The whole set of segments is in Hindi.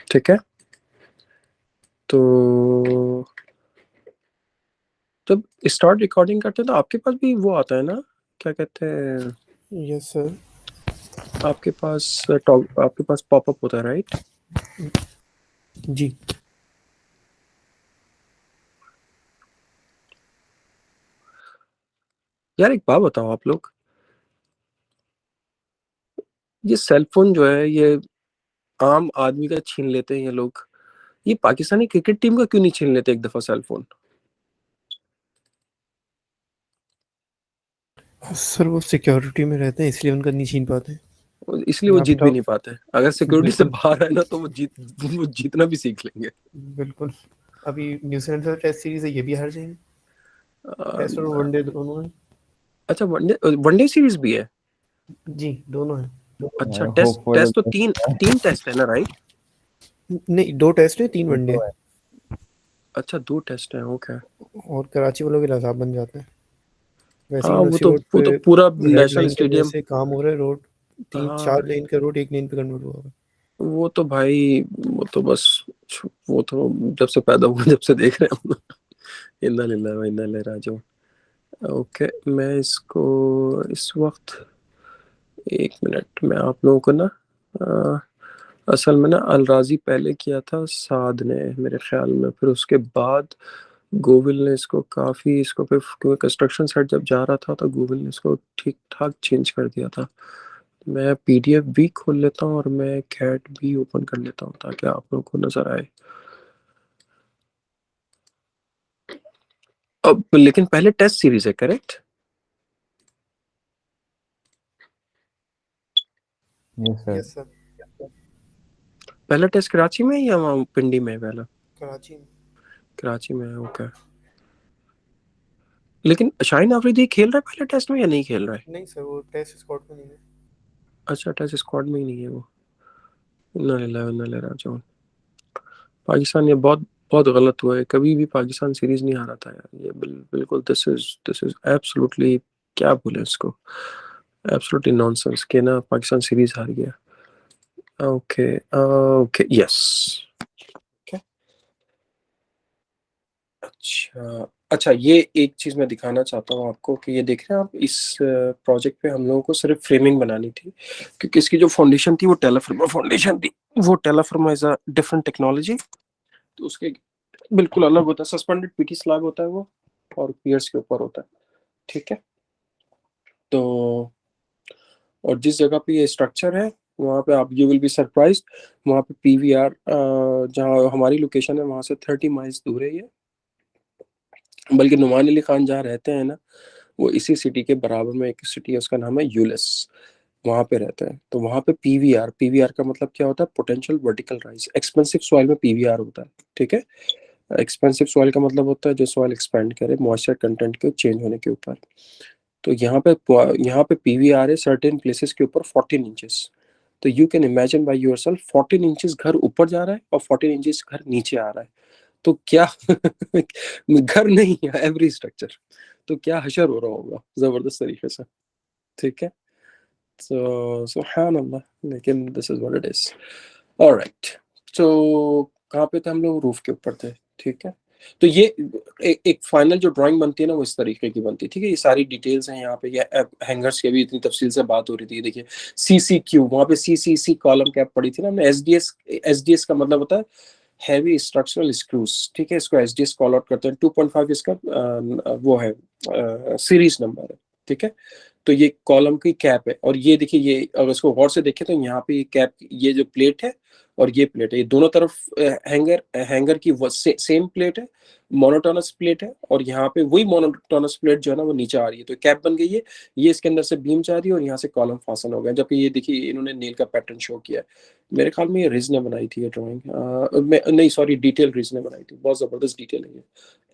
ठीक है, तो जब स्टार्ट रिकॉर्डिंग करते हैं तो आपके पास भी वो आता है ना, क्या कहते हैं, यस सर। आपके पास पॉपअप होता है राइट? जी यार एक बात बताओ आप लोग, ये सेलफोन जो है ये आम आदमी का छीन लेते हैं ये लोग, ये पाकिस्तानी क्रिकेट टीम का क्यों नहीं छीन लेते एक दफा सेलफोन? सर, वो सिक्योरिटी में रहते हैं इसलिए उनका नहीं छीन पाते। इसलिए वो आप जीत भी तो नहीं पाते, अगर सिक्योरिटी से बिल्कुल बाहर है ना तो वो जीतना भी सीख लेंगे। बिल्कुल। अभी न्यूजीलैंड का टेस्ट सीरीज है, ये भी हार जाएंगे। टेस्ट और अ, वनडे दोनों है। अच्छा, वनडे सीरीज भी है? जी दोनों है। अच्छा, टेस्ट होपफुल टेस्ट तो तीन तीन टेस्ट है ना राइट? नहीं, 2 टेस्ट है, 3 वनडे है। अच्छा, 2 टेस्ट है, ओके। और कराची वालों के लिए अजाब बन जाता है। वैसे हाँ, यूनिवर्सिटी रोड वो पे तो पूरा रेड नेशनल लाइन की वजह स्टेडियम। से काम हो रहा है। रोड तीन हाँ, 4 लेन का रोड 1 लेन पे कन्वर्ट हुआ है। वो तो भाई, वो तो बस, वो तो जब से पैदा हुआ जब से देख रहे हैं हम। इन्ना लिल्लाहि व इन्ना इलैहि राजिऊन। ओके, मैं इसको इस वक्त, एक मिनट में आप लोगों को ना, अ, असल में ना अलराजी पहले किया था साद ने मेरे ख्याल में, फिर उसके बाद गूगल ने इसको काफ़ी, इसको फिर क्योंकि कंस्ट्रक्शन साइट जब जा रहा था तो गूगल ने इसको ठीक ठाक चेंज कर दिया था। मैं पीडीएफ भी खोल लेता हूँ और मैं कैट भी ओपन कर लेता हूँ ताकि आप लोगों को नज़र आए। अब लेकिन पहले टेस्ट सीरीज है correct? Yes sir. Yes sir. पहला टेस्ट कराची में है या वहाँ पिंडी में है पहला? कराची में। कराची में है, ओके। लेकिन शाहीन अफरीदी खेल रहा है पहले टेस्ट में या नहीं खेल रहा है? नहीं सर, वो टेस्ट स्क्वाड में नहीं है। अच्छा, टेस्ट स्क्वाड में ही नहीं है वो। इन्ना लिल्लाहि व इन्ना इलैहि राजिऊन। पाकिस्तान ये बहुत बहुत गलत हुआ है, कभी भी पाकिस्तान सीरीज नहीं हारा था यार, ये बिल्कुल दिस इज एब्सोल्युटली, क्या बोले इसको, एब्सोल्युटली नॉनसेंस के ना पाकिस्तान सीरीज हार गया। Okay, okay, yes. अच्छा अच्छा, ये एक चीज मैं दिखाना चाहता हूँ आपको कि ये देख रहे हैं आप, इस प्रोजेक्ट पे हम लोगों को सिर्फ फ्रेमिंग बनानी थी, क्योंकि इसकी जो फाउंडेशन थी वो टेराफॉर्मा फाउंडेशन थी। वो टेराफॉर्मा इज अ डिफरेंट टेक्नोलॉजी, तो उसके बिल्कुल अलग होता है, सस्पेंडेड पीटी स्लैब होता है वो, और पियर्स के ऊपर होता है। ठीक है, तो और जिस जगह पे ये स्ट्रक्चर है वहाँ पे आप, यू विल बी सरप्राइज्ड, वहाँ पे पीवीआर, जहाँ हमारी लोकेशन है वहाँ से 30 माइल्स दूर है ये, बल्कि नुमान अली खान जहाँ रहते हैं ना, वो इसी सिटी के बराबर में एक सिटी है, उसका नाम है यूलिस, वहाँ पे रहते हैं। तो वहाँ पे पीवीआर, पीवीआर का मतलब क्या होता है, potential vertical rise, expensive soil में पीवीआर होता है। ठीक है, एक्सपेंसिव सॉइल का मतलब होता है जो सॉइल एक्सपेंड करे मॉइस्चर कंटेंट के चेंज होने के ऊपर। तो यहाँ पे पीवीआर है सर्टेन प्लेसेस के ऊपर 14 इंचेस। तो you can imagine by yourself, 14 inches घर ऊपर जा रहा है और 14 इंचेस घर नीचे आ रहा है, तो क्या घर नहीं है एवरी स्ट्रक्चर, तो क्या हशर हो रहा होगा जबरदस्त तरीके से। ठीक है, तो सुभान अल्लाह, लेकिन this is what it is. Alright, तो कहाँ पे थे हम लोग, रूफ के ऊपर थे। ठीक है, तो ये एक फाइनल जो ड्राइंग बनती है ना वो इस तरीके की बनती है। ठीक है, ये सारी डिटेल्स हैं यहाँ पे, ये हैंगर्स की भी इतनी तफसील से बात हो रही थी। देखिए सीसीक्यू, वहाँ पे सीसीसी कॉलम कैप पड़ी थी ना हमने, एसडीएस, एसडीएस का मतलब होता है हैवी स्ट्रक्चरल स्क्रूज। ठीक है, इसको एसडीएस कॉल आउट करते हैं, 2.5 इसका वो है, सीरीज नंबर है। ठीक है, तो ये कॉलम की कैप है, और ये देखिए, ये अगर इसको गौर से देखें तो यहाँ पे ये कैप, ये जो प्लेट है और ये प्लेट है, ये दोनों तरफ हैंगर की सेम प्लेट है, मोनोटोनस प्लेट है, और यहाँ पे वही मोनोटोनस प्लेट जो है ना वो नीचे आ रही है, तो कैप बन गई है। ये इसके अंदर से बीम जा रही है और यहाँ से कॉलम फासन हो गया, जबकि ये देखिए इन्होंने नील का पैटर्न शो किया है। मेरे ख्याल में ये रिज ने बनाई थी ये ड्राइंग, नहीं सॉरी, डिटेल रिज ने बनाई थी, बहुत जबरदस्त डिटेल है ये,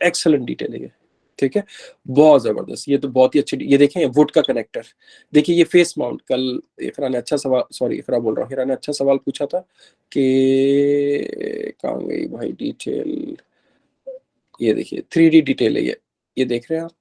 एक्सेलेंट डिटेल है ये। ठीक है, बहुत जबरदस्त, ये तो बहुत ही अच्छी, ये देखें वुड का कनेक्टर, देखिए ये फेस माउंट, कल इकरा ने अच्छा सवाल, सॉरी इकरा बोल रहा हूँ, हिरा ने अच्छा सवाल पूछा था कि कहाँ गई भाई डिटेल, ये देखिए 3D डिटेल है ये देख रहे हैं आप,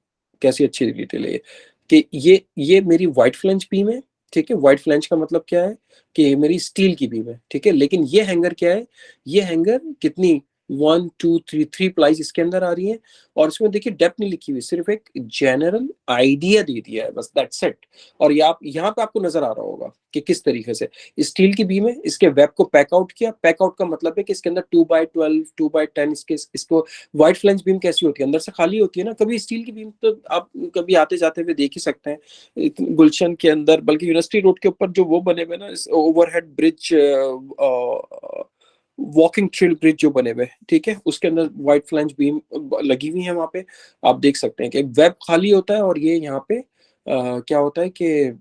कैसी अच्छी डिटेल है ये, कि ये मेरी वाइट फ्लेंज बीम है। ठीक है। वाइड फ्लैंज का मतलब क्या है कि मेरी स्टील की बीम है, ठीक है। लेकिन ये हैंगर क्या है, ये हैंगर कितनी 1 2 3 प्लाईज इसके अंदर आ रही है, और इसमें देखिए डेप्थ नहीं लिखी हुई, सिर्फ एक जनरल आइडिया दे दिया है बस, दैट्स इट। और ये आप यहाँ पे आपको नजर आ रहा होगा कि किस तरीके से स्टील की बीम है, इसके वेब को पैक आउट किया। पैक आउट का मतलब है कि इसके अंदर 2x12 2x10 इसको वाइड फ्लैंज बीम कैसी होती है, अंदर से खाली होती है ना। कभी स्टील की बीम तो आप कभी आते जाते हुए देख ही सकते हैं गुलशन के अंदर, बल्कि यूनिवर्सिटी रोड के ऊपर जो वो बने हुए ना overhead bridge, walking thrill bridge जो बने हुए, ठीक है, उसके अंदर वाइड फ्लैंज बीम लगी हुई है। वहां पे आप देख सकते हैं कि वेब खाली होता है, और ये यहाँ पे क्या होता है कि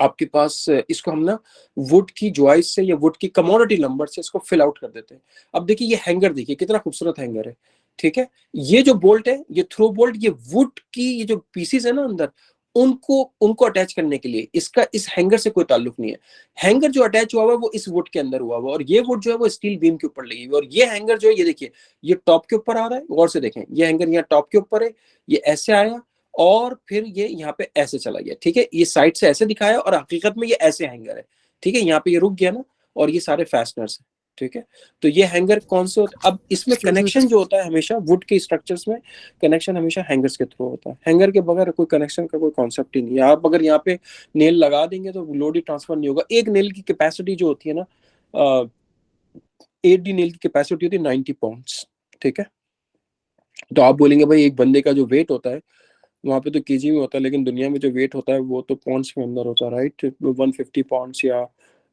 आपके पास इसको हम ना वुड की ज्वाइस से या वुड की कमोडिटी नंबर से इसको फिल आउट कर देते हैं। अब देखिए ये हैंगर, देखिए कितना खूबसूरत हैंगर है, ठीक है। ये जो बोल्ट है, ये थ्रो बोल्ट, ये वुड की ये जो पीसीस है ना अंदर, उनको उनको अटैच करने के लिए, इसका इस हैंगर से कोई ताल्लुक नहीं है। हैंगर जो अटैच हुआ हुआ है वो इस वुड के अंदर हुआ हुआ, और ये वुड जो है वो स्टील बीम के ऊपर लगी हुई, और ये हैंगर जो है ये देखिए ये टॉप के ऊपर आ रहा है, गौर से देखें, ये हैंगर यहाँ टॉप के ऊपर है, ये ऐसे आया और फिर ये यहाँ पे ऐसे चला गया, ठीक है। ये साइड से ऐसे दिखाया और हकीकत में ये ऐसे हैंगर है, ठीक है। यहाँ पे ये रुक गया ना, और ये सारे फैस्टनर्स हैं, ठीक है। तो ये हैंगर कौन से होते, अब इसमें कनेक्शन जो होता है हमेशा वुड के स्ट्रक्चर्स में, कनेक्शन हमेशा हैंगर्स के थ्रू होता है। हैंगर के बगैर कोई कनेक्शन का कोई कॉन्सेप्ट ही नहीं है। आप अगर यहाँ पे नेल लगा देंगे तो लोड ही ट्रांसफर नहीं होगा। एक नेल की कैपेसिटी जो होती है ना, 8D नेल की कैपेसिटी होती है 90 पाउंड्स, ठीक है। तो आप बोलेंगे भाई एक बंदे का जो वेट होता है वहां पे तो केजी में होता है, लेकिन दुनिया में जो वेट होता है वो तो पॉन्ड्स के अंदर होता है, राइट। 150 पाउंड्स या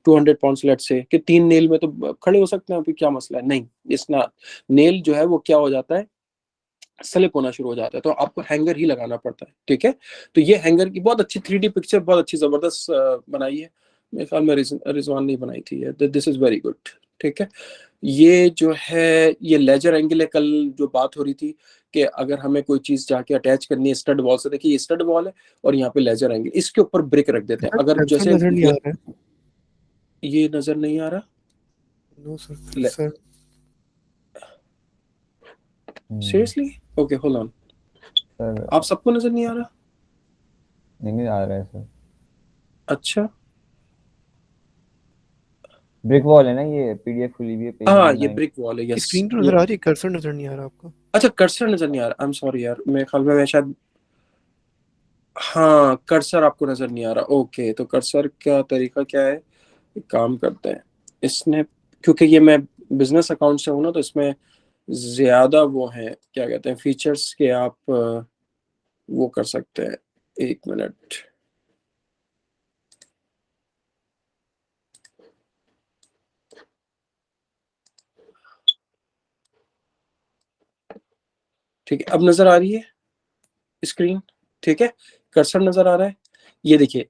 200 पाउंड्स, लेट से कि 3 नेल में तो खड़े हो सकते हैं, अभी क्या मसला है, नहीं। इस ना नेल जो है वो क्या हो जाता है, स्लिप होना शुरू हो जाता है, तो आपको हैंगर ही लगाना पड़ता है, ठीक है। तो ये हैंगर की बहुत अच्छी 3D पिक्चर, बहुत अच्छी जबरदस्त बनाई है। मेरे ख्याल में रिजवान ने बनाई थी, दिस इज वेरी गुड, ठीक है। ये जो है ये लेजर एंगल है। कल जो बात हो रही थी कि अगर हमें कोई चीज जाके अटैच करनी है स्टड वॉल से, देखिए ये स्टड वॉल है और यहाँ पे लेजर एंगल, इसके ऊपर ब्रिक रख देते हैं। अगर कर्सर जैसे नजर नहीं आ रहा है। ये नजर नहीं आ रहा, no sir, cursor. Seriously, okay hold on, sir आप सबको नजर नहीं आ रहा? नहीं आ रहा है सर। अच्छा, ब्रिक वॉल है ना, ये पीडीएफ खुली हुई है पेज हाँ नंबर ये 9। ब्रिक वॉल है, यस। स्क्रीन तो नजर आ रही है, कर्सर नजर नहीं आ रहा आपको। अच्छा कर्सर नजर नहीं आ रहा, आई एम सॉरी यार, मेरे ख्याल में मैं शायद, हाँ कर्सर आपको नजर नहीं आ रहा, ओके। तो कर्सर का तरीका क्या है, एक काम करते हैं, इसने, क्योंकि ये मैं बिजनेस अकाउंट से हूँ ना, तो इसमें ज्यादा वो है, क्या कहते हैं, फीचर्स के आप वो कर सकते हैं। 1 मिनट, ठीक है, अब नजर आ रही है स्क्रीन, ठीक है। कर्सर नजर आ रहा है, ये देखिए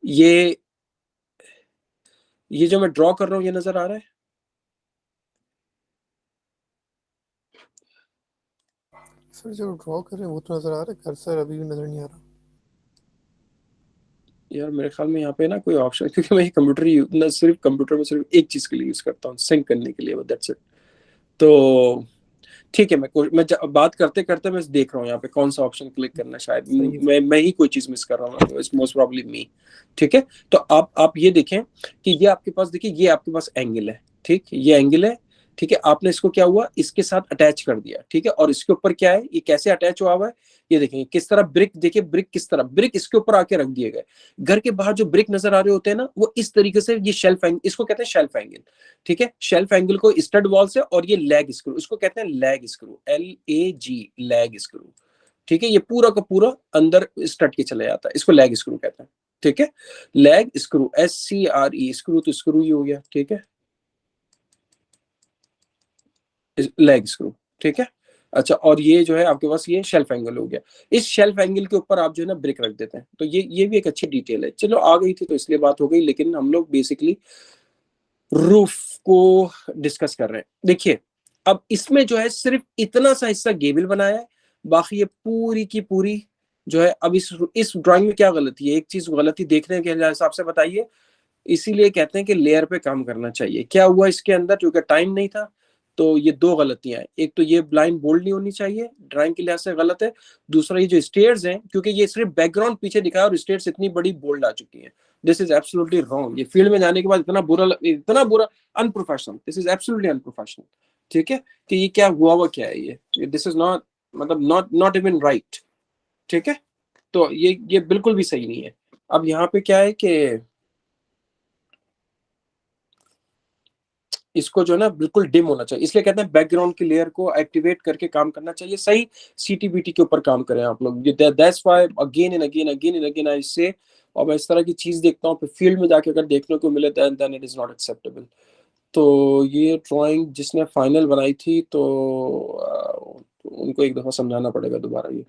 ये जो मैं ड्रॉ कर रहा हूँ ये नजर आ रहा है। सर जो ड्रॉ कर रहे हैं वो तो नजर आ रहा है, कर्सर अभी भी नजर नहीं आ रहा। यार मेरे ख्याल में यहाँ पे ना कोई ऑप्शन, क्योंकि मैं कंप्यूटर ना सिर्फ कंप्यूटर में सिर्फ एक चीज के लिए यूज करता हूँ, सिंक करने के लिए, दैट्स इट। तो ठीक है, मैं बात करते करते मैं देख रहा हूँ यहाँ पे कौन सा ऑप्शन क्लिक करना है, शायद मैं ही कोई चीज मिस कर रहा हूँ, इट्स मोस्ट प्रोबब्ली मी, ठीक है। तो आप ये देखें कि ये आपके पास, देखिए ये आपके पास एंगल है, ठीक, ये एंगल है, ठीक है। आपने इसको क्या हुआ, इसके साथ अटैच कर दिया, ठीक है। और इसके ऊपर क्या है, ये कैसे अटैच हुआ हुआ है, ये देखेंगे किस तरह ब्रिक, देखिए ब्रिक किस तरह, ब्रिक इसके ऊपर आके रख दिए गए। घर के बाहर जो ब्रिक नजर आ रहे होते हैं ना, वो इस तरीके से, ये शेल्फ एंगल, इसको कहते हैं शेल्फ एंगल, ठीक है। शेल्फ एंगल को स्टड वॉल से, और ये लेग स्क्रू, इसको कहते हैं leg screw, LAG, leg screw, ठीक है। ये पूरा का पूरा अंदर स्टड के चले जाता है, इसको लेग स्क्रू कहते हैं, ठीक है। लेग स्क्रू, SCRE, स्क्रू तो स्क्रू ही हो गया, ठीक है, लेग स्क्रू, ठीक है। अच्छा, और ये जो है आपके पास ये शेल्फ एंगल हो गया, इस शेल्फ एंगल के ऊपर आप जो है ना ब्रिक रख देते हैं। तो ये भी एक अच्छी डिटेल है, चलो आ गई थी तो इसलिए बात हो गई, लेकिन हम लोग बेसिकली रूफ को डिस्कस कर रहे हैं। देखिए अब इसमें जो है सिर्फ इतना सा हिस्सा गेबल बनाया है, बाकी ये पूरी की पूरी जो है, अब इस ड्राइंग में क्या गलती है, एक चीज गलती देखने के हिसाब से बताइए। इसीलिए कहते हैं कि लेयर पे काम करना चाहिए। क्या हुआ इसके अंदर, क्योंकि टाइम नहीं था, तो ये दो गलतियां हैं। एक तो ये ब्लाइंड बोल्ड नहीं होनी चाहिए, ड्राइंग के लिहाज से गलत है। दूसरा ये जो स्टेयर्स हैं, क्योंकि ये सिर्फ बैकग्राउंड पीछे दिखाया और स्टेयर्स इतनी बड़ी बोल्ड आ चुकी हैं, दिस इज एब्सोल्युटली रॉन्ग। ये फील्ड में जाने के बाद इतना बुरा unprofessional, this is absolutely unprofessional. ठीक है, कि ये क्या हुआ क्या है, ये दिस इज नॉट, मतलब नॉट इवन राइट। ठीक है, तो ये बिल्कुल भी सही नहीं है। अब यहाँ पे क्या है कि इसको जो है ना बिल्कुल डिम होना चाहिए, इसलिए कहते हैं बैकग्राउंड की लेयर को एक्टिवेट करके काम करना चाहिए। सही सीटीबीटी के ऊपर काम करें आप लोग, that's why again and again I से, और मैं इस तरह की चीज देखता हूँ, फिर फील्ड में जाके अगर देखने को मिले then it is not acceptable. तो ये ड्राइंग जिसने फाइनल बनाई थी, तो उनको एक दफा समझाना पड़ेगा दोबारा ये।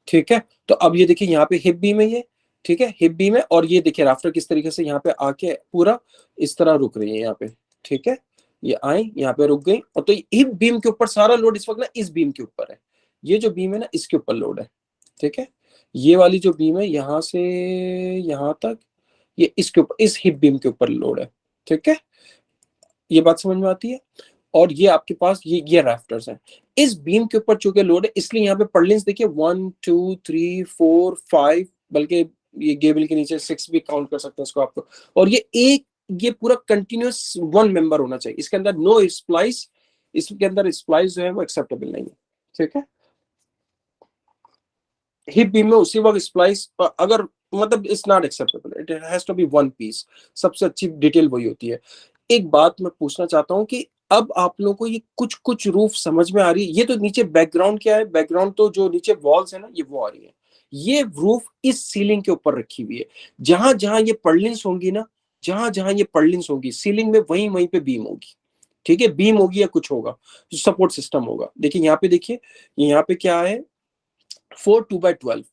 ठीक है, तो अब ये देखिए यहाँ पे हिप बीम है ये, ठीक है, हिप बीम है, और ये देखिए राफ्टर किस तरीके से यहाँ पे आके पूरा इस तरह रुक रही है यहाँ पे। ठीक है, ये आई यहाँ पे रुक गई, और तो हिप बीम के ऊपर सारा लोड इस वक्त ना इस बीम के ऊपर है। ये जो बीम है ना इसके ऊपर लोड है। ठीक है, ये वाली जो बीम है यहाँ से यहाँ तक, ये इसके ऊपर, इस हिप बीम के ऊपर लोड है। ठीक है, ये बात समझ में आती है। और ये आपके पास ये रैफ्टर्स हैं, इस बीम के ऊपर चूंकि लोड है, इसलिए यहाँ पे पर्लिन्स देखिए 1 2 3 4 5, बल्कि ये गेबल के नीचे 6 भी काउंट कर सकते हैं इसको आपको। और ये पूरा कंटिन्यूस वन मेंबर होना चाहिए, इसके अंदर नो स्प्लाइस, इसके अंदर स्प्लाइस जो है वो एक्सेप्टेबल नहीं है। ठीक है, हिप बीम में उसी वक्त स्प्लाइस अगर, मतलब it's not acceptable, it has to be one piece. सबसे अच्छी डिटेल वही होती है। एक बात मैं पूछना चाहता हूँ कि अब आप लोगों को ये कुछ कुछ रूफ समझ में आ रही है? ये तो नीचे बैकग्राउंड क्या है, बैकग्राउंड तो जो नीचे वॉल्स है ना ये वो आ रही है। ये रूफ इस सीलिंग के ऊपर रखी हुई है, जहां जहां ये पर्लिन्स होंगी ना, जहां जहां ये पर्लिन्स होगी सीलिंग में, वहीं वहीं पे बीम होगी। ठीक है, बीम होगी या कुछ होगा, सपोर्ट सिस्टम होगा। देखिए यहाँ पे, देखिए यहाँ पे क्या है, 4 2/12।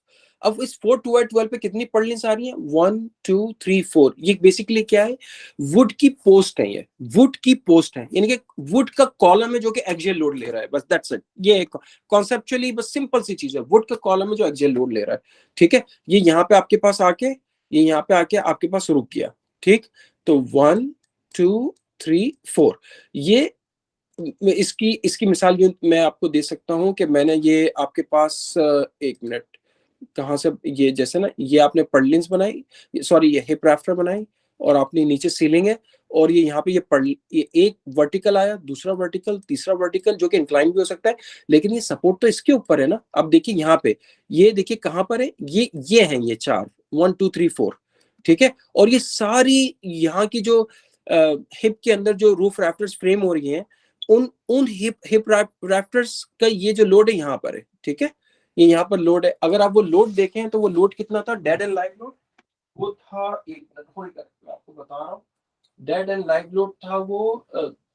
अब इस 4 2/12 पे कितनी पर्लिन्स आ रही हैं? 1 2 3 4। ये बेसिकली क्या है, वुड की पोस्ट है, ये वुड की पोस्ट है, यानी कि वुड का कॉलम है जो कि एक्सियल लोड ले रहा है, बस दैट्स इट। ये एक कॉन्सेप्चुअली बस सिंपल सी चीज है, वुड का कॉलम है जो एक्सियल लोड ले रहा है। ठीक है, ये यहाँ पे आपके पास आके, ये यहाँ पे आके आपके पास रुक गया। ठीक, तो 1 2 3 4, ये इसकी इसकी मिसाल यूं मैं आपको दे सकता हूं कि मैंने ये आपके पास एक मिनट, कहाँ से, ये जैसे ना ये आपने पर्लिन्स बनाई, सॉरी ये हिप राफ्टर बनाई, और आपने नीचे सीलिंग है, और ये यहाँ पे ये एक वर्टिकल आया, दूसरा वर्टिकल, तीसरा वर्टिकल, जो कि इंक्लाइन भी हो सकता है, लेकिन ये सपोर्ट तो इसके ऊपर है ना। अब देखिए यहाँ पे, ये देखिए कहाँ पर है, ये है, ये 4 1 2 3 4। ठीक है, और ये सारी यहाँ की जो हिप के अंदर जो रूफ राफ्टर्स फ्रेम हो रही हैं, उन उन हिप राफ्टर्स का ये जो लोड है यहाँ पर है। ठीक है, ये यहाँ पर लोड है। अगर आप वो लोड देखें तो वो लोड कितना था, डेड एंड लाइव लोड, वो था, एक मिनट होल्ड कर, मैं आपको बता रहा हूँ। डेड एंड लाइव लोड था वो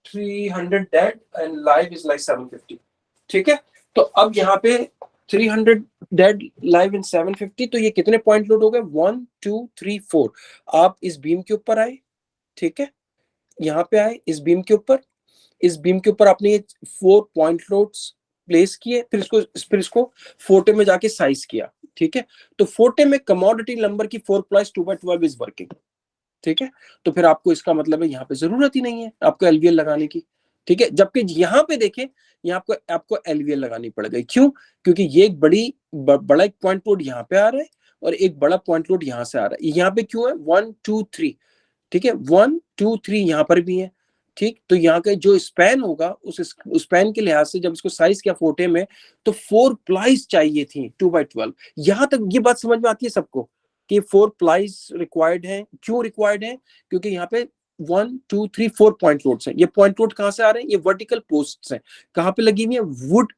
300 dead and live is like 750। ठीक है, तो अब यहाँ पे 300 डेड लाइव इन 750, तो ये कितने पॉइंट लोड हो गए, 1 2 3 4। आप इस बीम के ऊपर आए, ठीक है, यहाँ पे आए इस बीम के ऊपर, इस बीम के ऊपर आपने ये 4 पॉइंट लोड्स प्लेस किए, फिर इसको फोटे में जाके साइज किया। ठीक है, तो फोटे में कमोडिटी नंबर की 4 + 2/12 इज वर्किंग। ठीक है, तो फिर आपको इसका मतलब है यहाँ पे जरूरत ही नहीं है आपको एलवीएल लगाने की। ठीक है, जबकि यहाँ पे देखें, यहाँ आपको एलवीएल लगानी पड़ गई। क्यों? क्योंकि ये एक बड़ा एक पॉइंट लोड यहाँ पे आ रहा है, और एक बड़ा पॉइंट लोड यहाँ से आ रहा है। यहाँ पे क्यों है, 1 2 3। ठीक है, 1 2 3 यहाँ पर भी है। ठीक, तो यहाँ का जो स्पैन होगा, उस स्पैन के लिहाज से जब इसको साइज किया फोटे में, तो 4 प्लाइज चाहिए थी 2/12। यहां तक ये बात समझ में आती है सबको कि 4 प्लाइज रिक्वायर्ड है। क्यों रिक्वायर्ड है? क्योंकि यहाँ पे 1 2 3 4 पॉइंट लोड्स हैं। ये पॉइंट लोड कहाँ से आ रहे हैं? ये वर्टिकल पोस्ट्स हैं। कहाँ पे लगी हुई है? वुड,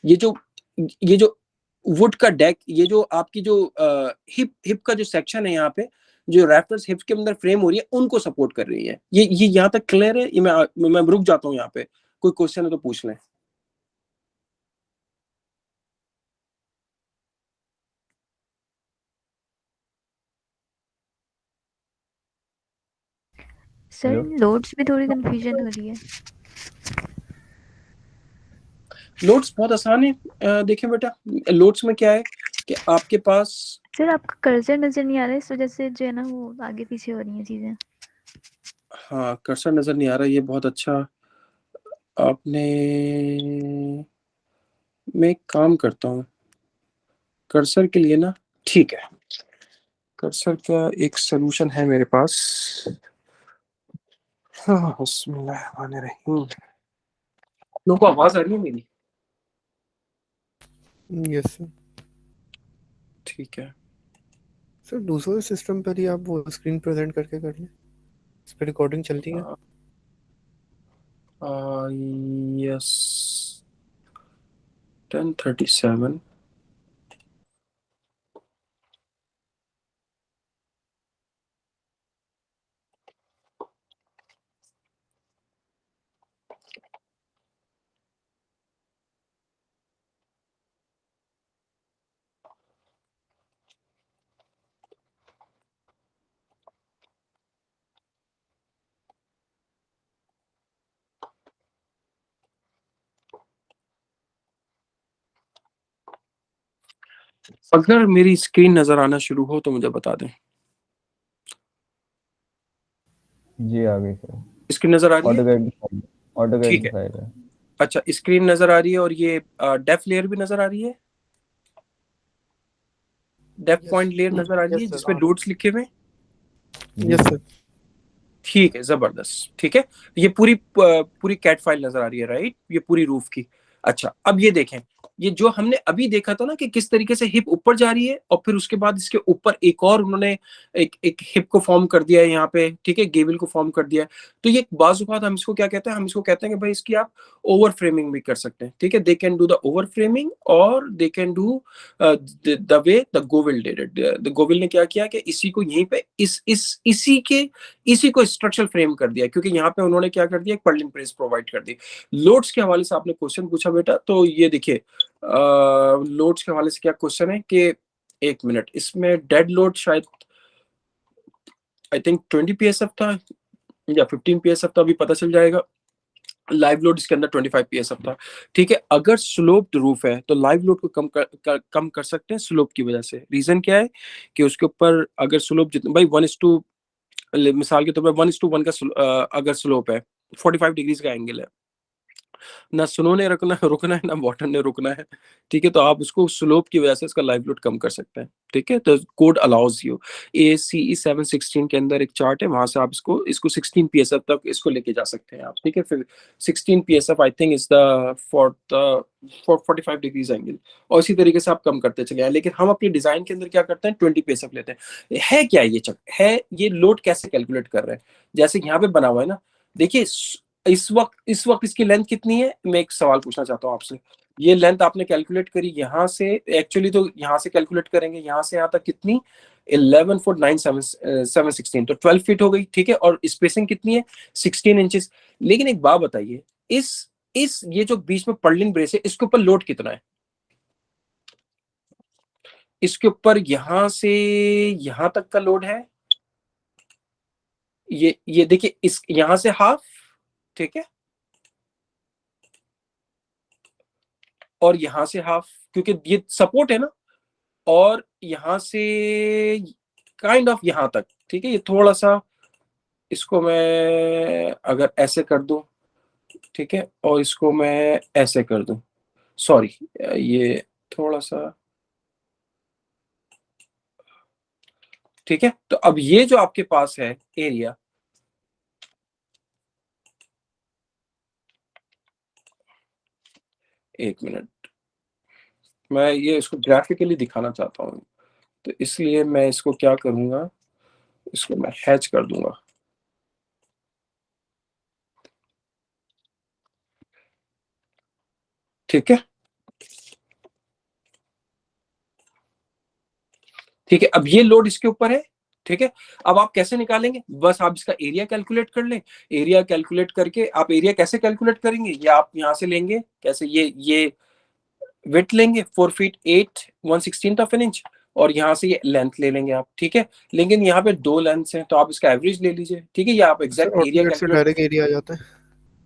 ये जो वुड का डेक, ये जो आपकी जो हिप का जो सेक्शन है, यहाँ पे जो रैफ्टर्स हिप्स के अंदर फ्रेम हो रही है, उनको सपोर्ट कर रही है। ये यहाँ तक क्लियर है? ये मैं रुक जाता हूँ यहाँ पे, कोई क्वेश्चन है तो पूछ लें। सर हेलो इन लोड्स में थोड़ी कंफ्यूजन हो रही है। लोड्स बहुत आसान है। देखें बेटा, लोड्स में क्या है कि आपके पास, सर आपका कर्सर नजर नहीं आ रहा है, इस वजह से जो है ना वो आगे पीछे हो रही हैं चीजें। हाँ कर्सर नजर नहीं आ रहा, ये बहुत अच्छा आपने, मैं एक काम करता हूँ कर्सर के लिए ना, ठीक है, कर्सर का एक सोल्यूशन है मेरे पास। हाँ, बिस्मिल्लाहिर्रहमानिर्रहीम। लोगों को आवाज आ रही है मेरी? Yes sir. ठीक है। सर दूसरे सिस्टम पर ही आप वो स्क्रीन प्रेजेंट करके कर लें, इस पर रिकॉर्डिंग चलती है। यस, 10:37। अगर मेरी स्क्रीन नजर आना शुरू हो तो मुझे बता दें। जी आ गई सर। स्क्रीन नजर आ रही है? ऑटोकैड ठीक है। दिखाएगा। अच्छा, स्क्रीन नजर आ रही है और ये डेफ लेयर भी नजर आ रही है? डेफ पॉइंट लेयर नजर आ रही है यस जिसमें सर। डॉट्स लिखे हुए हैं? Yes sir. ठीक है, जबरदस्त। ठीक है, ये पूरी कैट फाइल नजर आ रही है, राइट? ये पूरी रूफ की। अच्छा, अब ये देखें, ये जो हमने अभी देखा था ना कि किस तरीके से हिप ऊपर जा रही है और फिर उसके बाद इसके ऊपर एक और उन्होंने एक हिप को फॉर्म कर दिया है यहाँ पे, ठीक है, गेबल को फॉर्म कर दिया है। तो ये बाजुकात हम इसको क्या कहते हैं? हम इसको कहते हैं कि भाई इसकी आप ओवर फ्रेमिंग भी कर सकते हैं, ठीक है। They can do the over framing और they can do the way the Govil did it. The Govil ने क्या किया कि इसी को यहीं पे इसी को स्ट्रक्चरल फ्रेम कर दिया, क्योंकि यहाँ पे उन्होंने क्या कर दिया, एक पर्लिन प्रेस प्रोवाइड कर दी। लोड्स के हवाले से आपने क्वेश्चन पूछा बेटा, तो ये देखिए लोड्स के हवाले से क्या क्वेश्चन है कि 1 मिनट, इसमें डेड लोड शायद आई थिंक 20 पीएसएफ था या 15 पीएसएफ था, अभी पता चल जाएगा। लाइव लोड इसके अंदर 25 पीएसएफ था, ठीक है। अगर स्लोप्ड रूफ है तो लाइव लोड को कम कर सकते हैं स्लोप की वजह से। रीजन क्या है कि उसके ऊपर अगर स्लोप जितना भाई 1:2, मिसाल के तौर पर 1:1 का अगर स्लोप है, 45 डिग्रीज का एंगल है, ना स्नो ने रुकना रुकना है ना वाटर ने रुकना है, ठीक है। तो आप उसको स्लोप की वजह से इसका लाइव लोड कम कर सकते हैं, ठीक है। तो कोड अलाउज यू। ACE 716 के अंदर एक चार्ट है, वहां से आप इसको इसको 16 पीएसएफ तक इसको लेके जा सकते हैं आप, ठीक है। फिर 16 PSF I think is the for 45 degrees angle, और इसी तरीके से आप कम करते चले आए। लेकिन हम अपनी डिजाइन के अंदर क्या करते हैं, 20 पीएसएफ लेते हैं। है क्या ये चक है, ये लोड कैसे कैलकुलेट कर रहे हैं? जैसे यहाँ पे बना हुआ है ना, देखिए इस वक्त इसकी लेंथ कितनी है? मैं एक सवाल पूछना चाहता हूँ आपसे। ये लेंथ आपने कैलकुलेट करी यहाँ से, एक्चुअली तो यहाँ से कैलकुलेट करेंगे, यहाँ से यहाँ तक कितनी? 11 फुट 9 7 16, तो 12 फीट हो गई, ठीक है। और स्पेसिंग कितनी है? 16 इंचेस। लेकिन एक बात बताइए, इस ये जो बीच में पर्लिन ब्रेस है, इसके ऊपर लोड कितना है? इसके ऊपर यहां से यहां तक का लोड है, ये देखिए, इस यहां से हाफ, ठीक है, और यहां से हाफ, क्योंकि ये सपोर्ट है ना, और यहां से काइंड ऑफ यहां तक, ठीक है। ये थोड़ा सा, इसको मैं अगर ऐसे कर दूं, ठीक है, और इसको मैं ऐसे कर दूं, सॉरी, ये थोड़ा सा, ठीक है। तो अब ये जो आपके पास है एरिया, एक मिनट, मैं ये इसको ग्राफिकली दिखाना चाहता हूँ, तो इसलिए मैं इसको क्या करूंगा, इसको मैं हैच कर दूंगा, ठीक है। ठीक है, अब ये लोड इसके ऊपर है, ठीक है। अब आप कैसे निकालेंगे? बस आप इसका एरिया कैलकुलेट कर लें। एरिया कैलकुलेट करके आप एरिया कैसे कैलकुलेट करेंगे? ये आप यहां से लेंगे, कैसे, ये विड्थ लेंगे 4 फीट 8 1/16 ऑफ एन इंच, और यहाँ से ये लेंथ ले लेंगे आप, ठीक है। लेकिन यहाँ पे दो लेंथ्स हैं, तो आप इसका एवरेज ले लीजिए, ठीक है। ये आप सर एग्जैक्ट एरिया ऑटोकैड से कैलकुलेट, डायरेक्ट एरिया आ जाता है,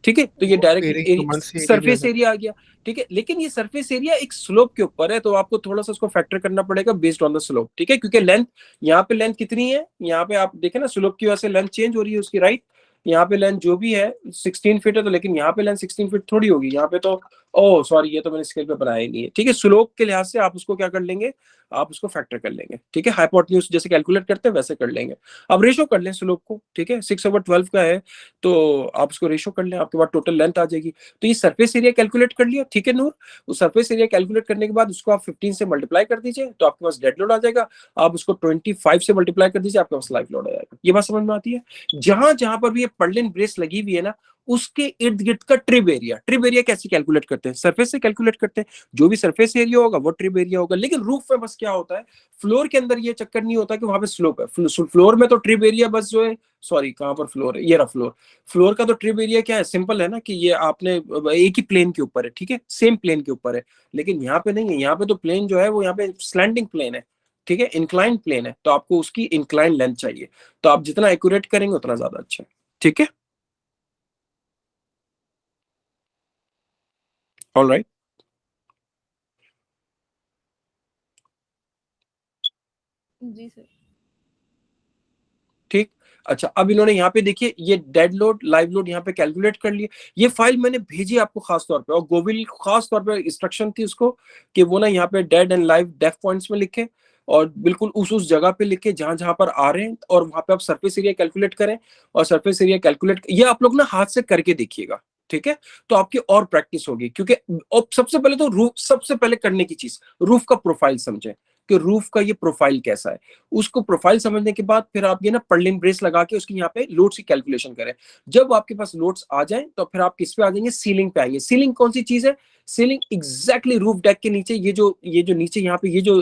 ठीक है। तो ये एरिया डायरेक्टली कमांड से एरिया भी आ सरफेस जाता एरिया आ गया, ठीक है। लेकिन ये सरफेस एरिया एक स्लोप के ऊपर है, तो आपको थोड़ा सा उसको फैक्टर करना पड़ेगा बेस्ड ऑन द स्लोप, ठीक है। क्योंकि लेंथ, यहाँ पे लेंथ कितनी है, यहाँ पे आप देखें ना, स्लोप की वजह से लेंथ चेंज हो रही है उसकी, राइट। यहाँ पे लेंथ जो भी है 16 फीट है, तो लेकिन यहाँ पे लेंथ 16 फीट थोड़ी होगी, यहाँ पे तो ओह सॉरी ये तो मैंने स्केल पे बनाया ही नहीं है, ठीक है। स्लोप के लिहाज से आप उसको क्या कर लेंगे, आप उसको फैक्टर कर लेंगे, ठीक है। हाइपोटेन्यूज जैसे कैलकुलेट करते हैं वैसे कर लेंगे। अब रेशो कर लें स्लोप को, ठीक है, 6/12 का है तो आप उसको रेशो कर लें, आपके पास टोटल लेंथ आ जाएगी। तो ये सरफेस एरिया कैलकुलेट कर लिया, ठीक है नूर। उस सरफेस एरिया कैलकुलेट करने के बाद उसको आप 15 से मल्टीप्लाई कर दीजिए तो आपके पास डेड लोड आ जाएगा। आप उसको 25 से मल्टीप्लाई कर दीजिए, आपके पास लाइव लोड आ जाएगा। ये बात समझ में आती है। जहां जहां पर भी ये पर्लिन ब्रेस लगी हुई है ना, उसके इर्द गिर्द का ट्रिब एरिया, ट्रिब एरिया कैसे कैलकुलेट करते हैं, सरफेस से कैलकुलेट करते हैं। जो भी सरफेस एरिया होगा वो ट्रिब एरिया होगा। लेकिन रूफ में बस क्या होता है, फ्लोर के अंदर ये चक्कर नहीं होता कि वहां पे स्लोप है। फ्लोर में तो ट्रिब एरिया बस जो है, सॉरी कहां पर फ्लोर है, ये रहा फ्लोर। फ्लोर का तो ट्रिब एरिया क्या है, सिंपल है ना कि ये आपने एक ही प्लेन के ऊपर है, ठीक है, सेम प्लेन के ऊपर है। लेकिन यहाँ पे नहीं है, यहाँ पे तो प्लेन जो है वो यहाँ पे स्लैंडिंग प्लेन है, ठीक है, इंक्लाइन प्लेन है, तो आपको उसकी इंक्लाइन लेंथ चाहिए। तो आप जितना एक्यूरेट करेंगे उतना ज्यादा अच्छा है, ठीक है। ऑल राइट, जी सर। ठीक। अच्छा अब इन्होंने यहाँ पे देखिए ये डेड लोड लाइव लोड यहाँ पे कैलकुलेट कर लिए। ये फाइल मैंने भेजी आपको खास तौर पे, और गोविल खास तौर पे इंस्ट्रक्शन थी उसको कि वो ना यहाँ पे डेड एंड लाइव डेफ पॉइंट्स में लिखे, और बिल्कुल उस जगह पे लिखे जहां जहां पर आ रहे हैं, और वहां पे आप सरफेस एरिया कैलकुलेट करें। और सरफेस एरिया कैलकुलेट ये आप लोग ना हाथ से करके देखिएगा, ठीक है। तो आपकी और प्रैक्टिस होगी, क्योंकि और सबसे पहले तो रूफ, सबसे पहले करने की चीज रूफ का प्रोफाइल समझें कि रूफ का ये प्रोफाइल कैसा है। उसको प्रोफाइल समझने के बाद फिर आप ये ना पर्लिन ब्रेस लगा के उसकी यहाँ पे लोड्स की कैलकुलेशन करें। जब आपके पास लोड्स आ जाएं तो फिर आप किस पे आ जाएंगे, सीलिंग पे आएंगे। सीलिंग कौन सी चीज है, सीलिंग एग्जैक्टली रूफ डेक के नीचे ये जो नीचे यहाँ पे ये जो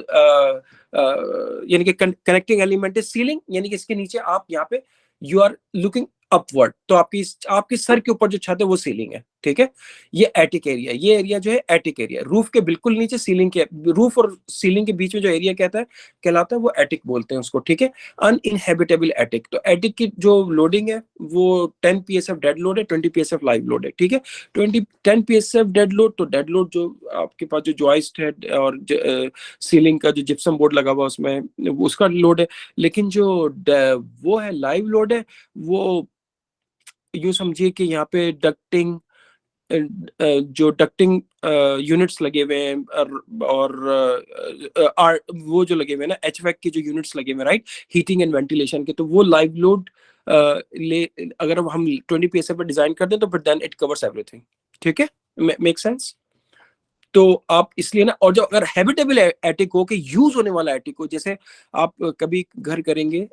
यानी कि कनेक्टिंग एलिमेंट है सीलिंग, यानी कि इसके नीचे आप यहाँ पे यू आर लुकिंग अपवर्ड, तो आपकी सर के ऊपर जो छत है वो सीलिंग है, ठीक है। ये एटिक एरिया, ये एरिया जो है एटिक एरिया, रूफ के बिल्कुल नीचे सीलिंग के, रूफ और सीलिंग के बीच में जो एरिया कहलाता है वो एटिक बोलते हैं उसको, ठीक है। अनइनहेबिटेबल एटिक, तो एटिक की जो लोडिंग है वो 10 psf डेड लोड है, 20 psf लाइव लोड है, ठीक है। 10 psf डेड लोड, तो डेड लोड जो आपके पास जो जॉइस्ट है और सीलिंग का जो जिप्सम बोर्ड लगा हुआ उसमें उसका लोड है। लेकिन जो वो है लाइव लोड है, वो यूं समझिए कि यहाँ पे डक्टिंग, जो डक्टिंग यूनिट्स लगे हुए हैं, और वो जो लगे हुए हैं ना एचवैक के जो यूनिट्स लगे हुए हैं, राइट, हीटिंग एंड वेंटिलेशन के, तो वो लाइव लोड ले अगर हम 20 psi पर डिजाइन कर दें तो फिर देन इट कवर्स एवरीथिंग, ठीक है। Make sense. तो आप इसलिए ना, और जो अगर हैबिटेबल एटिक हो कि यूज होने वाला एटिक हो, जैसे आप कभी घर करेंगे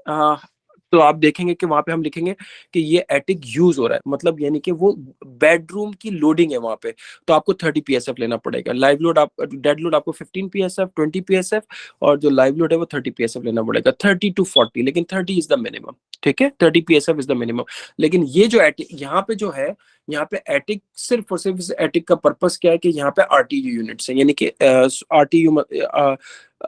तो आप देखेंगे कि वहां पे हम लिखेंगे कि ये एटिक यूज हो रहा है, मतलब यानी कि वो बेडरूम की लोडिंग है वहां पे, तो आपको 30 psf लेना पड़ेगा। लाइव लोड आप डेड लोड आपको 15 psf 20 psf, और जो लाइव लोड है वो 30 psf लेना पड़ेगा, 30 to 40, लेकिन 30 इज द मिनिमम, ठीक है, 30 psf इज द मिनिमम। लेकिन ये जो एटिक यहाँ पे जो है, यहाँ पे एटिक सिर्फ और सिर्फ इस एटिक का पर्पस क्या है कि यहाँ पे आरटीयू यूनिट्स है, यानी कि आरटीयू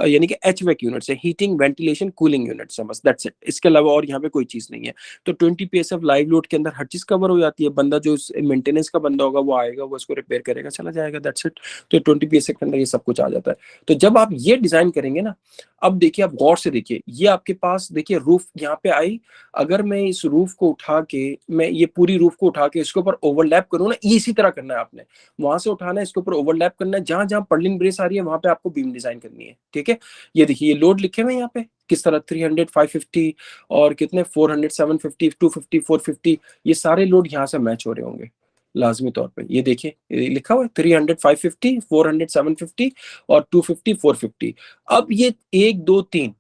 यानी कि एचवैक यूनिट्स है, हीटिंग वेंटिलेशन कूलिंग यूनिट्स है, बस दैट्स इट। इसके अलावा और यहाँ पे कोई चीज नहीं है। तो 20 psf लाइव लोड के अंदर हर चीज कवर हो जाती है। बंदा जो मेंटेनेंस का बंदा होगा वो आएगा, वो इसको रिपेयर करेगा, चला जाएगा, दैट्स इट। तो 20 psf के अंदर ये सब कुछ आ जाता है। तो जब आप ये डिजाइन करेंगे ना, अब देखिए, आप गौर से देखिए, ये आपके पास देखिए रूफ यहाँ पे आई, अगर मैं इस रूफ को उठा के, मैं ये पूरी रूफ को उठा के इसके ऊपर ओवरलैप करूँ ना, इसी तरह करना है आपने, वहां से उठाना है, इसके ऊपर ओवरलैप करना है, जहां जहां पर्लिन ब्रेस आ रही है वहां पे आपको बीम डिजाइन करनी है, ठीक है। ये देखिए ये लोड लिखे हुए हैं यहाँ पे किस तरह, 300 550 और कितने 400 750 250 450, ये सारे लोड यहाँ से मैच हो रहे होंगे लाजमी तौर पे। ये देखिए ये लिखा हुआ है 300 550 400 750 और 250 450। अब ये 1 2 3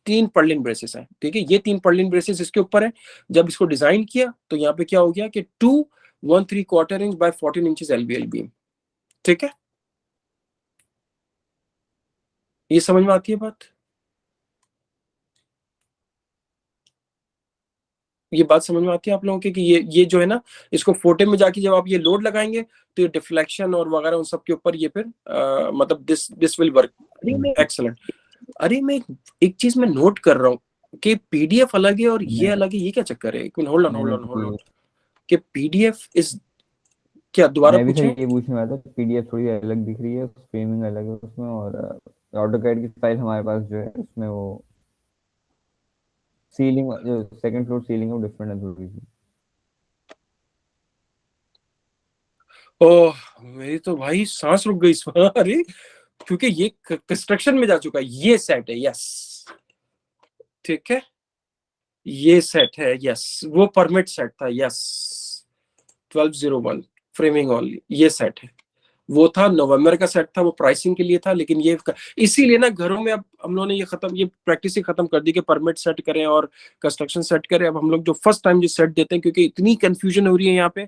तीन पर्लिन ब्रेसेस हैं, ठीक है, ये तीन पर्लिन ब्रेसेस इसके ऊपर है। जब इसको डिजाइन किया तो यहाँ पे क्या हो गया कि 2 1/3 inch by 14 inches LBL beam, ठीक है। ये समझ में आती है बात, ये बात समझ में आती है आप लोगों के कि ये जो है ना, इसको फोटे में जाके जब आप ये लोड लगाएंगे तो ये डिफ्लेक्शन और वगैरह उन सब के ऊपर ये फिर मतलब दिस विल वर्क एक्सलेंट। अरे मैं एक चीज में नोट कर रहा हूँ कि पीडीएफ अलग है और ये अलग है, ये क्या चक्कर है, एक minute hold on hold on hold on, कि पीडीएफ इज क्या, दोबारा मैं भी पूछें। सर ये पूछने वाला था, पीडीएफ थोड़ी अलग दिख रही है, फ्रेमिंग अलग है उसमें, और ऑटोकैड की फाइल हमारे पास जो है उसमें वो सीलिंग जो सेकंड फ्लोर सीलिंग है वो डिफरेंट है थोड़ी सी। ओह, मेरी तो भाई सांस रुक गई इस बार। अरे, क्योंकि ये कंस्ट्रक्शन में जा चुका है, ये सेट है, यस, ठीक है, ये सेट है, यस, वो परमिट सेट था, यस, 1201 फ्रेमिंग ओनली, ये सेट है। वो था नवंबर का सेट था, वो प्राइसिंग के लिए था, लेकिन ये इसीलिए ना घरों में अब हम लोगों ने ये प्रैक्टिस ही खत्म कर दी कि परमिट सेट करें और कंस्ट्रक्शन सेट करें। अब हम लोग जो फर्स्ट टाइम जो सेट देते हैं, क्योंकि इतनी कंफ्यूजन हो रही है यहाँ पे,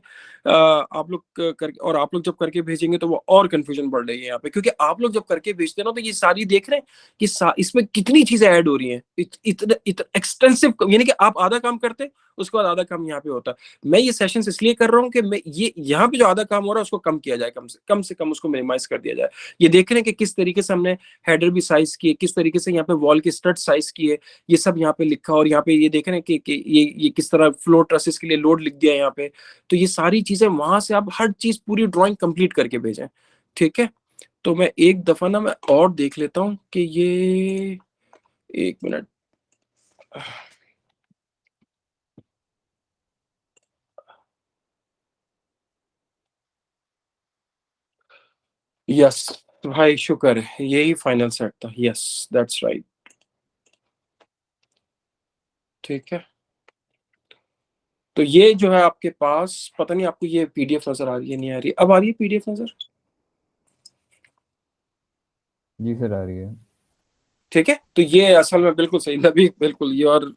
आप लोग कर और आप लोग जब करके भेजेंगे तो वो और कंफ्यूजन बढ़ रही है यहाँ पे, क्योंकि आप लोग जब करके भेजते हैं ना तो ये सारी देख रहे हैं कि इसमें कितनी चीजें ऐड हो रही हैं, इतना एक्सटेंसिव, यानी कि आप आधा काम करते हैं, उसके बाद आधा काम यहाँ पे होता है। मैं ये सेशंस इसलिए कर रहा हूँ कि मैं ये यहाँ पे जो आधा काम हो रहा है उसको कम किया जाए, कम से कम उसको मिनिमाइज कर दिया जाए। ये देख रहे हैं कि किस तरीके से हमने हेडर भी साइज किए, किस तरीके से यहाँ पे वॉल के स्टड साइज किए, ये सब यहाँ पे लिखा, और यहाँ पे ये देख रहे हैं कि ये किस तरह फ्लोर ट्रसेस के लिए लोड लिख दिया यहाँ पे। तो ये सारी चीजें वहां से आप हर चीज पूरी ड्राइंग कंप्लीट करके भेजें, ठीक है। तो मैं एक दफा ना मैं और देख लेता हूँ कि ये, एक मिनट, यस भाई, शुक्र है, यही फाइनल सेट था, यस, दैट्स राइट, ठीक है। तो ये जो है आपके पास, पता नहीं आपको ये पीडीएफ नजर आ रही है नहीं आ रही, अब आ रही है पीडीएफ नजर? जी सर आ रही है। ठीक है, तो ये असल में बिल्कुल सही नबी, बिल्कुल ये, और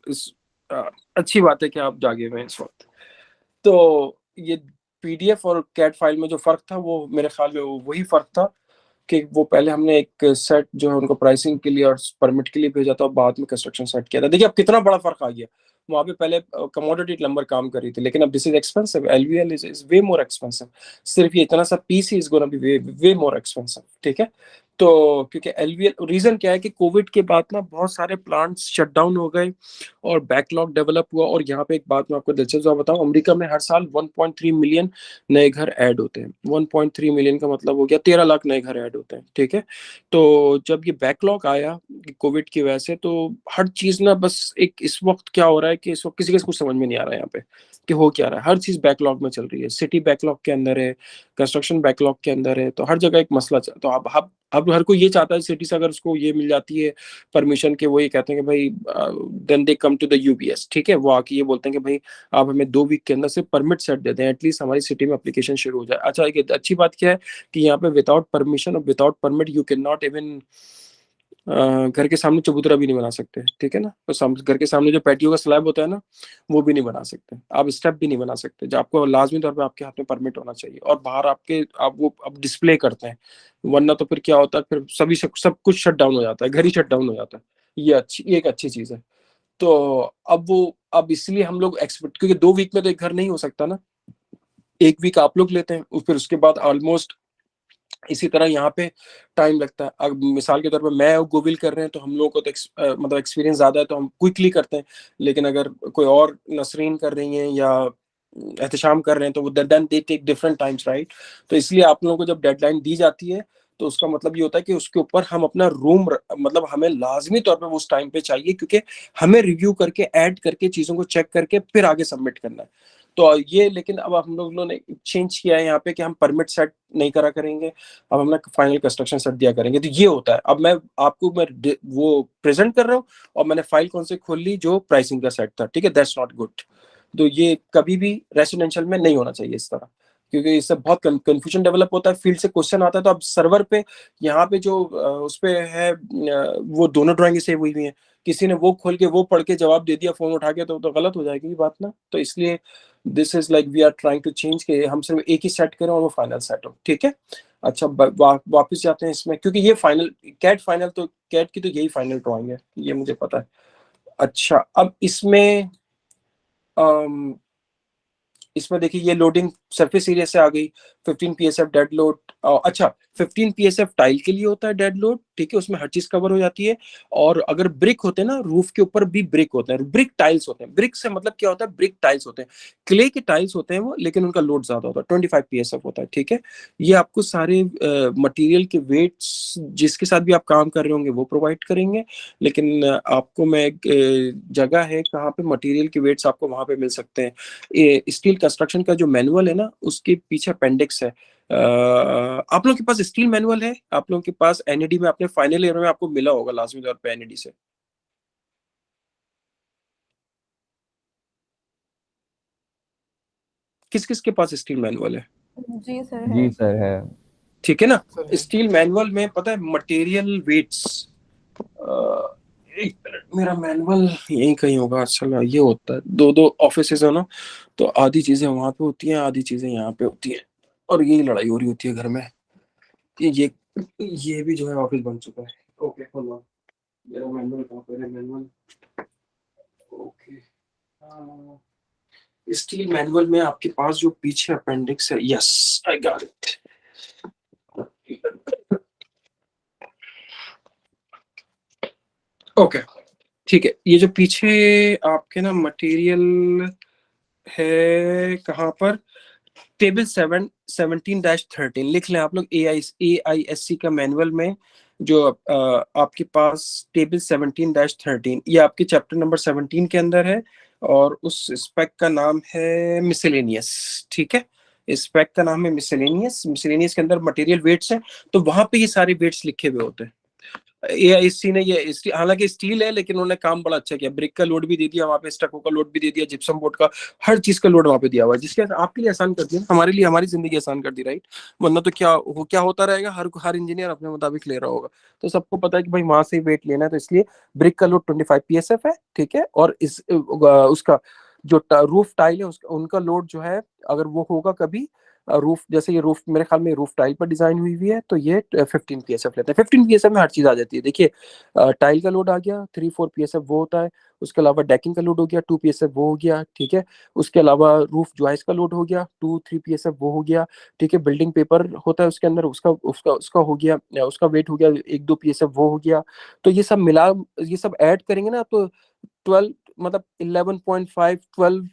अच्छी बात है कि आप जागे हुए हैं इस वक्त। तो ये पीडीएफ और कैट फाइल में जो फर्क था, वो मेरे ख्याल में वही फर्क था कि वो पहले हमने एक सेट जो है उनको प्राइसिंग के लिए और परमिट के लिए भेजा था, और बाद में कंस्ट्रक्शन सेट किया था। देखिए अब कितना बड़ा फर्क आ गया। वहां पे पहले कमोडिटी नंबर काम कर रही थी, लेकिन अब this is expensive, LVL is way more expensive. सिर्फ ये इतना सा पीस ही is gonna be way more expensive, ठीक है। तो क्योंकि एलवीएल, रीजन क्या है कि कोविड के बाद ना बहुत सारे प्लांट्स शट डाउन हो गए और बैकलॉग डेवलप हुआ। और यहाँ पे एक बात मैं आपको दिलचस्प बताऊं, अमेरिका में हर साल 1.3 मिलियन नए घर ऐड होते हैं। 1.3 मिलियन का मतलब हो गया 13 लाख नए घर ऐड होते हैं, ठीक है। तो जब ये बैकलॉग आया कोविड की वजह से, तो हर चीज ना बस एक, इस वक्त क्या हो रहा है कि इस वक्त किसी के कुछ समझ में नहीं आ रहा है यहाँ पे कि हो क्या रहा है। हर चीज बैकलॉग में चल रही है, सिटी बैकलॉग के अंदर है, कंस्ट्रक्शन बैकलॉग के अंदर है, तो हर जगह एक मसला तो अब हर कोई ये चाहता है सिटी से अगर उसको ये मिल जाती है परमिशन के, वो ये कहते हैं कि भाई then they come to the UBS, ठीक है। वो आके ये बोलते हैं कि भाई आप हमें 2 वीक के अंदर से परमिट सेट दे दें, एटलीस्ट हमारी सिटी में एप्लीकेशन शुरू हो जाए। अच्छा, एक अच्छी बात क्या है कि यहाँ पे विदाउट परमिशन और without permit you can not even घर के सामने चबूतरा भी नहीं बना सकते, ठीक है ना। तो घर के सामने जो पैटियो का स्लैब होता है ना, वो भी नहीं बना सकते आप, स्टेप भी नहीं बना सकते, जो आपको लाजमी तौर पे आपके हाथ में परमिट होना चाहिए। और बाहर आपके आप वो अब डिस्प्ले करते हैं, वरना तो फिर क्या होता है, फिर सब कुछ शट डाउन हो जाता है, घर ही शट डाउन हो जाता है। ये एक अच्छी चीज है। तो अब इसलिए हम लोग एक्सपेक्ट, क्योंकि 2 वीक में तो एक घर नहीं हो सकता ना, 1 वीक आप लोग लेते हैं, फिर उसके बाद ऑलमोस्ट इसी तरह यहाँ पे टाइम लगता है। अब मिसाल के तौर पर मैं और गोविल कर रहे हैं तो हम लोगों को तो मतलब एक्सपीरियंस ज्यादा है, तो हम क्विकली करते हैं। लेकिन अगर कोई और नसरीन कर रही हैं या एहतशाम कर रहे हैं, तो वो then they take different times, right. तो इसलिए आप लोगों को जब डेडलाइन दी जाती है, तो उसका मतलब ये होता है कि उसके ऊपर हम अपना रूम, मतलब हमें लाजमी तौर पर उस टाइम पे चाहिए, क्योंकि हमें रिव्यू करके ऐड करके चीजों को चेक करके फिर आगे सबमिट करना है। तो ये, लेकिन अब हम लोगों ने चेंज किया है यहाँ पे कि हम परमिट सेट नहीं करा करेंगे, अब हम फाइनल कंस्ट्रक्शन सेट दिया करेंगे। तो ये होता है। अब मैं वो प्रेजेंट कर रहा हूँ, और मैंने फाइल कौन से खोल ली, जो प्राइसिंग का सेट था, ठीक है, दैट्स नॉट गुड। तो ये कभी भी रेसिडेंशियल में नहीं होना चाहिए इस तरह, क्योंकि इससे बहुत कंफ्यूजन डेवलप होता है, फील्ड से क्वेश्चन आता है। तो अब सर्वर पे, यहाँ पे जो उस पे है, वो दोनों ड्राइंग सेव हुई हुई है, किसी ने वो खोल के वो पढ़ के जवाब दे दिया फोन उठा के, तो गलत हो जाएगी बात ना। तो इसलिए this is like we are trying to change के हम सिर्फ एक ही सेट करें और वो फाइनल सेट हो, ठीक है। अच्छा, वापस जाते हैं इसमें, क्योंकि ये फाइनल कैट फाइनल, तो कैट की तो यही फाइनल ड्राइंग है, ये मुझे पता है। अच्छा, अब इसमें देखिए ये लोडिंग सरफेस एरिया से आ गई, 15 पीएसएफ डेड लोड। अच्छा, 15 पीएसएफ टाइल के लिए होता है डेड लोड, ठीक है, उसमें हर चीज कवर हो जाती है। और अगर ब्रिक होते हैं ना, रूफ के ऊपर भी ब्रिक होते हैं, ब्रिक टाइल्स होते हैं। ब्रिक से मतलब क्या होता है, ब्रिक टाइल्स होते हैं, क्ले के टाइल्स होते हैं वो, लेकिन उनका लोड ज्यादा होता है, 25 पीएसएफ होता है, ठीक है। ये आपको सारे मटेरियल के वेट्स जिसके साथ भी आप काम कर रहे होंगे वो प्रोवाइड करेंगे। लेकिन आपको मैं एक जगह है कहाँ पे मटेरियल के वेट्स आपको वहां पे मिल सकते हैं, स्टील कंस्ट्रक्शन का जो मैनुअल है ना, उसके पीछे अपेंडिक्स अपेंडिक्स है। आप लोगों के पास स्टील मैनुअल है? आप लोगों के पास एनईडी में अपने फाइनल ईयर में आपको मिला होगा लाजमी तौर पे एनईडी से। किस किस के पास स्टील मैनुअल है? जी सर है। जी सर है। ठीक है ना। सर है। स्टील मैनुअल में पता है मटेरियल वेट्स, एक मिनट, मेरा मैनुअल यहीं कहीं होगा। चलो ये होता है, दो दो ऑफिसेज है ना, तो आधी चीजें वहां पे होती हैं, आधी चीजें यहाँ पे होती हैं, और यही लड़ाई हो रही होती है घर में। ये भी जो है ऑफिस बन चुका है। ओके होल्ड ऑन, मेरा मैनुअल कहाँ पे है? Manual, okay. स्टील मैनुअल में आपके पास जो पीछे अपेंडिक्स है, yes I got it. Okay ठीक है, ये जो पीछे आपके ना मटेरियल है कहाँ पर, टेबल 17-13 लिख लें आप लोग। AISC का मैनुअल में जो आपके पास टेबल 17-13, ये आपके चैप्टर नंबर 17 के अंदर है, और उस स्पेक का नाम है मिसलेनियस। ठीक है, स्पेक का नाम है मिसलेनियस। मिसलेनियस के अंदर मटेरियल वेट्स हैं, तो वहां पे ये सारे वेट्स लिखे हुए होते हैं। AISC ने ये हालांकि स्टील है, लेकिन उन्होंने काम बड़ा अच्छा किया, ब्रिक का लोड भी दे दिया वहां पे, स्टको का लोड भी दे दिया, जिप्सम बोर्ड का, हर चीज का लोड वहां पे दिया हुआ है, जिसके आपके लिए आसान कर दिया, हमारे लिए हमारी जिंदगी आसान कर दी, राइट। वरना तो क्या होता रहेगा, हर इंजीनियर अपने मुताबिक ले रहा होगा। तो सबको पता है कि भाई वहां से ही वेट लेना है, तो इसलिए ब्रिक का लोड 25 PSF है। ठीक है, और इस उसका जो रूफ टाइल है उनका लोड जो है, अगर वो होगा कभी रूफ, जैसे ये रूफ मेरे ख्याल में रूफ टाइल पर डिजाइन हुई हुई है, तो ये 15 PSF लेते हैं। 15 PSF में हर चीज आ जाती है। देखिए टाइल का लोड आ गया 3-4 PSF वो होता है, उसके अलावा डेकिंग का लोड हो गया 2 PSF वो हो गया। ठीक है, उसके अलावा रूफ जॉइस का लोड हो गया 2-3 PSF वो हो गया। ठीक है, बिल्डिंग पेपर होता है उसके अंदर, उसका हो गया, उसका वेट हो गया 1-2 PSF वो हो गया। तो ये सब ऐड करेंगे ना, तो 12 मतलब 11.5-12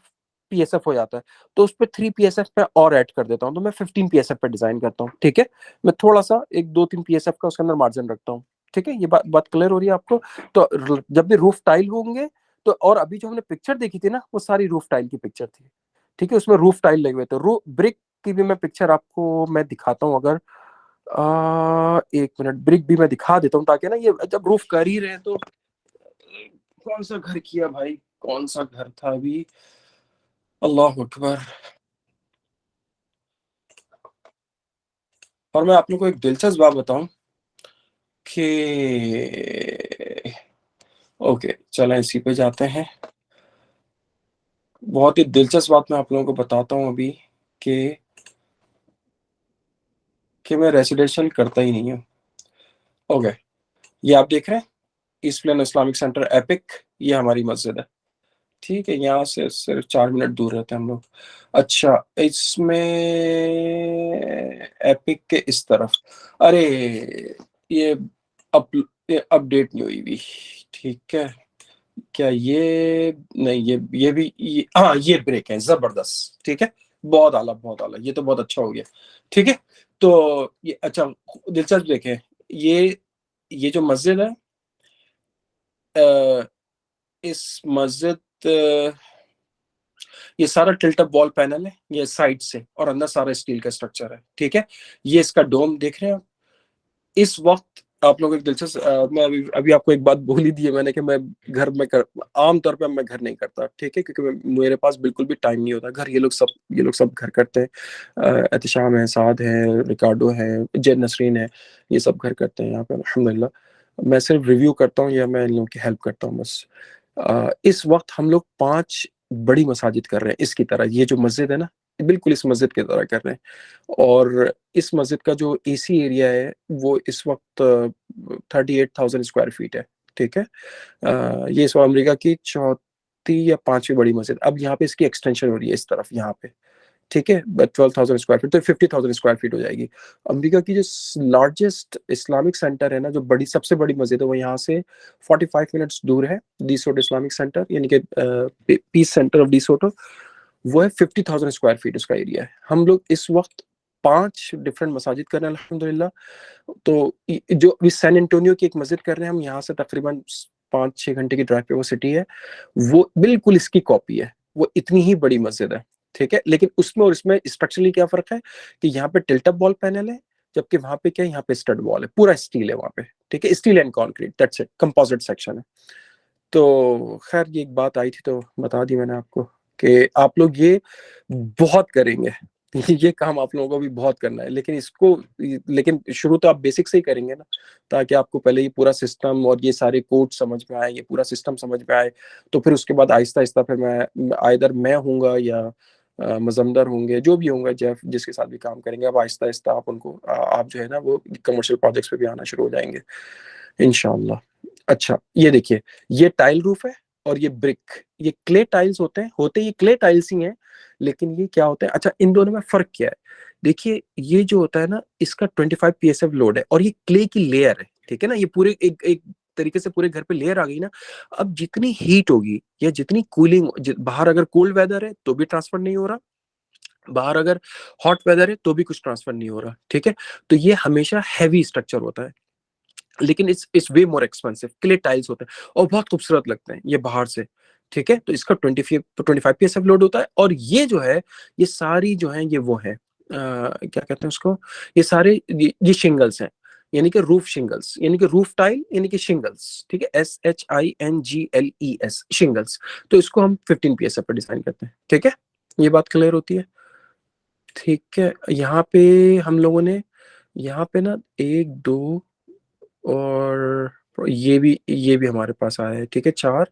PSF हो जाता है। तो उस पर 3 PSF पे और ऐड कर देता हूँ, तो मैं 15 PSF पे डिजाइन करता हूँ। ठीक है, मैं थोड़ा सा 1-2-3 PSF का उसके अंदर मार्जिन रखता हूँ। ठीक है, ये बात क्लियर हो रही है आपको? तो जब भी रूफ टाइल होंगे, तो और अभी जो हमने पिक्चर देखी थी ना, वो सारी रूफ टाइल की पिक्चर थी। ठीक है, उसमें रूफ टाइल लगे हुए थे। ब्रिक की भी मैं पिक्चर आपको मैं दिखाता हूँ, अगर एक मिनट, ब्रिक भी मैं दिखा देता हूँ, ताकि ना ये जब रूफ कर ही रहे हैं तो कौन सा घर किया भाई, कौन सा घर था अभी, अल्लाह अकबर। और मैं आप लोगों को एक दिलचस्प बात बताऊं कि ओके चलें इसी पे जाते हैं। बहुत ही दिलचस्प बात मैं आप लोगों को बताता हूं अभी कि मैं रेसिडेंशियल करता ही नहीं हूं। ओके, ये आप देख रहे हैं east plane Islamic centre epic, ये हमारी मस्जिद है। ठीक है, यहाँ से सिर्फ 4 मिनट दूर रहते हैं हम लोग। अच्छा, इसमें एपिक के इस तरफ, अरे ये ये अपडेट नहीं हुई भी। ठीक है, क्या ये नहीं, ये भी हाँ ये ब्रेक है जबरदस्त। ठीक है, बहुत आला बहुत आला, ये तो बहुत अच्छा हो गया। ठीक है, तो ये अच्छा दिलचस्प देखें, ये जो मस्जिद है, इस मस्जिद, ये सारा टिल्ट अप वॉल पैनल है, ये साइड से, और अंदर सारा स्टील का स्ट्रक्चर है। ठीक है, ये इसका डोम देख रहे हैं आप। इस वक्त आप लोग एक दिलचस्प, मैं अभी आपको एक बात बोल ही दी है मैंने कि मैं घर में आमतौर पे मैं घर नहीं करता। ठीक है, क्योंकि मेरे पास बिल्कुल भी टाइम नहीं होता घर। ये लोग सब घर करते हैं। एहतिशाम है, साद है, रिकार्डो है, जैद नसरीन है, ये सब घर करते हैं यहाँ पे अल्हम्दुलिल्लाह। मैं सिर्फ रिव्यू करता हूँ या मैं इन लोगों की हेल्प करता हूँ बस। इस वक्त हम लोग 5 बड़ी मसाजिद कर रहे हैं इसकी तरह। ये जो मस्जिद है ना, बिल्कुल इस मस्जिद की तरह कर रहे हैं। और इस मस्जिद का जो एसी एरिया है वो इस वक्त 38,000 स्क्वायर फीट है। ठीक है, ये इस वक्त अमेरिका की 4थी या 5वीं बड़ी मस्जिद। अब यहाँ पे इसकी एक्सटेंशन हो रही है इस तरफ यहाँ पे। ठीक है, 12,000 स्क्वायर फीट, तो 50,000 स्क्वायर फीट हो जाएगी। अमेरिका की जो लार्जेस्ट इस्लामिक सेंटर है ना, जो सबसे बड़ी मस्जिद है, वो यहाँ से 45 मिनट्स दूर है। डी सोटो इस्लामिक सेंटर, यानी कि peace centre of De Soto, वो है 50,000 स्क्वायर फीट उसका एरिया है। हम लोग इस वक्त 5 डिफरेंट मसाजिद कर रहे हैं अल्हम्दुलिल्लाह। तो जो अभी सैन एंटोनियो की एक मस्जिद कर रहे हैं हम, यहाँ से तकरीबन 5-6 घंटे की ड्राइव पे वो सिटी है, वो बिल्कुल इसकी कॉपी है, वो इतनी ही बड़ी मस्जिद है। ठीक है। लेकिन उसमें और इसमें स्ट्रक्चरली क्या फर्क है कि यहाँ पे टिल्ट अप वॉल पैनल है, जबकि वहां पे क्या है, यहाँ पे स्टड वॉल है, पूरा स्टील है वहां पे, ठीक है, steel and concrete, that's it, composite section है। तो खैर ये एक बात आई थी तो बता दी मैंने आपको कि आप लोग ये बहुत करेंगे, ये काम आप लोगों को भी बहुत करना है, लेकिन शुरू तो आप बेसिक से ही करेंगे ना, ताकि आपको पहले ये पूरा सिस्टम और ये सारे कोड समझ में आए, ये पूरा सिस्टम समझ में आए, तो फिर उसके बाद आहिस्ता आहिस्ता फिर मैं हूँगा या मजमदर होंगे, जो भी होंगे, जेफ जिसके साथ भी काम करेंगे, अब आहिस्ता आहिस्ता आप उनको आप जो है ना वो कमर्शियल प्रोजेक्ट्स पे भी आना शुरू हो जाएंगे इंशाल्लाह। अच्छा ये देखिए, ये टाइल रूफ है और ये ब्रिक, ये क्ले टाइल्स होते ये क्ले टाइल्स ही हैं, लेकिन ये क्या होता है, अच्छा इन दोनों में फर्क क्या है, देखिए ये जो होता है ना इसका 25 psf लोड है और ये क्ले की लेयर है, ठीक है ना, ये पूरे एक तरीके से पूरे घर पे लेयर आ गई ना। अब जितनी हीट होगी या जितनी कूलिंग, बाहर अगर कोल्ड वेदर है तो भी ट्रांसफर नहीं हो रहा, बाहर अगर हॉट वेदर है तो भी कुछ ट्रांसफर नहीं हो रहा, ठीक है। तो ये हमेशा हैवी स्ट्रक्चर होता है, लेकिन it's way more expensive, clay tiles होते हैं और बहुत खूबसूरत लगते हैं ये बाहर से, ठीक है। तो इसका 25 psf लोड होता है और ये जो है ये सारी जो है ये वो है क्या कहते हैं उसको, ये सारे ये शिंगल्स हैं, यानी कि रूफ शिंगल्स, यानी कि रूफ टाइल, यानी कि शिंगल्स, ठीक है, SHINGLES शिंगल्स। तो इसको हम 15 psf पर डिजाइन करते हैं, ठीक है, ये बात क्लियर होती है, ठीक है। यहाँ पे हम लोगों ने यहाँ पे ना 1 2 और ये भी हमारे पास आया है, ठीक है, 4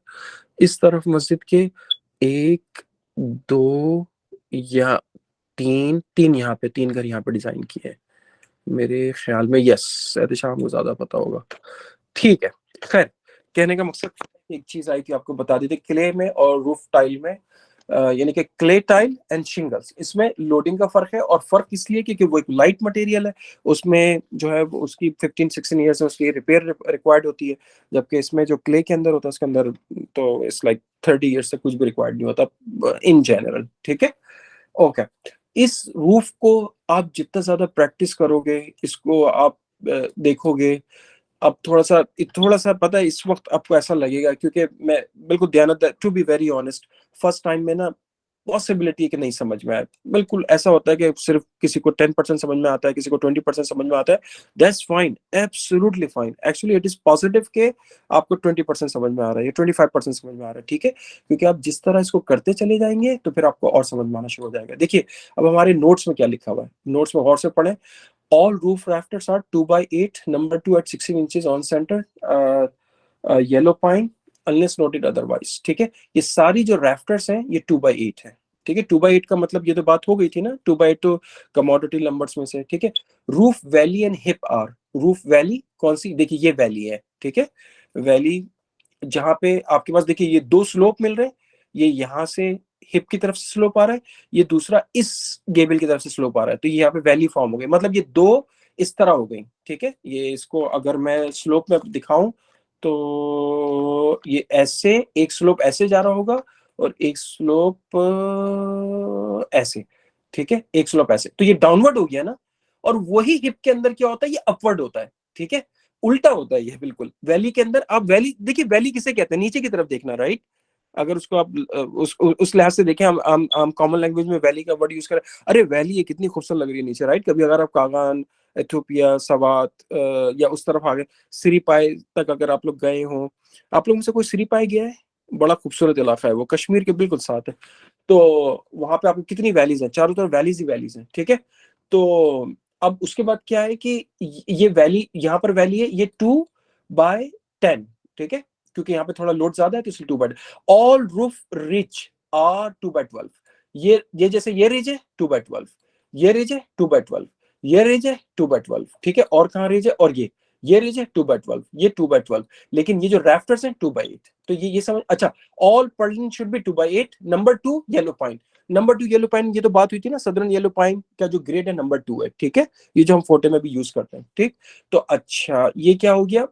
इस तरफ मस्जिद के, 1 2 या 3 यहाँ पे, 3 घर यहाँ पे डिजाइन किए हैं मेरे ख्याल में, यस शाम को ज्यादा पता होगा, ठीक है। खैर कहने का मकसद एक चीज आई थी आपको बता दी थी, क्ले में और रूफ टाइल में, यानी कि क्ले टाइल एंड शिंगल्स, इसमें लोडिंग का फर्क है, और फर्क इसलिए क्योंकि वो एक लाइट मटेरियल है, उसमें जो है उसकी 15-16 ईयर्स में उसकी रिपेयर रिक्वायर्ड होती है, जबकि इसमें जो क्ले के अंदर होता है उसके अंदर तो इट्स लाइक 30 ईयर्स से कुछ भी रिक्वायर्ड नहीं होता इन जनरल, ठीक है, ओके। इस रूफ को आप जितना ज्यादा प्रैक्टिस करोगे, इसको आप देखोगे, अब थोड़ा सा पता है इस वक्त आपको ऐसा लगेगा, क्योंकि मैं बिल्कुल ध्यान, to be very honest, first time में ना पॉसिबिलिटी कि नहीं समझ में आए, बिल्कुल ऐसा होता है कि सिर्फ किसी को 10% समझ में आता है, किसी को 20% समझ में आता है, that's fine, absolutely fine, actually it is positive के आपको 20% समझ में आ रहा है या 25% समझ में आ रहा है, ठीक है, क्योंकि आप जिस तरह इसको करते चले जाएंगे तो फिर आपको और समझ में आना शुरू हो जाएगा। देखिए अब हमारे नोट्स में क्या लिखा हुआ है, नोट्स में गौर से पढ़ें, all roof rafters are 2x8, number 2 at 16 inches on center, yellow pine unless noted otherwise, ठीक है। ये सारी जो rafters हैं ये 2x8 है, ठीक है, 2x8 का मतलब ये तो बात हो गई थी ना, 2x8 तो कमोडिटी नंबर्स में से, ठीक है। Roof valley and hip are, roof valley कौन सी, देखिए ये वैली है, ठीक है, वैली जहां पे आपके पास देखिए ये 2 स्लोप मिल रहे हैं, ये यहाँ से हिप की तरफ से स्लोप आ रहा है, ये दूसरा इस गेबल की तरफ से स्लोप आ रहा है, तो ये यहाँ पे वैली फॉर्म हो गई, मतलब ये 2 इस तरह हो गई, ठीक है। ये इसको अगर मैं स्लोप में दिखाऊं तो ये ऐसे, एक स्लोप ऐसे जा रहा होगा और एक स्लोप ऐसे, ठीक है, एक स्लोप ऐसे, तो ये डाउनवर्ड हो गया ना, और वही हिप के अंदर क्या होता है, ये अपवर्ड होता है, ठीक है, उल्टा होता है ये बिल्कुल। वैली के अंदर आप वैली देखिए, वैली किसे कहते हैं, नीचे की तरफ देखना, राइट, अगर उसको आप उस लिहाज से देखें, हम कॉमन लैंग्वेज में वैली का वर्ड यूज करें, अरे वैली ये कितनी खूबसूरत लग रही है नीचे, राइट। कभी अगर आप कागान, एथियोपिया, सवात या उस तरफ आ गए, सिरीपाई तक अगर आप लोग गए हो, आप लोगों में से कोई सिरीपाई गया है, बड़ा खूबसूरत इलाका है वो, कश्मीर के बिल्कुल साथ है, तो वहां पे आपको कितनी वैलीज हैं, चारों तरफ वैलीज ही वैलीज हैं, ठीक है। तो अब उसके बाद क्या है कि ये वैली, यहाँ पर वैली है, ये 2/10, ठीक है, क्योंकि यहाँ पे थोड़ा लोड ज्यादा है तो इसलिए 2/10। ऑल रूफ रिच आर 2/12, ये जैसे ये रिज है 2/12, ये रिज है 2/12, ये रिज है 2/12, ठीक है, और कहाँ रिज है, और ये रिज है 2/12, ये 2/12, लेकिन ये जो रैफ्टर्स हैं 2/8, तो ये समझ, अच्छा, all Perlin should be 2/8, number 2 yellow pine, number 2 yellow pine, ये तो बात हुई थी ना, सदर्न येलो पाइन का जो ग्रेड है नंबर 2 है, ठीक है, ये जो हम फोटो में भी यूज करते हैं, ठीक। तो अच्छा ये क्या हो गया,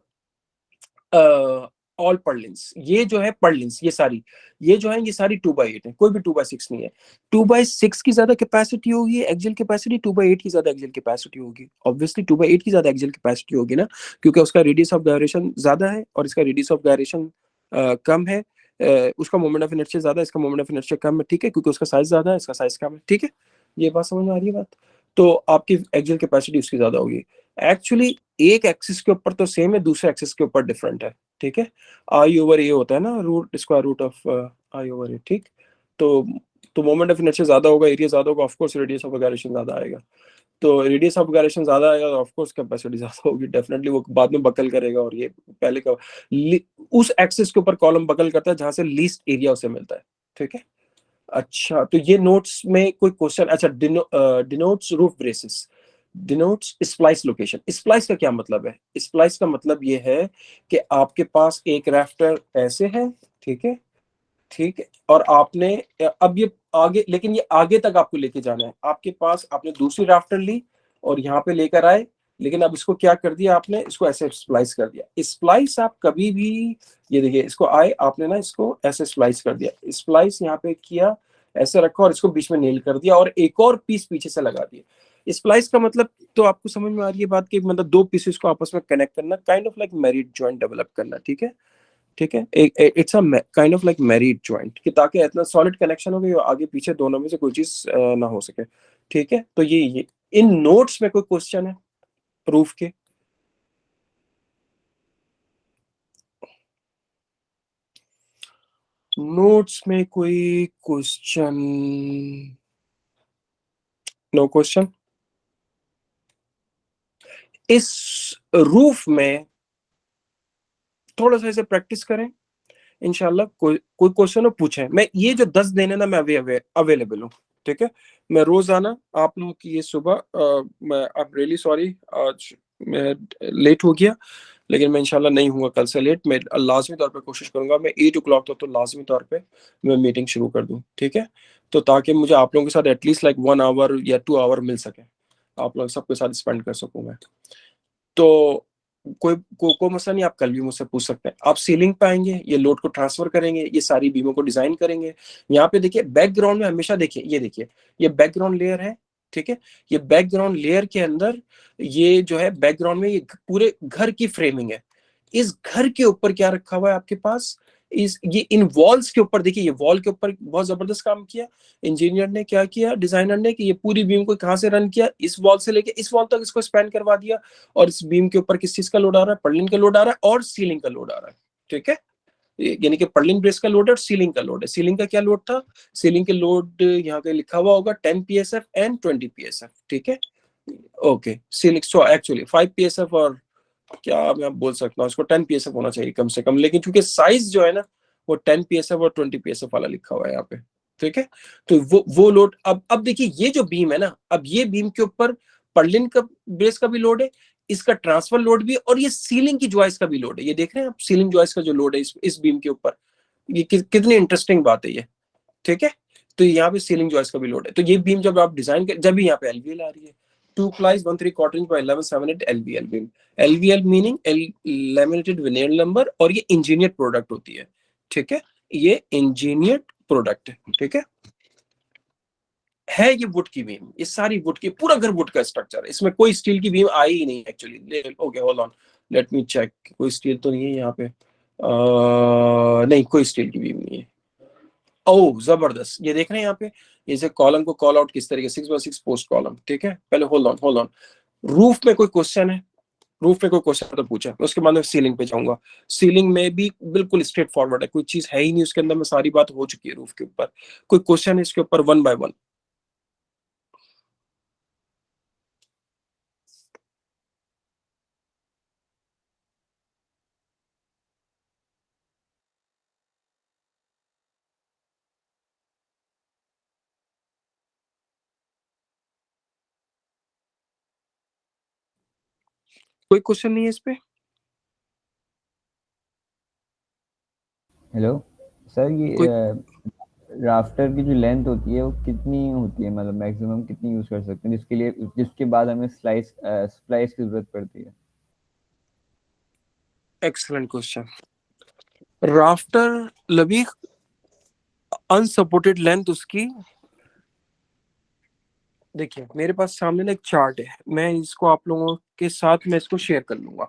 ऑल पर्लिन्स, ये जो है पर्लिन्स, ये जो है ये सारी 2/8 है, कोई भी 2/6 नहीं है। 2/6 की ज्यादा कैपेसिटी होगी एक्सियल कैपेसिटी, 2/8 की ज्यादा एक्सियल कैपेसिटी होगी, ऑब्वियसली 2/8 की ज्यादा एक्सियल कैपेसिटी होगी ना, क्योंकि उसका रेडियस ऑफ गायरेशन ज्यादा है और इसका रेडियस ऑफ गायरेशन कम है, उसका मोमेंट ऑफ इनर्शिया ज्यादा है, इसका मोमेंट ऑफ इनर्शिया कम है, ठीक है, क्योंकि उसका साइज ज्यादा है, इसका साइज कम है, ठीक है। ये बात समझ में आ रही है बात? तो आपकी एक्सियल कैपेसिटी उसकी ज्यादा होगी। एक्चुअली एक एक्सिस के ऊपर तो सेम है, दूसरे एक्सिस के ऊपर डिफरेंट है, ठीक है। आई ओवर ए होता है ना, root square root of I over A, ठीक। तो मोमेंट ऑफ इनर्शिया ज्यादा होगा, एरिया ज्यादा होगा, of course radius of gyration ज्यादा आएगा। तो रेडियस ऑफ गायरेशन ज्यादा आएगा तो ऑफ कोर्स कैपेसिटी ज्यादा होगी, डेफिनेटली वो बाद में बकल करेगा। और ये पहले का उस एक्सिस के ऊपर कॉलम बकल करता है जहां से लीस्ट एरिया उसे मिलता है, ठीक है। अच्छा, तो ये नोट्स में कोई क्वेश्चन, अच्छा, denotes roof braces, denotes splice location. Splice का क्या मतलब है? स्प्लाइस का मतलब ये है कि आपके पास एक राफ्टर ऐसे है, ठीक है, ठीक है, और आपने अब ये आगे, लेकिन ये आगे तक आपको लेके जाना है। आपके पास आपने दूसरी राफ्टर ली और यहाँ पे लेकर आए, लेकिन अब इसको क्या कर दिया आपने, इसको ऐसे स्प्लाइस कर दिया। स्प्लाइस आप कभी भी, ये देखिए, इसको आए आपने ना, इसको ऐसे स्प्लाइस कर दिया, स्प्लाइस यहाँ पे किया, ऐसे रखा और इसको बीच में नेल कर दिया और एक और पीस पीछे से लगा दिया। स्प्लाइस का मतलब तो आपको समझ में आ रही है बात की, मतलब दो पीसेस को आपस में कनेक्ट करना, kind of like married joint develop करना, ठीक है, ठीक है। It's a kind of like married joint, कि ताकि इतना सॉलिड कनेक्शन हो कि आगे पीछे दोनों में से कोई चीज ना हो सके, ठीक है। तो ये इन नोट्स में कोई क्वेश्चन है प्रूफ के? नोट्स में कोई क्वेश्चन? No question. इस रूफ में थोड़ा सा इसे प्रैक्टिस करें, इंशाल्लाह कोई कोई क्वेश्चन हो पूछें। मैं ये जो 10 दिन है ना, मैं अवेलेबल हूँ, ठीक है। मैं रोजाना आप लोगों की, ये सुबह मैं आई एम रियली सॉरी, आज मैं लेट हो गया, लेकिन मैं इंशाल्लाह नहीं हुआ कल से लेट। मैं लाजमी तौर पे कोशिश करूंगा, मैं 8 o'clock तो लाजमी तौर पे मैं मीटिंग शुरू कर दूं, ठीक है। तो ताकि मुझे आप लोगों के साथ एटलीस्ट लाइक 1 hour या 2 hour मिल सके, आप लोग सबके साथ स्पेंड कर सकूं मैं। तो कोई मसला नहीं, आप कल भी मुझसे पूछ सकते हैं। आप सीलिंग पे आएंगे, ये लोड को ट्रांसफर करेंगे, ये सारी बीमों को डिजाइन करेंगे। यहाँ पे देखिए बैकग्राउंड में हमेशा देखिए, ये देखिए, ये बैकग्राउंड लेयर है, ठीक है। ये बैकग्राउंड लेयर के अंदर ये जो है बैकग्राउंड में, ये पूरे घर की फ्रेमिंग है। इस घर के ऊपर क्या रखा हुआ है आपके पास, इस ये इन वॉल्स के ऊपर देखिए, ये वॉल के ऊपर बहुत जबरदस्त काम किया इंजीनियर ने, क्या किया डिजाइनर ने, कि ये पूरी बीम को कहां से रन किया, इस वॉल से लेके इस वॉल तक इसको स्पैन करवा दिया। और इस बीम के ऊपर किस चीज का लोड आ रहा है, पर्लिन का लोड आ रहा है और सीलिंग का लोड आ रहा है, ठीक है। यानी कि पर्लिन ब्रेस का लोड है और सीलिंग का लोड है। सीलिंग का क्या लोड था, सीलिंग के लोड यहाँ पे लिखा हुआ होगा 10 PSF एंड 20 PSF, ठीक है। Okay, ceiling, so actually 5 PSF और क्या मैं बोल सकता हूँ, इसको 10 PSF होना चाहिए कम से कम, लेकिन चूंकि साइज जो है ना वो 10 PSF और 20 PSF वाला लिखा हुआ है यहाँ पे, ठीक है। तो वो लोड, अब देखिए, ये जो बीम है ना, अब ये बीम के ऊपर पर्लिन का ब्रेस का भी लोड है, इसका ट्रांसफर लोड भी, और ये सीलिंग की जॉइस का भी लोड है। ये देख रहे हैं आप, सीलिंग जॉइस का जो लोड है इस बीम के ऊपर, ये कितनी इंटरेस्टिंग बात है ये, ठीक है। तो यहाँ पे सीलिंग जॉइस का भी लोड है। तो ये बीम जब आप डिजाइन कर, जब भी यहाँ पे एलवीएल आ रही है, 2 ply 1/3 inch by 11/7 LVL बीम, LVL meaning laminated vinyl number, और ये इंजीनियर्ड प्रोडक्ट होती है, ठीक है। ये इंजीनियर्ड प्रोडक्ट है, ठीक है। ये वुड की बीम, ये सारी वुड की, पूरा घर वुड का स्ट्रक्चर है, इसमें कोई स्टील की बीम आई ही नहीं actually. Okay, hold on, let me check, कोई स्टील तो नहीं है यहाँ पे, नहीं, कोई स्टील की बीम नहीं है। ओह जबरदस्त, ये देख रहे हैं यहाँ पे, जैसे कॉलम को कॉल आउट किस तरीके, 6x6 पोस्ट कॉलम, ठीक है। पहले होल्ड ऑन, रूफ में कोई क्वेश्चन है? रूफ में कोई क्वेश्चन तो पूछा, उसके बाद मैं सीलिंग पे जाऊंगा। सीलिंग में भी बिल्कुल स्ट्रेट फॉरवर्ड है, कोई चीज है ही नहीं उसके अंदर में, सारी बात हो चुकी है रूफ के ऊपर। कोई क्वेश्चन है इसके ऊपर 1 by 1? कोई क्वेश्चन नहीं है इस पे? हेलो सर, कोई ये राफ्टर की जो लेंथ होती है वो कितनी होती है, मतलब मैक्सिमम कितनी यूज कर सकते हैं जिसके लिए, जिसके बाद हमें स्प्लाइस की जरूरत पड़ती है? Excellent question. राफ्टर लबी, अनसपोर्टेड लेंथ उसकी, देखिए मेरे पास सामने ना एक चार्ट है, मैं इसको आप लोगों के साथ मैं इसको शेयर कर लूंगा,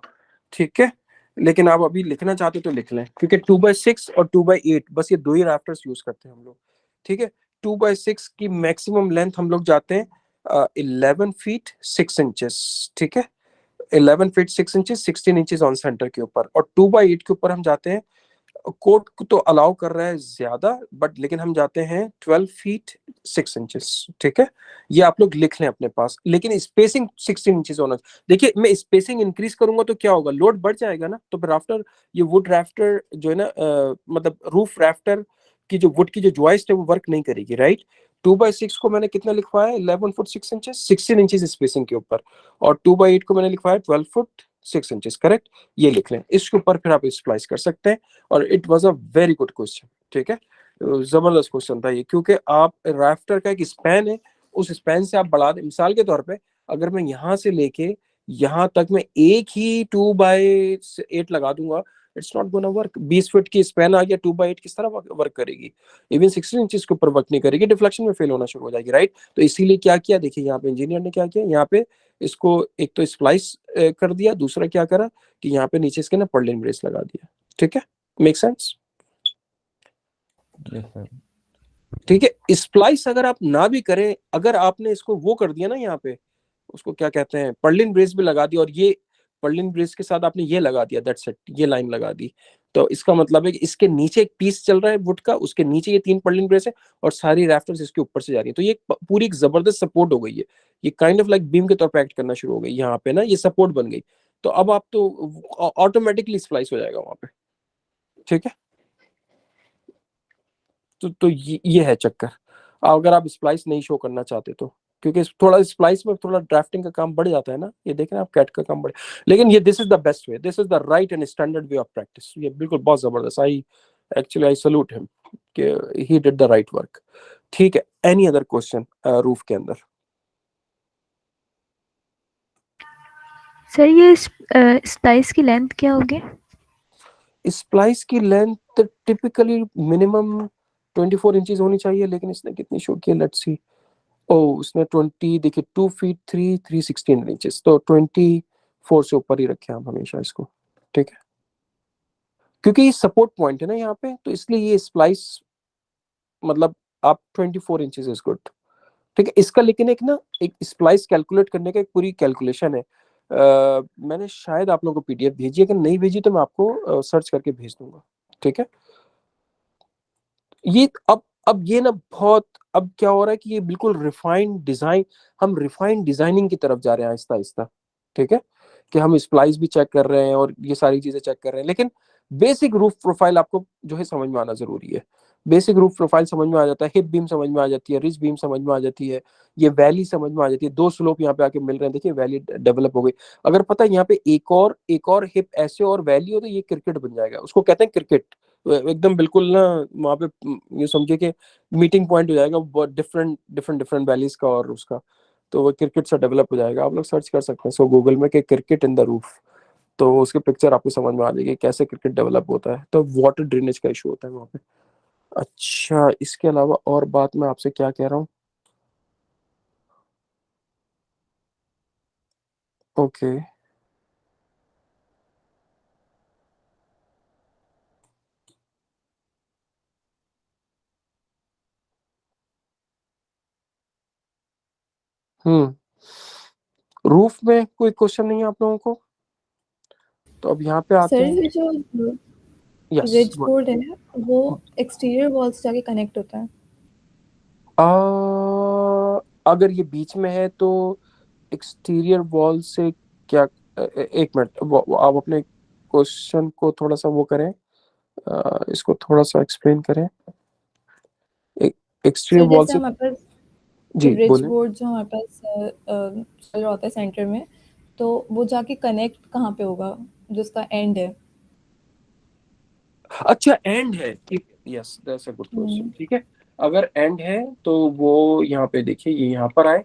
ठीक है। लेकिन आप अभी लिखना चाहते हो तो लिख लें, क्योंकि 2/6 और 2/8 बस ये दो ही राफ्टर्स यूज करते हैं हम लोग। ठीक है, 2/6 की मैक्सिमम लेंथ हम लोग जाते हैं 11 फीट 6 इंचेस। ठीक है, 11 feet 6 inches, 16 inches on centre के ऊपर। और 2/8 के ऊपर हम जाते हैं, कोर्ट को तो अलाउ कर रहा है ज्यादा, बट लेकिन हम जाते हैं 12 फीट 6 इंचेस। ठीक है, ये आप लोग लिख लें अपने पास, लेकिन स्पेसिंग 16 इंचेस होना। देखिए मैं स्पेसिंग इंक्रीज करूंगा तो क्या होगा, लोड बढ़ जाएगा ना, तो फिर राफ्टर, ये वुड राफ्टर जो है ना, मतलब रूफ राफ्टर की जो वुड की जो ज्वाइस्ट है वो वर्क नहीं करेगी, राइट। 2/6 को मैंने कितना लिखवाया है, 11 फुट 6 इंचेस, 16 इंचेस स्पेसिंग के ऊपर। और 2/8 को मैंने लिखवाया 12 फुट 6 इंचेस, करेक्ट। ये लिख लें, इसके ऊपर फिर आप स्प्लाइस कर सकते हैं। और it was a very good question. ठीक है, जबरदस्त क्वेश्चन था ये, क्योंकि आप राफ्टर का एक स्पैन है, उस स्पैन से आप बढ़ा दें। मिसाल के तौर पे अगर मैं यहाँ से लेके यहाँ तक मैं एक ही 2/8 लगा दूंगा, it's not gonna work. 20 feet की स्पैन आ गया, 2/8 किस तरह वर्क करेगी, इवन 16 इंचेस के ऊपर वर्क नहीं करेगी, डिफ्लेक्शन में फेल होना शुरू हो जाएगी, राइट। तो इसीलिए क्या किया, देखिए यहाँ पे इंजीनियर ने क्या किया, यहाँ पे इसको एक तो स्प्लाइस कर दिया, दूसरा क्या करा कि यहाँ पे नीचे इसके ना पर्लिन ब्रेस लगा दिया। ठीक है, मेक सेंस। Yes sir. ठीक है, स्प्लाइस अगर आप ना भी करें, अगर आपने इसको वो कर दिया ना, यहाँ पे उसको क्या कहते हैं, पर्लिन ब्रेस भी लगा दी, और ये पर्लिन ब्रेस के साथ आपने ये लगा दिया, दैट्स इट, ये लाइन लगा दी, तो इसका मतलब है कि इसके नीचे एक पीस चल रहा है वुड का, उसके नीचे ये 3 पर्लिन ब्रेस है, और सारी राफ्टर्स इसके ऊपर से जा रही है, तो ये पूरी एक जबरदस्त सपोर्ट हो गई है। ये काइंड ऑफ लाइक बीम के तौर पर एक्ट करना शुरू हो गई यहाँ पे ना, ये सपोर्ट बन गई। तो अब आप तो ऑटोमेटिकली स्प्लाइस हो जाएगा वहां पे। ठीक है, तो ये है चक्कर, अगर आप स्प्लाइस नहीं शो करना चाहते तो, क्योंकि थोड़ा स्प्लाइस में थोड़ा ड्राफ्टिंग का काम बढ़ जाता है ना, ये देख रहे हैं आप, कैट का काम बढ़े। लेकिन ये this is the best way, this is the right and standard way of practice, ये बिल्कुल बहुत जबरदस्त। आई सल्यूट हिम कि he did the right work. ठीक है, एनी अदर क्वेश्चन रूफ के अंदर। सर ये स्प्लाइस की लेंथ क्या होगी? स्प्लाइस की लेंथ टिपिकली मिनिमम 24 इंचेस होनी चाहिए, लेकिन इसने कितनी शो की, लेट्स सी। ओ, उसने 20, देखिए 2 फीट 3 316 इंचेस, तो 24 से ऊपर ही रखे आप हमेशा इसको। ठीक है, क्योंकि ये सपोर्ट पॉइंट है ना यहाँ पे, तो इसलिए ये स्प्लाइस, मतलब आप 24 इंचेस इज गुड। ठीक है, इसका लेकिन एक ना, एक स्प्लाइस कैलकुलेट करने का एक पूरी कैलकुलेशन है। मैंने शायद आप लोगों को पीडीएफ भेजी है, अगर नहीं भेजी तो मैं आपको सर्च करके भेज दूंगा। ठीक है, ये अब ये ना बहुत, अब क्या हो रहा है कि ये बिल्कुल रिफाइंड डिजाइन, हम रिफाइंड डिजाइनिंग की तरफ जा रहे हैं आहिस्ता आहिस्ता। ठीक है, कि हम स्प्लाइस भी चेक कर रहे हैं और ये सारी चीजें चेक कर रहे हैं, लेकिन बेसिक रूफ प्रोफाइल आपको जो है समझ में आना जरूरी है। बेसिक रूफ प्रोफाइल समझ में आ जाता है, हिप बीम समझ में आ जाती है, रिज बीम समझ में आ जाती है, ये वैली समझ में आ जाती है, दो स्लोप यहाँ पे आके मिल रहे हैं, देखिए वैली डेवलप हो गई। अगर पता है यहाँ पे एक और हिप ऐसे और वैली हो, तो ये क्रिकेट बन जाएगा, उसको कहते हैं क्रिकेट। एकदम बिल्कुल ना, वहाँ पे ये समझिए कि मीटिंग पॉइंट हो जाएगा बहुत डिफरेंट डिफरेंट डिफरेंट वैलीज का और उसका, तो वो क्रिकेट से डेवलप हो जाएगा। आप लोग सर्च कर सकते हैं सो गूगल में कि क्रिकेट इन द रूफ, तो उसके पिक्चर आपको समझ में आ जाएगी कैसे क्रिकेट डेवलप होता है, तो वाटर ड्रेनेज का इशू होता है वहाँ पे। अच्छा, इसके अलावा और बात मैं आपसे क्या कह रहा हूँ, ओके। हम्म, रूफ में कोई क्वेश्चन नहीं है आप लोगों को, तो अब यहाँ पे आते सर हैं। ये जो यस, रिज बोर्ड है वो एक्सटीरियर वॉल से जाके कनेक्ट होता है। अगर ये बीच में है तो एक्सटीरियर वॉल से क्या, एक मिनट, आप अपने क्वेश्चन को थोड़ा सा वो करें, इसको थोड़ा सा एक्सप्लेन करें। एक्सटीरियर सर वॉल जैसे से, हमारे पास जी रिज बोले। बोर्ड जो हमारे पास चल रहा होता है सेंटर में, तो वो जाके कनेक्ट कहाँ पे होगा, जो उसका एंड है? अच्छा, एंड है, ठीक, yes that's a good question. ठीक है, अगर एंड है तो वो यहाँ पे देखिए, ये यहाँ पर आए।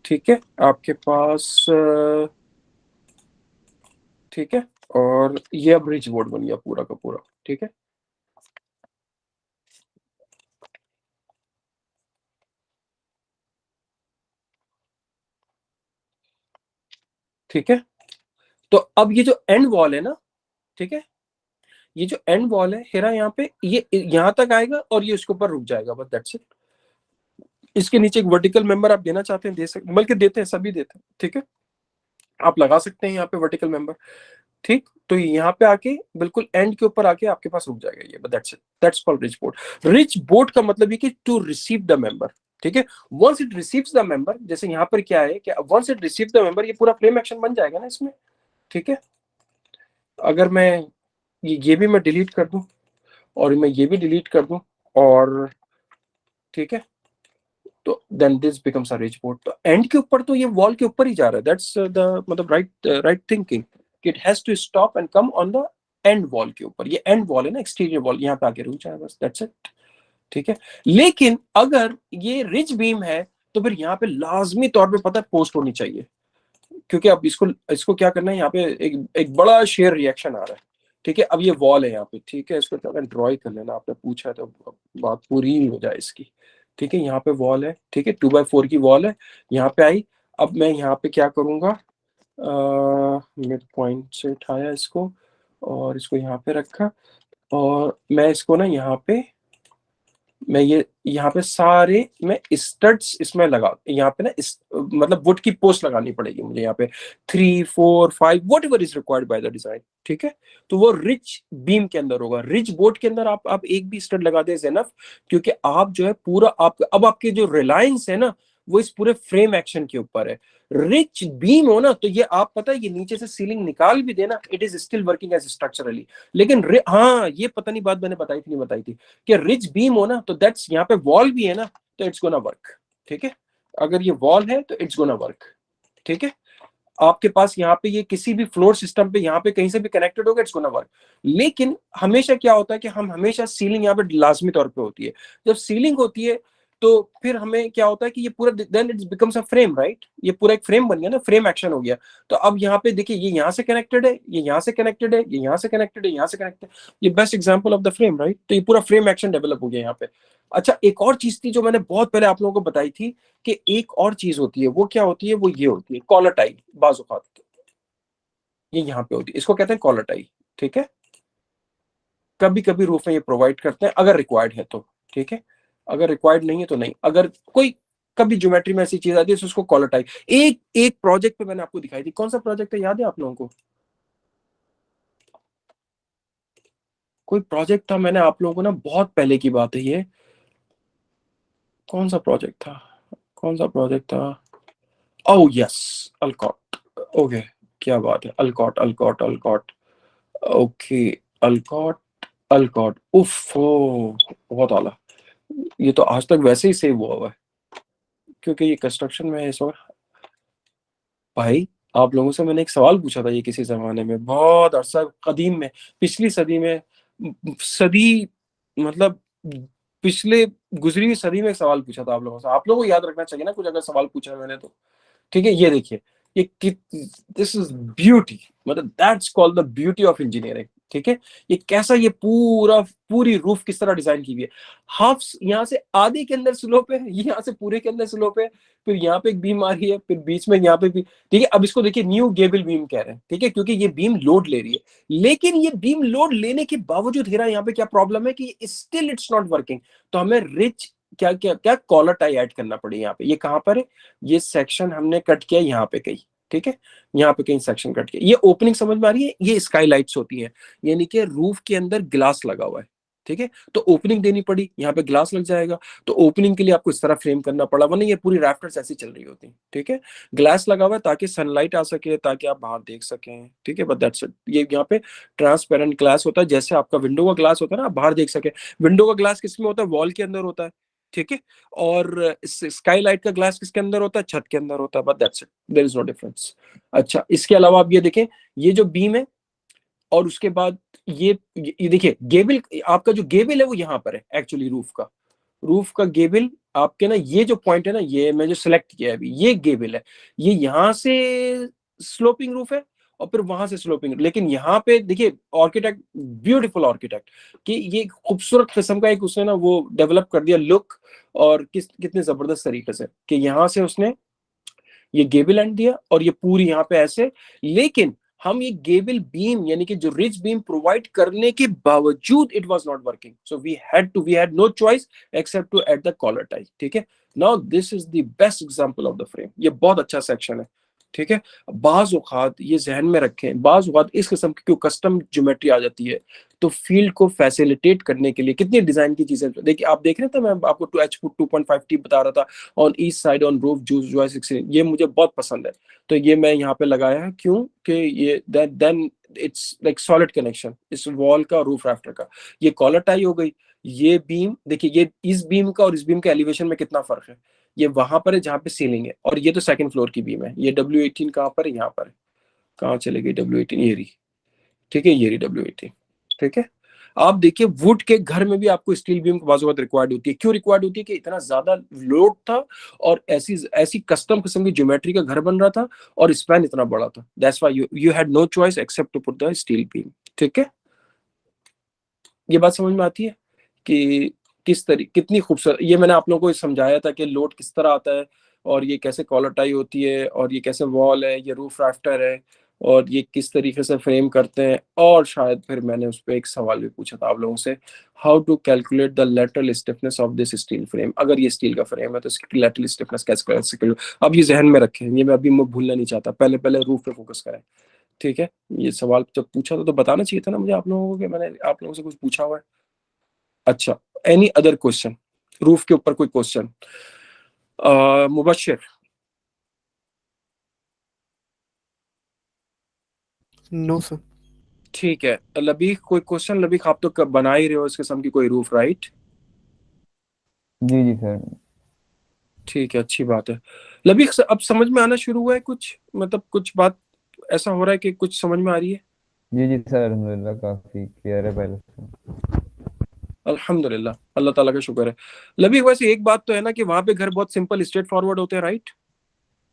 ठीक है, आपके पास ठीक है, और ये अब रिच बोर्ड बन गया पूरा का पूरा। ठीक है, ठीक है, तो अब ये जो एंड वॉल है ना, ठीक है। ये जो एंड वॉल है हेरा यहाँ पे, ये यहाँ तक आएगा और ये उसके ऊपर रुक जाएगा, बस दैट्स इट। इसके नीचे एक वर्टिकल मेंबर आप देना चाहते हैं दे सकते, बल्कि देते हैं, सभी देते हैं, ठीक है। आप लगा सकते हैं यहाँ पे वर्टिकल मेंबर, ठीक। तो यहाँ पे आके बिल्कुल एंड के ऊपर आके आपके पास रुक जाएगा ये, but that's it, that's called rich board. Rich board का मतलब ये कि टू रिसीव द मेंबर, ठीक है। Once it receives the member, जैसे यहाँ पर क्या है कि once it receive the member, ये पूरा फ्रेम एक्शन बन जाएगा ना इसमें, ठीक है। अगर मैं ये भी मैं डिलीट कर दूं और मैं ये भी डिलीट कर दूं, और ठीक है, तो then this becomes a ridge board. तो एंड के ऊपर तो ये वॉल के ऊपर ही जा रहा है, दैट्स द मतलब right thinking, it has to stop and come on the end wall के ऊपर। ये एंड वॉल है ना, एक्सटीरियर वॉल, यहाँ पे आके रुक जाए, बस दैट्स इट, ठीक है। लेकिन अगर ये रिच बीम है तो फिर यहाँ पे लाजमी तौर पे पता है पोस्ट होनी चाहिए, क्योंकि अब इसको क्या करना है, यहाँ पे एक बड़ा शेयर रिएक्शन आ रहा है, ठीक है। अब ये वॉल है यहाँ पे, ठीक है, इसको ड्रॉ कर लेना, आपने पूछा है तो बात पूरी ही हो जाए इसकी, ठीक है। यहाँ पे वॉल है, ठीक है, 2x4 की वॉल है, यहाँ पे आई। अब मैं यहाँ पे क्या करूंगा, मिड पॉइंट से उठाया इसको और इसको यहाँ पे रखा, और मैं इसको ना यहाँ पे मैं ये यहाँ पे सारे मैं स्टड्स इसमें लगा, यहाँ पे ना मतलब वुड की पोस्ट लगानी पड़ेगी मुझे यहाँ पे 3 4 5 what ever is required by the design, ठीक है। तो वो रिच बीम के अंदर होगा, रिच बोर्ड के अंदर आप एक भी स्टड लगा दे इनफ, क्योंकि आप जो है पूरा अब आपके जो रिलायंस है ना वो इस पूरे फ्रेम एक्शन के ऊपर है। रिच बीम हो ना तो ये आप पता है, ये नीचे से सीलिंग निकाल भी देना, it is still working as structurally. लेकिन हाँ, ये पता नहीं बात मैंने बताई थी नहीं बताई थी कि रिच बीम हो ना तो दैट्स, यहाँ पे वॉल भी है ना तो इट्स गोना वर्क, ठीक है। अगर ये वॉल है तो इट्स गोना वर्क, ठीक है। आपके पास यहाँ पे ये किसी भी फ्लोर सिस्टम पे यहाँ पे कहीं से भी कनेक्टेड होगा, इट्स गोना वर्क। लेकिन हमेशा क्या होता है कि हम हमेशा सीलिंग यहाँ पे लाजमी तौर पे होती है। जब सीलिंग होती है तो फिर हमें क्या होता है कि ये पूरा then it becomes a frame, right. ये पूरा एक फ्रेम बन गया ना, फ्रेम एक्शन हो गया। तो अब यहाँ पे देखिए, ये यहाँ से कनेक्टेड है, ये यहाँ से कनेक्टेड है, ये यहाँ से कनेक्टेड है, यहाँ से कनेक्टेड है, ये best example of the frame, right. तो ये पूरा फ्रेम एक्शन डेवलप हो गया यहाँ पे। अच्छा, एक और चीज थी जो मैंने बहुत पहले आप लोगों को बताई थी कि एक और चीज होती है, वो क्या होती है, वो ये होती है कॉलर टाई, बाजुकात ये यहाँ पे होती है, इसको कहते हैं कॉलर टाई, ठीक है। कभी कभी रूफ में ये प्रोवाइड करते हैं अगर रिक्वायर्ड है तो, ठीक है। अगर रिक्वायर्ड नहीं है तो नहीं। अगर कोई कभी ज्योमेट्री में ऐसी चीज आती है तो उसको कॉलर टाई। एक प्रोजेक्ट पे मैंने आपको दिखाई थी, कौन सा प्रोजेक्ट है याद है आप लोगों को? कोई प्रोजेक्ट था, मैंने आप लोगों को ना, बहुत पहले की बात है ये, कौन सा प्रोजेक्ट था, कौन सा प्रोजेक्ट था? Oh yes, Olcott. ओके, क्या बात है, Olcott Olcott Olcott, okay, Olcott Olcott, उफ बहुत आला। ये तो आज तक वैसे ही सेव हुआ है क्योंकि ये कंस्ट्रक्शन में है इस वक्त। भाई, आप लोगों से मैंने एक सवाल पूछा था ये किसी जमाने में, बहुत अरसा कदीम में, पिछली सदी में, सदी मतलब पिछले गुजरी हुई सदी में एक सवाल पूछा था आप लोगों से। आप लोगों को याद रखना चाहिए ना कुछ, अगर सवाल पूछा है मैंने तो, ठीक है। ये देखिए, ये दिस इज ब्यूटी, मतलब that's called the beauty of engineering, ठीक है। ये कैसा, ये पूरी रूफ किस तरह डिजाइन की हुई है। हाफ यहाँ से आधे के अंदर स्लोप है, यहाँ से पूरे के अंदर स्लोप है, फिर यहाँ पे एक बीम आ रही है, फिर बीच में यहाँ पे भी, ठीक है। अब इसको देखिए न्यू गेबल बीम कह रहे हैं, ठीक है, क्योंकि ये बीम लोड ले रही है। लेकिन ये बीम लोड लेने के बावजूद हेरा यहाँ पे क्या प्रॉब्लम है कि स्टिल इट्स नॉट वर्किंग। तो हमें रिच क्या क्या क्या कॉलर टाई ऐड करना पड़े यहाँ पे। ये कहाँ पर है? ये सेक्शन हमने कट किया यहाँ पे कहीं, ठीक है, यहाँ पे कहीं सेक्शन कट किया। ये ओपनिंग समझ में आ रही है? ये स्काईलाइट्स होती है, यानी कि रूफ के अंदर ग्लास लगा हुआ है, ठीक है। तो ओपनिंग देनी पड़ी, यहाँ पे ग्लास लग जाएगा, तो ओपनिंग के लिए आपको इस तरह फ्रेम करना पड़ा, वरना ये पूरी रैफ्टर्स ऐसी चल रही होती, ठीक है। ग्लास लगा हुआ है ताकि सनलाइट आ सके, ताकि आप बाहर देख सकें, ठीक है, बट दैट्स इट। ये यहाँ पे ट्रांसपेरेंट ग्लास होता है, जैसे आपका विंडो का ग्लास होता है ना, आप बाहर देख सके। विंडो का ग्लास किसमें होता है? वॉल के अंदर होता है, ठीक है। और स्काईलाइट का ग्लास किसके अंदर होता है? छत के अंदर होता है, but that's it, there is no difference. अच्छा, इसके अलावा आप ये देखें, ये जो बीम है, और उसके बाद ये देखिए गेबल, आपका जो गेबल है वो यहाँ पर है एक्चुअली, रूफ का गेबल आपके ना, ये जो पॉइंट है ना, ये मैं जो सिलेक्ट किया है अभी, ये गेबल है। ये यहाँ से स्लोपिंग रूफ है और फिर वहां से स्लोपिंग। लेकिन यहाँ पे देखिए आर्किटेक्ट, ब्यूटीफुल आर्किटेक्ट, कि ये खूबसूरत किस्म का एक उसने ना वो डेवलप कर दिया लुक, और कितने जबरदस्त तरीके से कि यहाँ से उसने ये गेबल एंड दिया और ये पूरी यहाँ पे ऐसे। लेकिन हम ये गेबल बीम यानी कि जो रिज बीम प्रोवाइड करने के बावजूद it was not working, so we had no choice except to add the collar tie. ठीक है, now this is the best example of the frame. ये बहुत अच्छा सेक्शन है। ठीक है, बाज औकात ये जहन में रखें, बाज औकात इस किस्म की क्यों कस्टम ज्योमेट्री आ जाती है तो फील्ड को फैसिलिटेट करने के लिए कितनी डिजाइन की चीजें देखिए। आप देख रहे थे, मैं आपको 2H2.5T बता रहा था on east side on roof juice, ये मुझे बहुत पसंद है। तो ये मैं यहाँ पे लगाया है, क्यों कि ये then it's like solid connection इस वॉल का रूफ राफ्टर का। ये कॉलर टाई हो गई। ये बीम देखिए, ये इस बीम का और इस बीम के एलिवेशन में कितना फर्क है। ये वहां पर है जहाँ पे सीलिंग है, और ये तो सेकंड फ्लोर की बीम है। ये W18 कहाँ पर है, यहाँ पर है। कहाँ चले गई W18, ये रही। ठीक है, ये रही W18। ठीक है, आप देखिए वुड के घर में भी आपको स्टील बीम बाज़ वक्त रिक्वायर्ड होती है। क्यों रिक्वायर्ड होती है कि इतना ज्यादा लोड था और ऐसी ऐसी कस्टम किस्म की ज्योमेट्री का घर बन रहा था और स्पैन इतना बड़ा था। That's why you had no choice except to put the steel beam. ठीक है, ये बात समझ में आती है कि किस तरीके कितनी खूबसूरत। ये मैंने आप लोगों को समझाया था कि लोड किस तरह आता है और ये कैसे कॉलर टाई होती है और ये कैसे वॉल है, ये रूफ राफ्टर है और ये किस तरीके से फ्रेम करते हैं। और शायद फिर मैंने उस पर एक सवाल भी पूछा था आप लोगों से, how to calculate the lateral stiffness of this steel frame. अगर ये स्टील का फ्रेम है तो इसकी लेटरल स्टिफनेस कैसे कर सकते हो। अब ये जहन में रखें, ये मैं अभी भूलना नहीं चाहता। पहले पहले रूफ पे फोकस करें। ठीक है, ये सवाल जब पूछा था तो बताना चाहिए था ना मुझे आप लोगों को कि मैंने आप लोगों से कुछ पूछा हुआ है। अच्छा, एनी अदर क्वेश्चन रूफ के ऊपर, कोई क्वेश्चन? मुबशिर? No sir. ठीक है, लबीक कोई क्वेश्चन? लबीक आप तो कब बना ही रहे हो इस किस्म की कोई रूफ, राइट? जी जी सर। ठीक है, अच्छी बात है। लबीक अब समझ में आना शुरू हुआ है कुछ, मतलब कुछ बात ऐसा हो रहा है कि कुछ समझ में आ रही है? जी जी सर, अल्हम्दुलिल्लाह काफी क्लियर है पहले से। अल्हम्दुलिल्लाह, अल्लाह ताला का शुक्र है। लबीक वैसे एक बात तो है ना कि वहां पे घर बहुत सिंपल स्ट्रेट फॉरवर्ड होते हैं, राइट?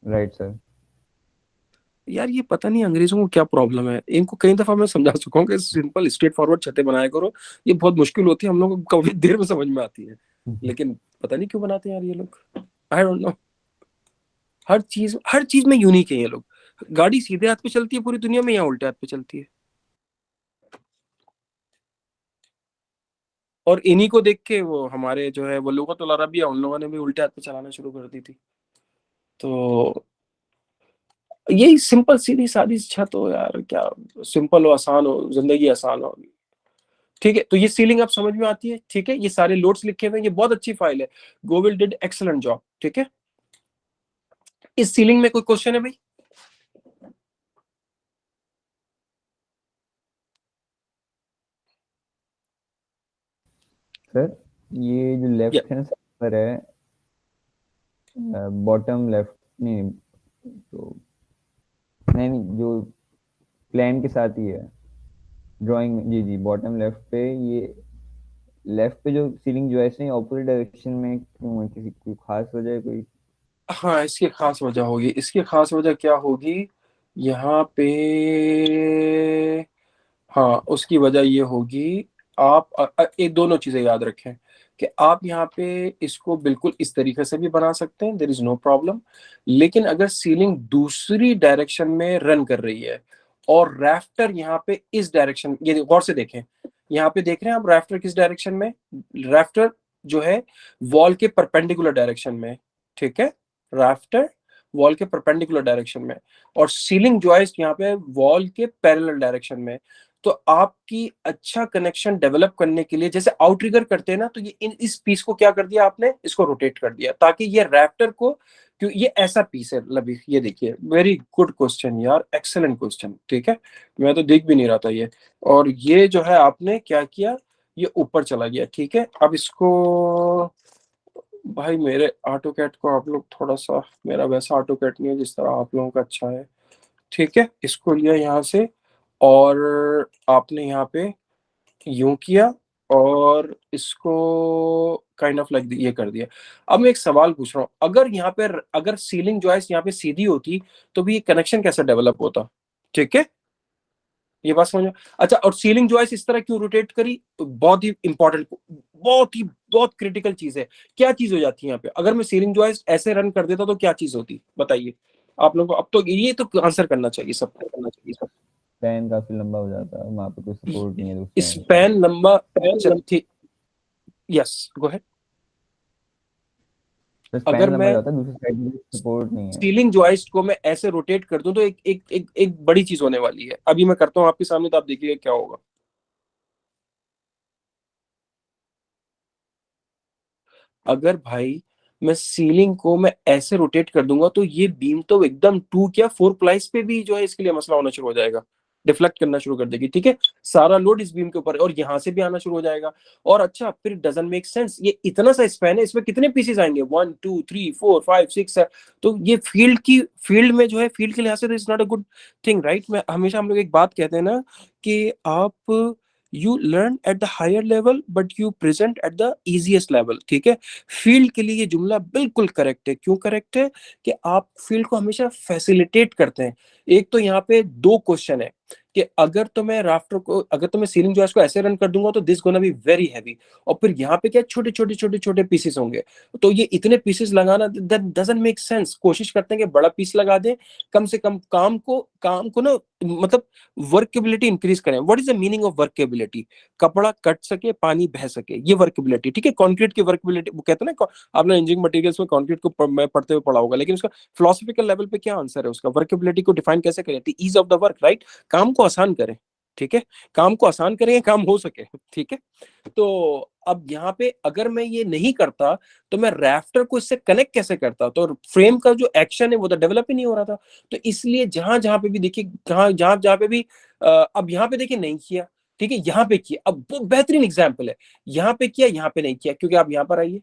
Right sir. यार ये पता नहीं अंग्रेजों को क्या प्रॉब्लम है, इनको कई दफा मैं समझा चुका हूँ कि सिंपल स्ट्रेट फॉरवर्ड छतें बनाया करो। ये बहुत मुश्किल होती है, हम लोगों को काफी देर में समझ में आती है, लेकिन पता नहीं क्यों बनाते हैं यार ये लोग। I don't know. हर चीज में यूनिक है ये लोग। गाड़ी सीधे हाथ पे चलती है पूरी दुनिया में या उल्टे हाथ पे चलती है? और इन्हीं को देख के वो हमारे जो है वो लुगतुल अरबिया, उन लोगों ने भी उल्टे हाथ पे चलाना शुरू कर दी थी। तो यही सिंपल सीधी सादी छत हो यार, क्या सिंपल हो, आसान हो, जिंदगी आसान हो। ठीक है, तो ये सीलिंग आप समझ में आती है। ठीक है, ये सारे लोड्स लिखे हुए हैं, ये बहुत अच्छी फाइल है। Govil did excellent job. ठीक है, इस सीलिंग में कोई क्वेश्चन है भाई? सर ये जो या लेफ्ट हैंड साइड पर है, बॉटम लेफ्ट, नहीं तो नहीं नहीं, जो प्लान के साथ ही है ड्राइंग में। जी जी, बॉटम लेफ्ट पे, ये लेफ्ट पे जो सीलिंग जो है इसने ऑपोजिट डायरेक्शन में क्यों है? किसी कोई खास वजह है कोई? हाँ, इसकी खास वजह होगी। इसकी खास वजह क्या होगी यहाँ पे? हाँ, उसकी वजह ये होगी, आप एक दोनों चीजें याद रखें कि आप यहाँ पे इसको बिल्कुल इस तरीके से भी बना सकते हैं, देयर इज नो प्रॉब्लम। लेकिन अगर सीलिंग दूसरी डायरेक्शन में रन कर रही है और रैफ्टर यहाँ पे इस डायरेक्शन, ये गौर से देखें, यहाँ पे देख रहे हैं आप रैफ्टर किस डायरेक्शन में? रैफ्टर जो है वॉल के परपेंडिकुलर डायरेक्शन में। ठीक है, रैफ्टर वॉल के परपेंडिकुलर डायरेक्शन में और सीलिंग जॉइस्ट यहाँ पे वॉल के पैरेलल डायरेक्शन में। तो आपकी अच्छा कनेक्शन डेवलप करने के लिए जैसे आउटरिगर करते हैं ना, तो ये इस पीस को क्या कर दिया आपने, इसको रोटेट कर दिया ताकि ये रैफ्टर को, क्यों ये ऐसा पीस है लबी, ये देखिए, वेरी गुड क्वेश्चन यार, एक्सेलेंट क्वेश्चन। ठीक है, मैं तो देख भी नहीं रहा था ये। और ये जो है आपने क्या किया, ये ऊपर चला गया। ठीक है, अब इसको भाई मेरे ऑटोकैड को आप लोग थोड़ा सा, मेरा वैसा ऑटोकैड नहीं है जिस तरह आप लोगों का अच्छा है। ठीक है, इसको लिया यहाँ से और आपने यहाँ पे यूं किया और इसको काइंड ऑफ लाइक ये कर दिया। अब मैं एक सवाल पूछ रहा हूँ, अगर यहाँ पे, अगर सीलिंग जॉइस्ट यहाँ पे सीधी होती तो भी ये कनेक्शन कैसे डेवलप होता? ठीक है, ये बात समझ में? अच्छा, और सीलिंग जॉइस्ट इस तरह क्यों रोटेट करी? तो बहुत ही इंपॉर्टेंट, बहुत क्रिटिकल चीज है। क्या चीज हो जाती है यहाँ पे? अगर मैं सीलिंग जॉइस्ट ऐसे रन कर देता तो क्या चीज होती, बताइए आप लोगों को। अब तो ये तो आंसर करना चाहिए, सबको करना चाहिए सब। स्पैन काफी लंबा हो जाता है, वहाँ पे कोई सपोर्ट नहीं है उस स्पैन लंबा, ठीक, यस गो अहेड। तो स्पैन अगर लंबा मैं जाता है, दूसरी साइड में सपोर्ट नहीं है। सीलिंग जॉइस्ट को मैं ऐसे रोटेट कर दूं तो एक बड़ी चीज होने वाली है। अभी मैं करता हूं आपके सामने, तो आप देखिए क्या होगा। अगर भाई मैं सीलिंग को मैं ऐसे रोटेट कर दूंगा तो ये बीम तो एकदम 2 क्या 4 प्लाइस पे भी जो है इसके लिए मसला होना शुरू हो जाएगा, डिफ्लेक्ट करना शुरू कर देगी। ठीक है, सारा लोड इस बीम के ऊपर और यहां से भी आना शुरू हो जाएगा। और अच्छा फिर डजंट मेक सेंस, ये इतना सा स्पैन है, इसमें कितने पीसेस आएंगे, 1 2 3 4 5 6। तो ये फील्ड में जो है, फील्ड के लिहाज से it's not a good thing, right. मैं हमेशा, हम लोग एक बात कहते हैं ना कि आप you learn at the higher level but you present at the easiest level. ठीक है, फील्ड के लिए ये जुमला बिल्कुल करेक्ट है। क्यों करेक्ट है? कि आप फील्ड को हमेशा फैसिलिटेट करते हैं। एक तो यहाँ पे 2 क्वेश्चन है कि अगर तो मैं राफ्टर को, अगर तो मैं सीलिंग जॉइस्ट को ऐसे रन कर दूंगा तो this gonna be very heavy, और फिर यहाँ पे क्या छोटे छोटे छोटे छोटे पीसेस होंगे, तो ये इतने पीसेस लगाना दैट डजंट मेक सेंस। कोशिश करते हैं कि बड़ा पीस लगा दें, कम से कम काम को ना, मतलब वर्केबिलिटी इंक्रीज करें। What is the meaning of workability? कपड़ा कट सके, पानी बह सके, ये वर्केबिलिटी। ठीक है, कंक्रीट की वर्केबिलिटी, वो कहते हैं ना, आपने इंजीनियरिंग मटेरियल्स में कंक्रीट को मैं पढ़ते हुए पढ़ा होगा, लेकिन उसका फिलोसफिकल लेवल पे क्या आंसर है उसका? वर्केबिलिटी को डिफाइन कैसे करें? Ease of the work, right. काम को आसान करें। ठीक है, काम को आसान करें, काम हो सके। ठीक है, तो अब यहाँ पे अगर मैं ये नहीं करता तो मैं रैफ्टर को इससे कनेक्ट कैसे करता? तो फ्रेम का जो एक्शन है वो तो डेवलप ही नहीं हो रहा था। तो इसलिए जहां जहां पे भी देखिए, जहां जहां जहां पे भी अब यहाँ पे देखिए नहीं किया, ठीक है, यहाँ पे किया, अब वो बेहतरीन एग्जाम्पल है। यहाँ पे किया, यहाँ पे नहीं किया, क्योंकि आप यहाँ पर आइए,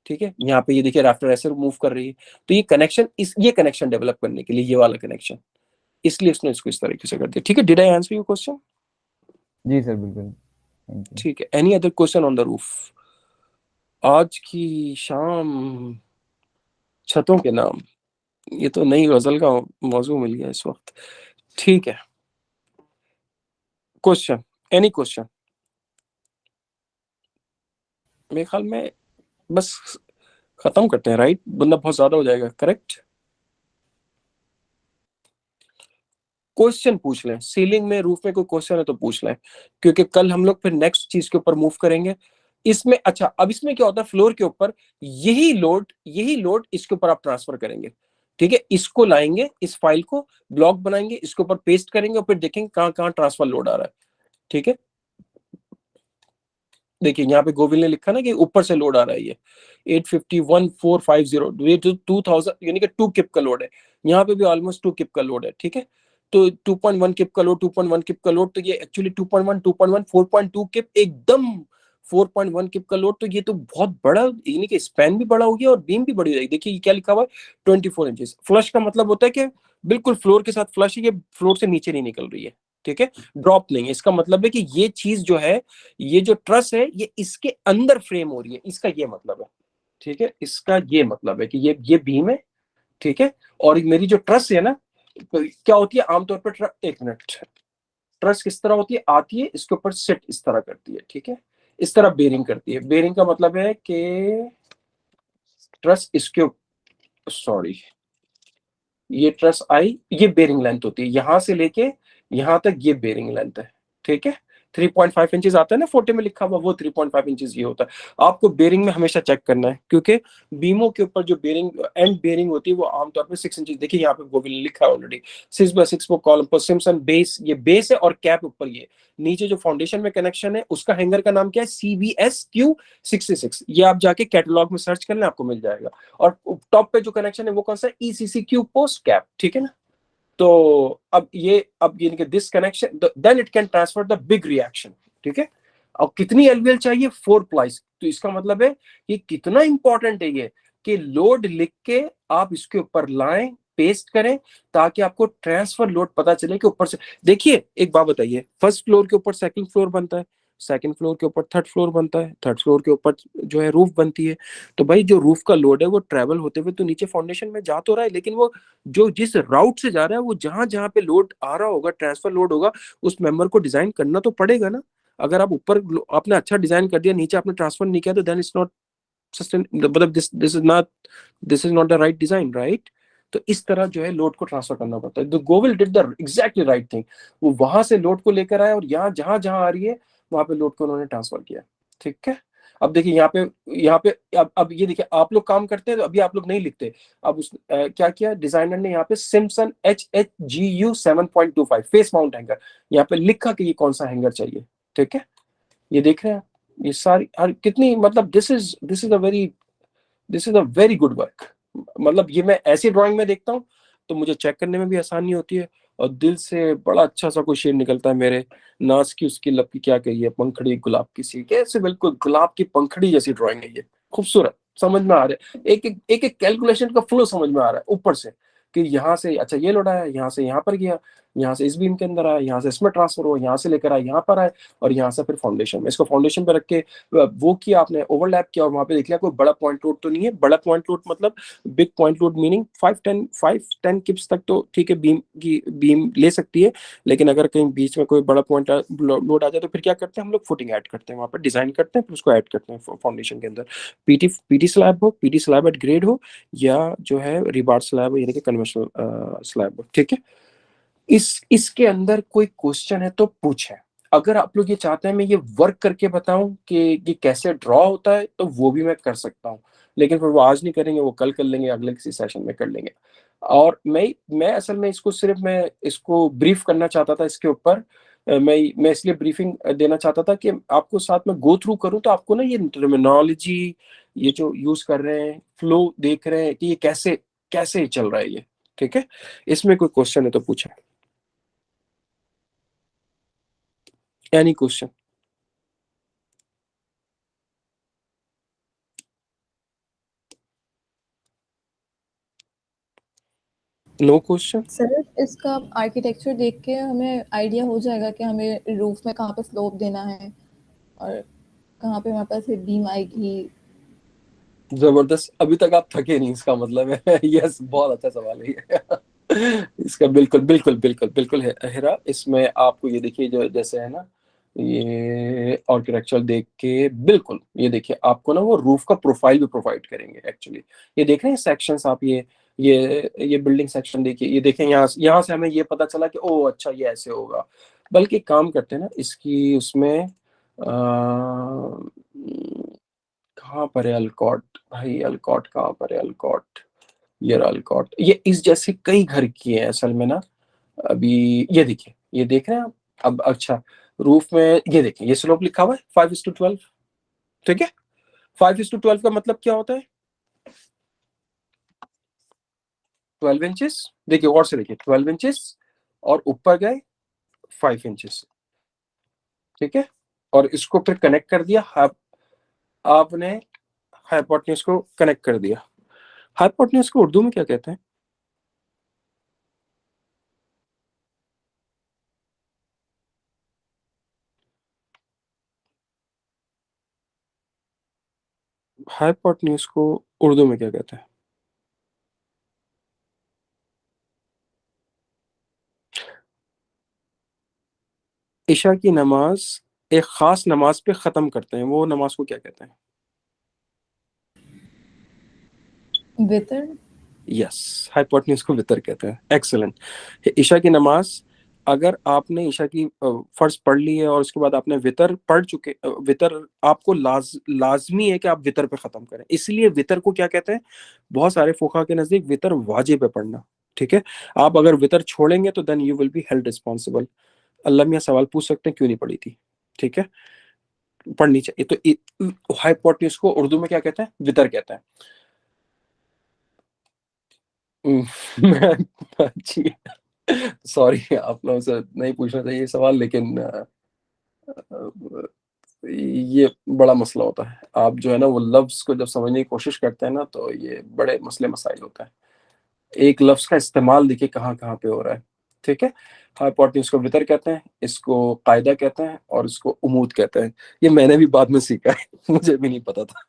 ठीक है, यहाँ पे ये देखिए राफ्टर ऐसे मूव कर रही है। तो ये कनेक्शन, ये कनेक्शन डेवलप करने के लिए, ये वाला कनेक्शन, इसलिए उसने इसको इस तरीके से कर दिया। ठीक है, did I answer your question? जी सर, बिल्कुल, थैंक यू। ठीक है, any other question on the roof? आज की शाम छतों के नाम, ये तो नई गजल का मौजू मिल गया इस वक्त। ठीक है, क्वेश्चन, एनी क्वेश्चन? मेरे ख्याल में बस खत्म करते हैं, राइट, बंदा बहुत ज्यादा हो जाएगा, करेक्ट। क्वेश्चन पूछ लें, सीलिंग में, रूफ में कोई क्वेश्चन है तो पूछ लें, क्योंकि कल हम लोग फिर नेक्स्ट चीज के ऊपर मूव करेंगे। इसमें अच्छा, अब इसमें क्या होता है, फ्लोर के ऊपर यही लोड इसके ऊपर आप ट्रांसफर करेंगे। ठीक है, इसको लाएंगे, इस फाइल को ब्लॉक बनाएंगे, इसके ऊपर पेस्ट करेंगे और फिर देखेंगे कहां कहां ट्रांसफर लोड आ रहा है। ठीक है, देखिए यहाँ पे गोविल ने लिखा ना कि ऊपर से लोड आ रहा है, ये 851,450, ये जो 2000 यानी कि 2 किप का लोड है। यहाँ पे भी ऑलमोस्ट 2 किप का लोड है। ठीक है, तो 2.1 किप का लोड, 2.1 किप का लोड, तो ये एक्चुअली 2.1 2.1 4.2 किप, एकदम 4.1 किप का लोड। तो ये तो बहुत बड़ा, यानी कि स्पैन भी बड़ा हो गया और बीम भी बड़ी हो जाएगी। देखिए ये क्या लिखा हुआ है, 24 इंचेस। फ्लश का मतलब होता है कि बिल्कुल फ्लोर के साथ फ्लश है, ये फ्लोर से नीचे नहीं निकल रही है। ठीक है, ड्रॉप नहीं है। इसका मतलब है कि ये चीज जो है, ये जो ट्रस है, ये इसके अंदर फ्रेम हो रही है, इसका ये मतलब है। ठीक है, इसका ये मतलब है कि ये बीम है। ठीक है, और मेरी जो ट्रस है ना, क्या होती है आमतौर पर, एक मिनट, ट्रस किस तरह होती है, आती है इसके ऊपर सेट इस तरह करती है। ठीक है, इस तरह बेरिंग करती है। बेरिंग का मतलब है कि ट्रस इसके, सॉरी, ये ट्रस आई, ये बेरिंग लेंथ होती है, यहां से लेके यहां तक ये बेरिंग लेंथ है। ठीक है, 3.5 इंचेस आता है ना 40 में लिखा हुआ, वो 3.5 इंचेस ये होता है। आपको बेरिंग में हमेशा चेक करना है, क्योंकि बीमों के ऊपर जो बेरिंग, एंड बेरिंग होती है, वो आमतौर पर 6 इंचेस, देखिए यहाँ पे गोविल ने लिखा है ऑलरेडी, 6x6 वो कॉलम पर सिम्पसन बेस, ये बेस है, और कैप ऊपर ये नीचे जो फाउंडेशन में कनेक्शन है, उसका हैंगर का नाम क्या है, CBSQ66। ये आप जाके कैटलॉग में सर्च कर लें, आपको मिल जाएगा। और टॉप पे जो कनेक्शन है वो कौन सा, ECCQ पोस्ट कैप। ठीक है ना, तो अब यानी कि this connection, then it can transfer the big reaction. ठीक है, अब कितनी एलवीएल चाहिए, 4 प्लाइस। तो इसका मतलब है कि कितना इंपॉर्टेंट है ये, कि लोड लिख के आप इसके ऊपर लाएं, पेस्ट करें, ताकि आपको ट्रांसफर लोड पता चले कि ऊपर से। देखिए एक बात बताइए, फर्स्ट फ्लोर के ऊपर सेकंड फ्लोर बनता है, सेकंड फ्लोर के ऊपर थर्ड फ्लोर बनता है, थर्ड फ्लोर के ऊपर जो है रूफ बनती है। तो भाई जो रूफ का लोड है वो ट्रेवल होते हुए तो नीचे फाउंडेशन में जा तो रहा है, लेकिन वो जो जिस राउट से जा रहा है, वो जहां जहां पे लोड आ रहा होगा, ट्रांसफर लोड होगा, उस मेंबर को डिजाइन करना तो पड़ेगा ना। अगर आप ऊपर आपने अच्छा डिजाइन कर दिया, नीचे आपने ट्रांसफर नहीं किया, तो देन इट्स नॉट सस्टेन, मतलब this is not the right design, right. तो इस तरह जो है लोड को ट्रांसफर करना पड़ता है। Govil did the exactly right thing, वो वहां से लोड को लेकर आए और यहाँ जहां जहां आ रही है वहां पे लोड को उन्होंने ट्रांसफर किया। ठीक है, अब देखिए यहाँ पे अब ये देखिए, आप लोग काम करते हैं तो अभी आप लोग नहीं लिखते। अब क्या किया डिजाइनर ने यहाँ पे Simpson HHGU 7.25 face mount hanger यहाँ पे लिखा कि ये कौन सा हैंगर चाहिए। ठीक है, ये देख रहे हैं ये सारी कितनी, मतलब this is a very good work. मतलब ये मैं ऐसी ड्राइंग में देखता हूँ तो मुझे चेक करने में भी आसानी होती है और दिल से बड़ा अच्छा सा कोई शेर निकलता है मेरे। नाच की उसकी लब की क्या कही है, पंखड़ी गुलाब की सी, कैसे बिल्कुल गुलाब की पंखड़ी जैसी ड्राइंग है ये, खूबसूरत, समझ में आ रहा है, एक कैलकुलेशन का फ्लो समझ में आ रहा है ऊपर से कि यहाँ से अच्छा ये लोड आया, यहाँ से यहाँ पर गया, यहाँ से इस बीम के अंदर आया, यहाँ से इसमें ट्रांसफर हुआ, यहाँ से लेकर आया यहाँ पर आया और यहाँ से फिर फाउंडेशन में, इसको फाउंडेशन पे रख के वो किया आपने, ओवरलैप किया और वहां पे देख लिया कोई बड़ा पॉइंट लोड तो नहीं है। बड़ा पॉइंट लोड मतलब big point load meaning 5-10 kips तक तो ठीक है बीम ले सकती है, लेकिन अगर कहीं बीच में कोई बड़ा पॉइंट लोड आ जाए तो फिर क्या करते हैं हम लोग, फुटिंग ऐड करते हैं वहां पर, डिजाइन करते हैं फिर उसको ऐड करते हैं फाउंडेशन के अंदर। पीटी स्लैब हो, पीटी स्लैब एट ग्रेड हो या जो है रिबार स्लैब यानी कि कन्वेंशनल स्लैब हो। ठीक है, इसके अंदर कोई क्वेश्चन है तो पूछे। अगर आप लोग ये चाहते हैं मैं ये वर्क करके बताऊं कि ये कैसे ड्रॉ होता है तो वो भी मैं कर सकता हूं, लेकिन फिर वो आज नहीं करेंगे, वो कल कर लेंगे, अगले किसी सेशन में कर लेंगे। और मैं असल में इसको सिर्फ मैं इसको ब्रीफ करना चाहता था इसके ऊपर। मैं इसलिए ब्रीफिंग देना चाहता था कि आपको साथ में गो थ्रू करूं तो आपको ना ये टर्मिनोलॉजी, ये जो यूज कर रहे हैं, फ्लो देख रहे हैं कि ये कैसे कैसे चल रहा है ये। ठीक है, इसमें कोई क्वेश्चन है तो पूछे। Any question? No question? Sir इसका आर्किटेक्चर देख के हमें आइडिया हो जाएगा कि हमें रूफ में कहाँ पे स्लोप देना है और कहाँ पे हमारे पास बीम आएगी। जबरदस्त, अभी तक आप थके नहीं इसका मतलब है। यस, बहुत अच्छा सवाल है ये। इसका बिल्कुल बिल्कुल बिल्कुल बिल्कुल है हेरा। इसमें आपको ये देखिए जो जैसे है ना, ये आर्किटेक्चर देख के बिल्कुल ये देखिए आपको ना वो रूफ का प्रोफाइल भी प्रोवाइड करेंगे एक्चुअली। ये देख रहे हैं सेक्शंस आप, ये बिल्डिंग सेक्शन देखिए, ये देखें यहाँ से हमें ये पता चला कि ओ अच्छा ये ऐसे होगा। बल्कि काम करते हैं ना इसकी उसमें कहाँ पर है अल्कॉट भाई, अल्कॉट कहाँ पर है अल्कॉट, ये अल्कॉट, ये इस जैसे कई घर की है असल में ना। अभी ये देखिए, ये देख रहे हैं आप अब, अच्छा रूफ में ये देखिए ये स्लोप लिखा हुआ है 5:12। ठीक है, 5:12 का मतलब क्या होता है, 12 इंचेस। देखिए और से देखिए 12 इंचेस और ऊपर गए 5 इंचेस। ठीक है, और इसको फिर कनेक्ट कर दिया, आपने हाइपोटेन्यूज को कनेक्ट कर दिया। हाइपोटेन्यूज को उर्दू में क्या कहते हैं? हाइपोटेन्यूज को उर्दू में क्या कहते हैं? इशा की नमाज एक खास नमाज पे खत्म करते हैं, वो नमाज को क्या कहते हैं? वितर। यस, हाइपोटेन्यूज को वितर कहते हैं। एक्सीलेंट। इशा की नमाज, अगर आपने ईशा की फर्ज पढ़ ली है और उसके बाद आपने वितर पढ़ चुके, वितर आपको लाजमी है कि आप वितर पे खत्म करें, इसलिए वितर को क्या कहते हैं, बहुत सारे फुका के नजदीक वितर वाजिब है पढ़ना। ठीक है, आप अगर वितर छोड़ेंगे तो then you will be held responsible. अल्लाह मियां सवाल पूछ सकते हैं क्यों नहीं पढ़ी थी। ठीक है, पढ़नी चाहिए। तो हाइपोटेन्यूज को उर्दू में क्या कहते हैं? वितर कहते हैं। अच्छी, सॉरी आप लोगों से नहीं पूछना चाहिए सवाल, लेकिन ये बड़ा मसला होता है। आप जो है ना वो लफ्ज को जब समझने की कोशिश करते हैं ना तो ये बड़े मसले मसाइल होता है। एक लफ्ज का इस्तेमाल देखिए कहाँ कहाँ पे हो रहा है। ठीक है, हाइपोटेन्यूज को वितर कहते हैं, इसको कायदा कहते हैं और इसको उमूद कहते हैं। ये मैंने भी बाद में सीखा है, मुझे भी नहीं पता था।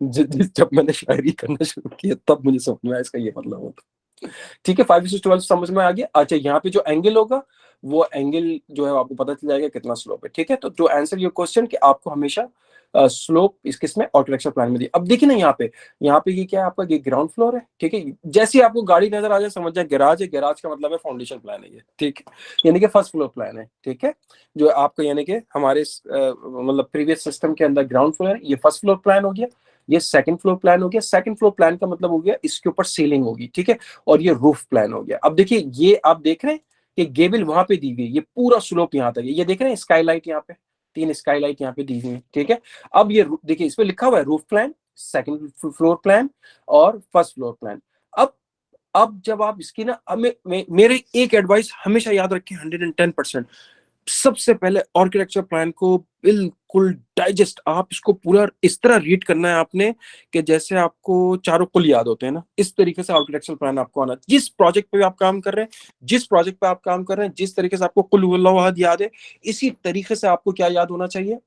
जब मैंने शायरी करना शुरू किया तब मुझे समझ में आया इसका ये मतलब होता है। ठीक है, 5:12 समझ में आ गया। अच्छा, यहाँ पे जो एंगल होगा वो एंगल जो है आपको पता चल जाएगा कितना स्लोप है। ठीक है, तो टू आंसर योर क्वेश्चन कि आपको हमेशा स्लोप इस किस में आर्किटेक्चर प्लान में दी। अब देखिए ना यहाँ पे ये क्या है, आपका ये ग्राउंड फ्लोर है, ठीक है। जैसे ही आपको गाड़ी नजर आ जाए समझ जाए गैराज है, गैराज का मतलब है फाउंडेशन प्लान है ये, ठीक है, यानी कि फर्स्ट फ्लोर प्लान है, ठीक है, जो आपका यानी कि हमारे मतलब प्रीवियस सिस्टम के अंदर ग्राउंड फ्लोर है, ये फर्स्ट फ्लोर प्लान हो गया, ये सेकंड फ्लोर प्लान हो गया। सेकंड फ्लोर प्लान का मतलब हो गया इसके ऊपर सीलिंग होगी, ठीक है, और ये रूफ प्लान हो गया। अब देखिए ये आप देख रहे हैं कि गेबल वहां पे दी गई, ये पूरा स्लोप यहाँ तक है, ये देख रहे हैं स्काईलाइट यहाँ पे, 3 स्काईलाइट यहाँ पे दी हुई है, ठीक है। अब ये देखिए इसमें लिखा हुआ है roof plan, second floor plan और फर्स्ट फ्लोर प्लान। अब जब आप इसकी ना, मेरे एक एडवाइस हमेशा याद रखें, 110%, सबसे पहले आर्किटेक्चर प्लान को बिल्कुल डाइजेस्ट, आप इसको पूरा इस तरह रीड करना है आपने कि जैसे आपको चारों कुल याद होते हैं ना, इस तरीके से आर्किटेक्चर प्लान आपको आना। जिस प्रोजेक्ट पे आप काम कर रहे हैं, जिस तरीके से आपको कुल वल्लाहद याद है, इसी तरीके से आपको क्या याद होना चाहिए,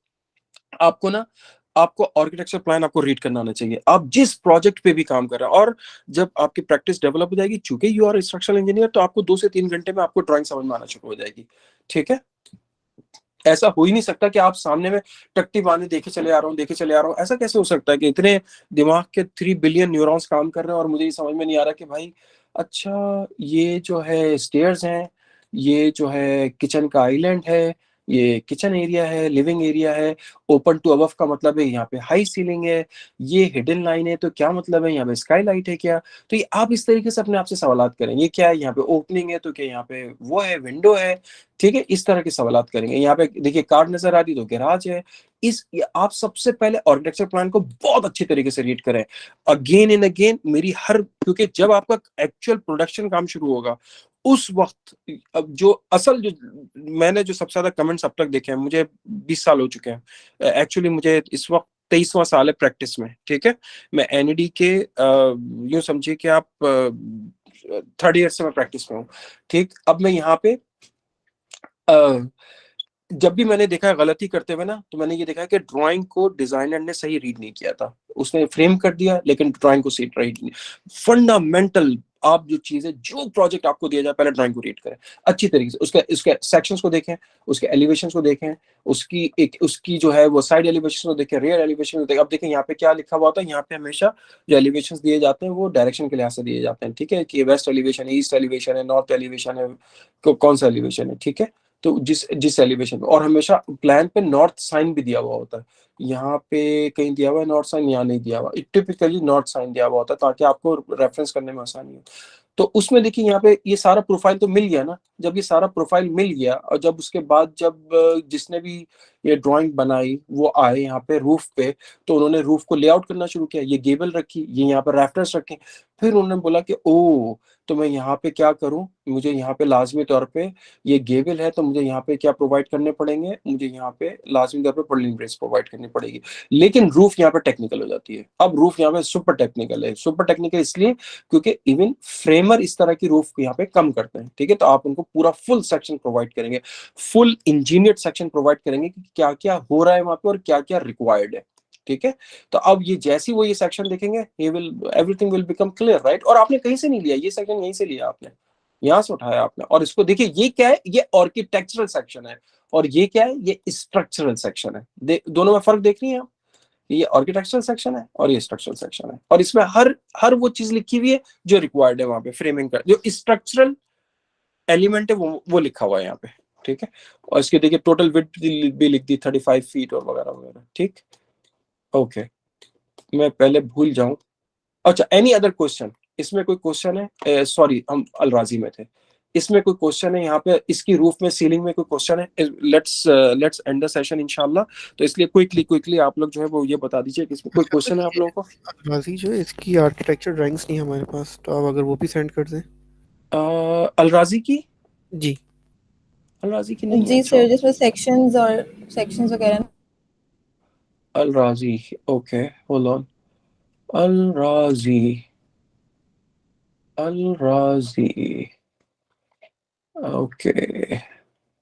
आपको आर्किटेक्चर प्लान आपको रीड करना आना चाहिए, आप जिस प्रोजेक्ट पे भी काम कर रहे हैं। और जब आपकी प्रैक्टिस डेवलप हो जाएगी, चूंकि यू आर स्ट्रक्चरल इंजीनियर, तो आपको 2 से 3 घंटे में आपको ड्राइंग समझ में आना शुरू हो जाएगी, ठीक है। ऐसा हो ही नहीं सकता कि आप सामने में टट्टी बांधे देखे चले आ रहा हूँ। ऐसा कैसे हो सकता है कि इतने दिमाग के 3 बिलियन न्यूरॉन्स काम कर रहे हैं और मुझे ये समझ में नहीं आ रहा कि भाई अच्छा ये जो है स्टेयर्स हैं, ये जो है किचन का आइलैंड है, ये किचन एरिया है, लिविंग एरिया है, ओपन टू अबव का मतलब है यहाँ पे हाई सीलिंग है, ये हिडन लाइन है तो क्या मतलब है, यहाँ पे स्काई लाइट है क्या। तो ये आप इस तरीके से अपने आप से सवालात करें, ये क्या है, यहाँ पे ओपनिंग है तो क्या यहाँ पे वो है, विंडो है, ठीक है, इस तरह के सवालात करेंगे। यहाँ पे देखिए कार नजर आ रही तो गैराज है। आप सबसे पहले आर्किटेक्चर प्लान को बहुत अच्छी तरीके से रीड करें, अगेन एंड अगेन। क्योंकि जब आपका एक्चुअल प्रोडक्शन काम शुरू होगा उस वक्त, अब जो मैंने जो सबसे ज्यादा कमेंट्स अब तक देखे हैं, मुझे 20 साल हो चुके हैं एक्चुअली, मुझे इस वक्त 23वां साल है प्रैक्टिस में, ठीक है। मैं एनईडी के यूं समझिए कि आप 3rd ईयर से मैं प्रैक्टिस में हूँ, ठीक। अब मैं यहाँ पे जब भी मैंने देखा है गलती करते हुए ना, तो मैंने ये देखा है कि ड्राइंग को डिजाइनर ने सही रीड नहीं किया था, उसने फ्रेम कर दिया लेकिन ड्राइंग को सही रीड नहीं। फंडामेंटल आप जो चीजें, जो प्रोजेक्ट आपको दिया जाए, पहले ड्राइंग को रीड करें अच्छी तरीके से, उसके सेक्शंस को देखें, उसके एलिवेशंस को देखें, उसकी जो है वो साइड एलिवेशन को देखें, रियर एलिवेशन को देखें। अब देखें यहाँ पे क्या लिखा हुआ होता है, यहाँ पे हमेशा जो एलिवेशन दिए जाते हैं वो डायरेक्शन के लिहाज से दिए जाते हैं, ठीक है, कि वेस्ट एलिवेशन है, ईस्ट एलिवेशन है, नॉर्थ एलिवेशन है, कौन सा एलिवेशन है, ठीक है। तो जिस एलिवेशन, और हमेशा प्लान पे नॉर्थ साइन भी दिया हुआ होता है, यहाँ पे कहीं दिया हुआ है नॉर्थ साइन, यहाँ नहीं दिया हुआ, टिपिकली नॉर्थ साइन दिया हुआ होता है ताकि आपको रेफरेंस करने में आसानी हो। तो उसमें देखिए यहाँ पे ये सारा प्रोफाइल तो मिल गया ना, जब ये सारा प्रोफाइल मिल गया और जब उसके बाद जब जिसने भी ये ड्राइंग बनाई वो आए यहाँ पे रूफ पे, तो उन्होंने रूफ को लेआउट करना शुरू किया, ये गेबल रखी, ये यहाँ पे रैफ्टर्स रखे, फिर उन्होंने बोला कि ओ तो मैं यहाँ पे क्या करूं, मुझे यहाँ पे लाजमी तौर पे ये गेबल है तो मुझे यहाँ पे क्या प्रोवाइड करने पड़ेंगे, मुझे यहाँ पे लाजमी तौर पे पर्लिन ब्रेस प्रोवाइड करनी पड़ेगी। लेकिन रूफ यहाँ पे टेक्निकल हो जाती है। अब रूफ यहाँ पे सुपर टेक्निकल है, सुपर टेक्निकल इसलिए क्योंकि इवन फ्रेमर इस तरह की रूफ यहाँ पे कम करते हैं, ठीक है। तो आप उनको पूरा फुल सेक्शन प्रोवाइड करेंगे, फुल इंजीनियर्ड सेक्शन प्रोवाइड करेंगे कि क्या क्या हो रहा है वहां पे और क्या क्या रिक्वायर्ड है, ठीक है। तो अब ये जैसी वो ये सेक्शन देखेंगे, everything will become clear, right. और आपने कहीं से नहीं लिया ये सेक्शन, यहीं से लिया आपने, यहां से उठाया आपने। और इसको देखिए ये क्या है, ये आर्किटेक्चरल सेक्शन है और ये क्या है, ये स्ट्रक्चरल सेक्शन है। दोनों में फर्क देख रही हैं आप, ये आर्किटेक्चरल सेक्शन है और ये स्ट्रक्चरल सेक्शन है, और इसमें हर वो चीज लिखी हुई है जो रिक्वायर्ड है वहां पे फ्रेमिंग का, जो स्ट्रक्चरल एलिमेंट है वो लिखा हुआ है यहाँ पे, ठीक है। और इसके देखिए टोटल विड्थ भी लिख दी 35 फीट और वगैरह वगैरह, ठीक। ओके, मैं पहले भूल जाऊं, अच्छा एनी अदर क्वेश्चन, इसमें कोई क्वेश्चन है, सॉरी हम अलराजी में थे, इसमें कोई क्वेश्चन है यहाँ पे, इसकी रूफ में सीलिंग में कोई क्वेश्चन है, लेट्स एंड द सेशन इंशाल्लाह। तो इसलिए क्विकली आप लोग जो है वो ये बता दीजिए कि इसमें कोई क्वेश्चन है आप लोगों को। राजी जो है इसकी आर्किटेक्चर ड्राइंग्स नहीं है हमारे पास, तो आप अगर वो भी सेंड कर दें। अलराजी की जी अलराजी की नहीं है, जी अच्छा सर, जिसमें सेक्शंस वगैरह। अलराजी, ओके होल्ड ऑन, अलराजी ओके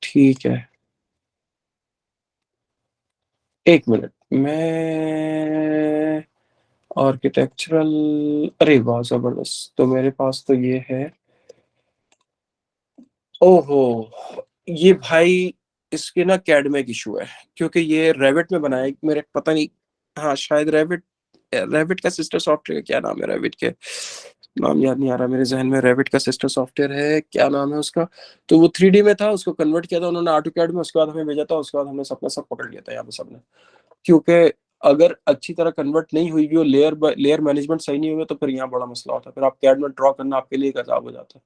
ठीक है, एक मिनट, मैं आर्किटेक्चरल, अरे वाह जबरदस्त, तो मेरे पास तो ये है, ओहो ये भाई इसके ना कैड में एक इशू है, क्योंकि ये रेविट में बनाया, मेरे पता नहीं हाँ शायद रेविट, रेविट का सिस्टर सॉफ्टवेयर क्या नाम है, रेविट के नाम याद नहीं आ रहा मेरे जहन में। रेविट का सिस्टर सॉफ्टवेयर है, क्या नाम है उसका। तो वो 3D में था, उसको कन्वर्ट किया था उन्होंने AutoCAD में, उसके बाद हमें भेजा था, उसके बाद हमने सबने सब पकड़ लिया था यहाँ पे सबने। क्योंकि अगर अच्छी तरह कन्वर्ट नहीं हुई भी हो, लेयर लेयर मैनेजमेंट सही नहीं हुआ, तो फिर यहाँ बड़ा मसला होता है, फिर आप कैड में ड्रॉ करना आपके लिए एक अजाब हो जाता है।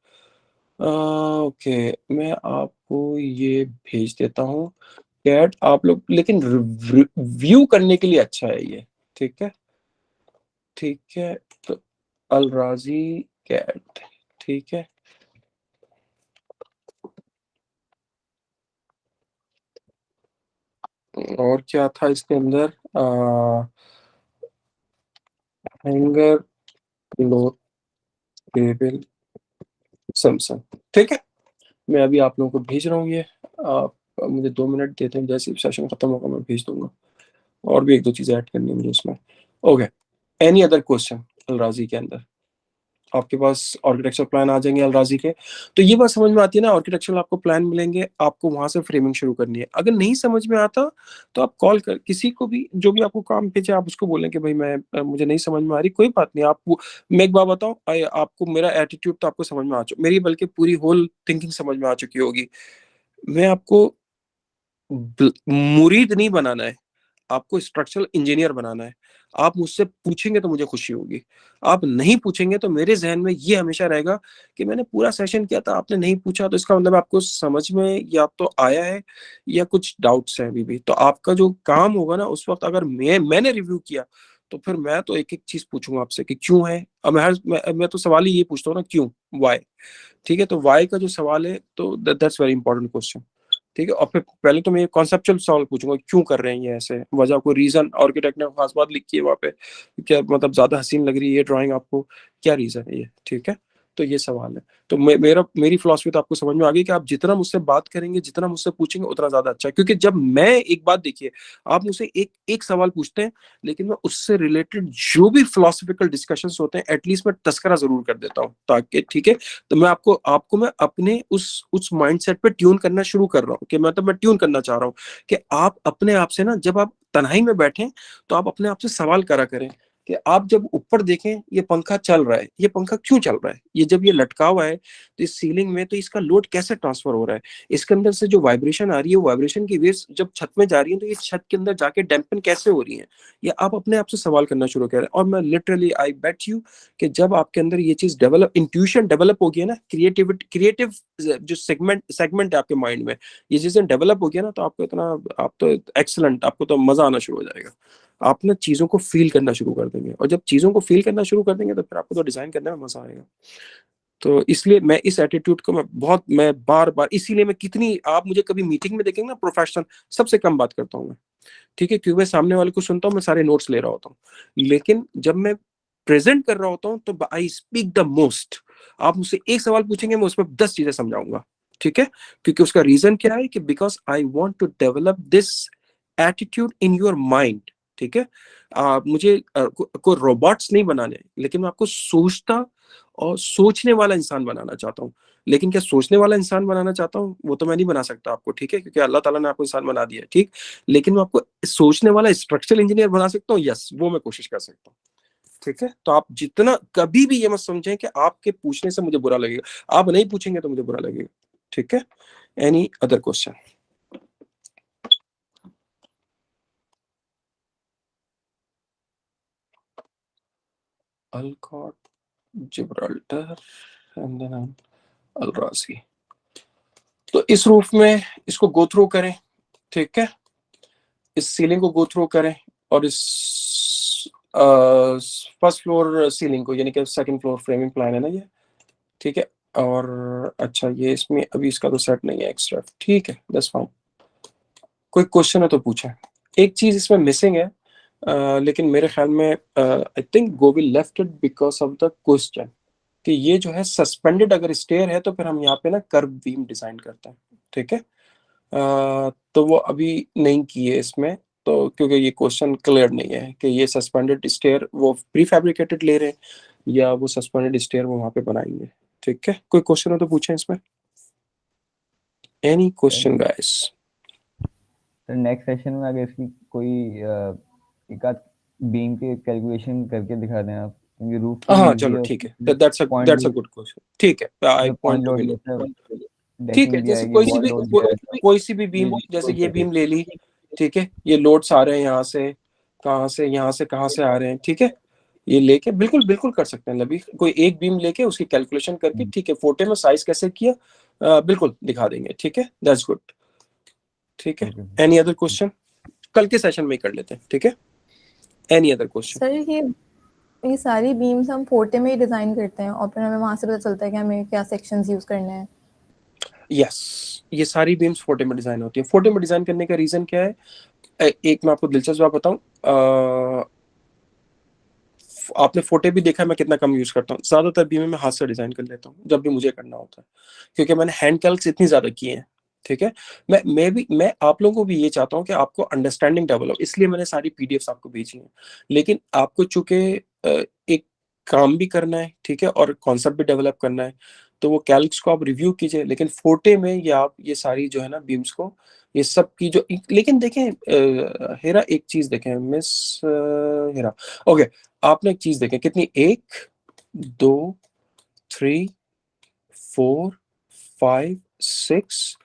ओके, मैं आपको ये भेज देता हूँ कैड, आप लोग लेकिन व्यू करने के लिए अच्छा है ये, ठीक है ठीक है। तो अलराजी कैड, ठीक है। और क्या था इसके अंदर, हैंगर, लो टेबल, सैमसंग, ठीक है। मैं अभी आप लोगों को भेज रहा हूँ ये, आप मुझे 2 मिनट देते हैं, जैसे सेशन खत्म होगा मैं भेज दूंगा। और भी 1-2 चीजें ऐड करनी है मुझे उसमें। ओके, एनी अदर क्वेश्चन अलराजी के अंदर? आपके पास आर्किटेक्चर प्लान आ जाएंगे अलराजी के, तो ये बात समझ में आती है ना, आर्किटेक्चर आपको प्लान मिलेंगे, आपको वहां से फ्रेमिंग शुरू करनी है। अगर नहीं समझ में आता तो आप कॉल कर किसी को भी, जो भी आपको काम भेजे, आप उसको बोलें कि भाई मैं मुझे नहीं समझ में आ रही, कोई बात नहीं। आप मैं एक बात बताऊं, आपको मेरा एटीट्यूड तो आपको समझ में आ चुका, मेरी बल्कि पूरी होल थिंकिंग समझ में आ चुकी होगी। मैं आपको मुरीद नहीं बनाना है, आपको स्ट्रक्चरल इंजीनियर बनाना है। आप मुझसे पूछेंगे तो मुझे खुशी होगी, आप नहीं पूछेंगे तो मेरे जहन में ये हमेशा रहेगा कि मैंने पूरा सेशन किया था, आपने नहीं पूछा, तो इसका मतलब आपको समझ में या तो आया है या कुछ डाउट्स हैं अभी भी। तो आपका जो काम होगा ना उस वक्त, अगर मैंने रिव्यू किया, तो फिर मैं तो एक एक चीज पूछूंगा आपसे कि क्यों है। अब मैं तो सवाल ही ये पूछता हूँ ना, क्यों, वाई, ठीक है। तो वाई का जो सवाल है, तो दैट्स वेरी इंपॉर्टेंट क्वेश्चन, ठीक है। और फिर पहले तो मैं ये कॉन्सेप्चुअल सवाल पूछूंगा, क्यों कर रहे हैं ये ऐसे, वजह, को रीजन, आर्किटेक्ट ने खास बात लिखी है वहाँ पे, क्या मतलब ज्यादा हसीन लग रही है ये ड्राइंग आपको, क्या रीजन है ये, ठीक है। तो ये सवाल है। तो मेरी फिलॉसफी तो आपको समझ में आ गई कि आप जितना मुझसे बात करेंगे, जितना मुझसे पूछेंगे, उतना ज्यादा अच्छा है। क्योंकि जब मैं, एक बात देखिए, आप मुझसे एक एक सवाल पूछते हैं, लेकिन मैं उससे रिलेटेड जो भी फिलोसफिकल डिस्कशंस होते हैं, एटलीस्ट मैं तस्करा जरूर कर देता हूँ, ताकि, ठीक है। तो मैं आपको मैं अपने उस माइंडसेट पे ट्यून करना शुरू कर रहा हूँ, कि मतलब मैं ट्यून करना चाह रहा हूँ कि आप अपने आप से ना, जब आप तन्हाई में बैठे, तो आप अपने आप से सवाल करा करें कि आप जब ऊपर देखें, ये पंखा चल रहा है, ये पंखा क्यों चल रहा है, ये जब ये लटका हुआ है तो इस सीलिंग में, तो इसका लोड कैसे ट्रांसफर हो रहा है, इसके अंदर से जो वाइब्रेशन आ रही है, वो वाइब्रेशन की वेव्स जब छत में जा रही है, तो ये छत के अंदर जाके डैम्पन कैसे हो रही है। ये आप अपने आप से सवाल करना शुरू करें। और मैं लिटरली, आई बेट यू, कि जब आपके अंदर ये चीज डेवलप, इंट्यूशन डेवलप होगी ना, क्रिएटिव जो सेगमेंट है आपके माइंड में, ये चीजें डेवलप होगी ना, तो आपको इतना, आप तो एक्सलेंट, आपको तो मजा आना शुरू हो जाएगा। आप ना चीजों को फील करना शुरू कर देंगे, और जब चीजों को फील करना शुरू कर देंगे, तो फिर आपको तो डिजाइन करने में मजा आएगा। तो इसलिए मैं इस एटीट्यूड को मैं बार बार, इसीलिए मैं कितनी, आप मुझे कभी मीटिंग में देखेंगे ना, प्रोफेशनल, सबसे कम बात करता हूँ मैं, ठीक है। क्योंकि मैं सामने वाले को सुनता हूँ, मैं सारे नोट्स ले रहा होता हूँ, लेकिन जब मैं प्रेजेंट कर रहा होता हूँ, तो आई स्पीक द मोस्ट। आप मुझसे एक सवाल पूछेंगे, मैं उसमें 10 चीजें समझाऊंगा, ठीक है। क्योंकि उसका रीजन क्या है, कि because I want to develop this attitude in your mind, ठीक है। मुझे को रोबोट्स नहीं बनाने, लेकिन मैं आपको सोचता और सोचने वाला इंसान बनाना चाहता हूँ। लेकिन क्या सोचने वाला इंसान बनाना चाहता हूँ, वो तो मैं नहीं बना सकता आपको, ठीक है, क्योंकि अल्लाह ताला ने आपको इंसान बना दिया है, ठीक। लेकिन मैं आपको सोचने वाला स्ट्रक्चरल इंजीनियर बना सकता हूँ, यस, वो मैं कोशिश कर सकता हूँ, ठीक है। तो आप जितना, कभी भी ये मत समझें कि आपके पूछने से मुझे बुरा लगेगा, आप नहीं पूछेंगे तो मुझे बुरा लगेगा, ठीक है। Any other question? Alcott, Gibraltar, and then Alrazi. तो इस रूफ में इसको गो थ्रू करें, ठीक है। इस सीलिंग को गो थ्रू करें, और इस फर्स्ट फ्लोर सीलिंग को, यानी कि सेकंड फ्लोर फ्रेमिंग प्लान है ना ये, ठीक है। और अच्छा, ये इसमें अभी इसका तो सेट नहीं है एक्स्ट्रा, ठीक है, दैट्स फाइन। कोई क्वेश्चन है तो पूछें। एक चीज इसमें मिसिंग है, लेकिन मेरे ख्याल में I think Govil left it because of the question, कि ये जो है सस्पेंडेड अगर स्टेयर है, तो फिर हम यहाँ पे ना कर्व बीम डिजाइन करते हैं, ठीक है। तो वो अभी नहीं किए इसमें, तो क्योंकि ये क्वेश्चन क्लियर नहीं है कि ये सस्पेंडेड स्टेयर वो प्री फैब्रिकेटेड ले रहे हैं, या वो सस्पेंडेड स्टेयर वो वहाँ पे बनाएंगे, ठीक है। कोई क्वेश्चन हो तो पूछें इसमें। Any question guys? Sir next session में अगर इसकी कोई एक आध बीम के कैलकुलेशन करके दिखा दें आप, क्योंकि रूफ तो हाँ easy चलो है, ठीक है, उसमें that's point a good question, ठीक है, आई जो point point to load be जैसे ठीक है। डेकिंग भी जैसे आएगी, कोई सी वॉल भी लोड भी आएगा। कोई सी भी बीम, जैसे ये बीम ले ली, ठीक है, ये लोड्स आ रहे हैं यहाँ से, कहाँ से, यहाँ से, कहाँ से आ रहे हैं, ठीक है, ये लेके बिल्कुल बिल्कुल कर सकते हैं लभी, कोई एक बीम लेके उसकी कैलकुलेशन करके, ठीक है, फोटे में साइज कैसे किया, बिल्कुल दिखा देंगे, ठीक है, दैट्स गुड, ठीक है। Okay any other question? कल के सेशन में ही कर लेते हैं, ठीक है। Any other question? सर ये सारी बीम्स हम फोटे में ही डिजाइन करते हैं और फिर हमें वहां से पता चलता है कि हमें क्या सेक्शंस यूज करने हैं। यस, ये सारी बीम्स फोटे में डिजाइन होती है। फोटे में डिजाइन करने का रीजन क्या है? एक मैं आपको दिलचस्प बात बताऊं, आपने फोटे भी देखा है मैं कितना कम यूज करता हूँ, ज्यादातर बीम मैं हाथ से डिजाइन कर लेता हूँ जब भी मुझे करना होता है, क्योंकि मैंने हैंड कैल्क्स इतनी ज्यादा किए हैं, ठीक है। मैं आप लोगों को भी ये चाहता हूँ कि आपको अंडरस्टैंडिंग डेवलप, इसलिए मैंने सारी पीडीएफ्स आपको भेजी हैं, लेकिन आपको चूंकि एक काम भी करना है, ठीक है, और कॉन्सेप्ट भी डेवलप करना है, तो वो कैल्क्स को आप रिव्यू कीजिए, लेकिन फोटे में ये आप ये सारी जो है ना बीम्स को, ये सब की जो, लेकिन देखें हेरा, एक चीज देखें मिस हेरा, ओके, आपने एक चीज देखें कितनी, 1 2 3 4 5 6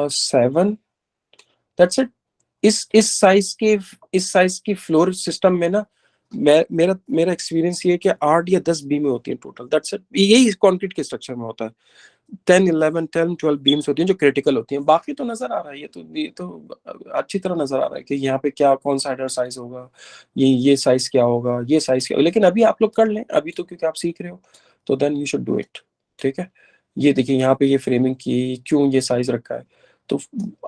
7, दैट्स इट। इस साइज की फ्लोर सिस्टम में ना, मेरा मेरा एक्सपीरियंस ये है कि 8 या 10 बीमें होती हैं टोटल, दैट्स इट। यही कंक्रीट के स्ट्रक्चर में होता है, 10 11 10 12 बीम्स होती हैं जो क्रिटिकल होती हैं, बाकी तो नजर आ रहा है, ये तो अच्छी तरह नजर आ रहा है कि यहाँ पे क्या, कौन सा हेडर साइज होगा, ये साइज क्या होगा, ये साइज क्या होगा, लेकिन अभी आप लोग कर लें, अभी तो क्योंकि आप सीख रहे हो, तो then you should do it, ठीक है। ये देखिए यहाँ पे ये फ्रेमिंग की क्यों ये साइज रखा है, तो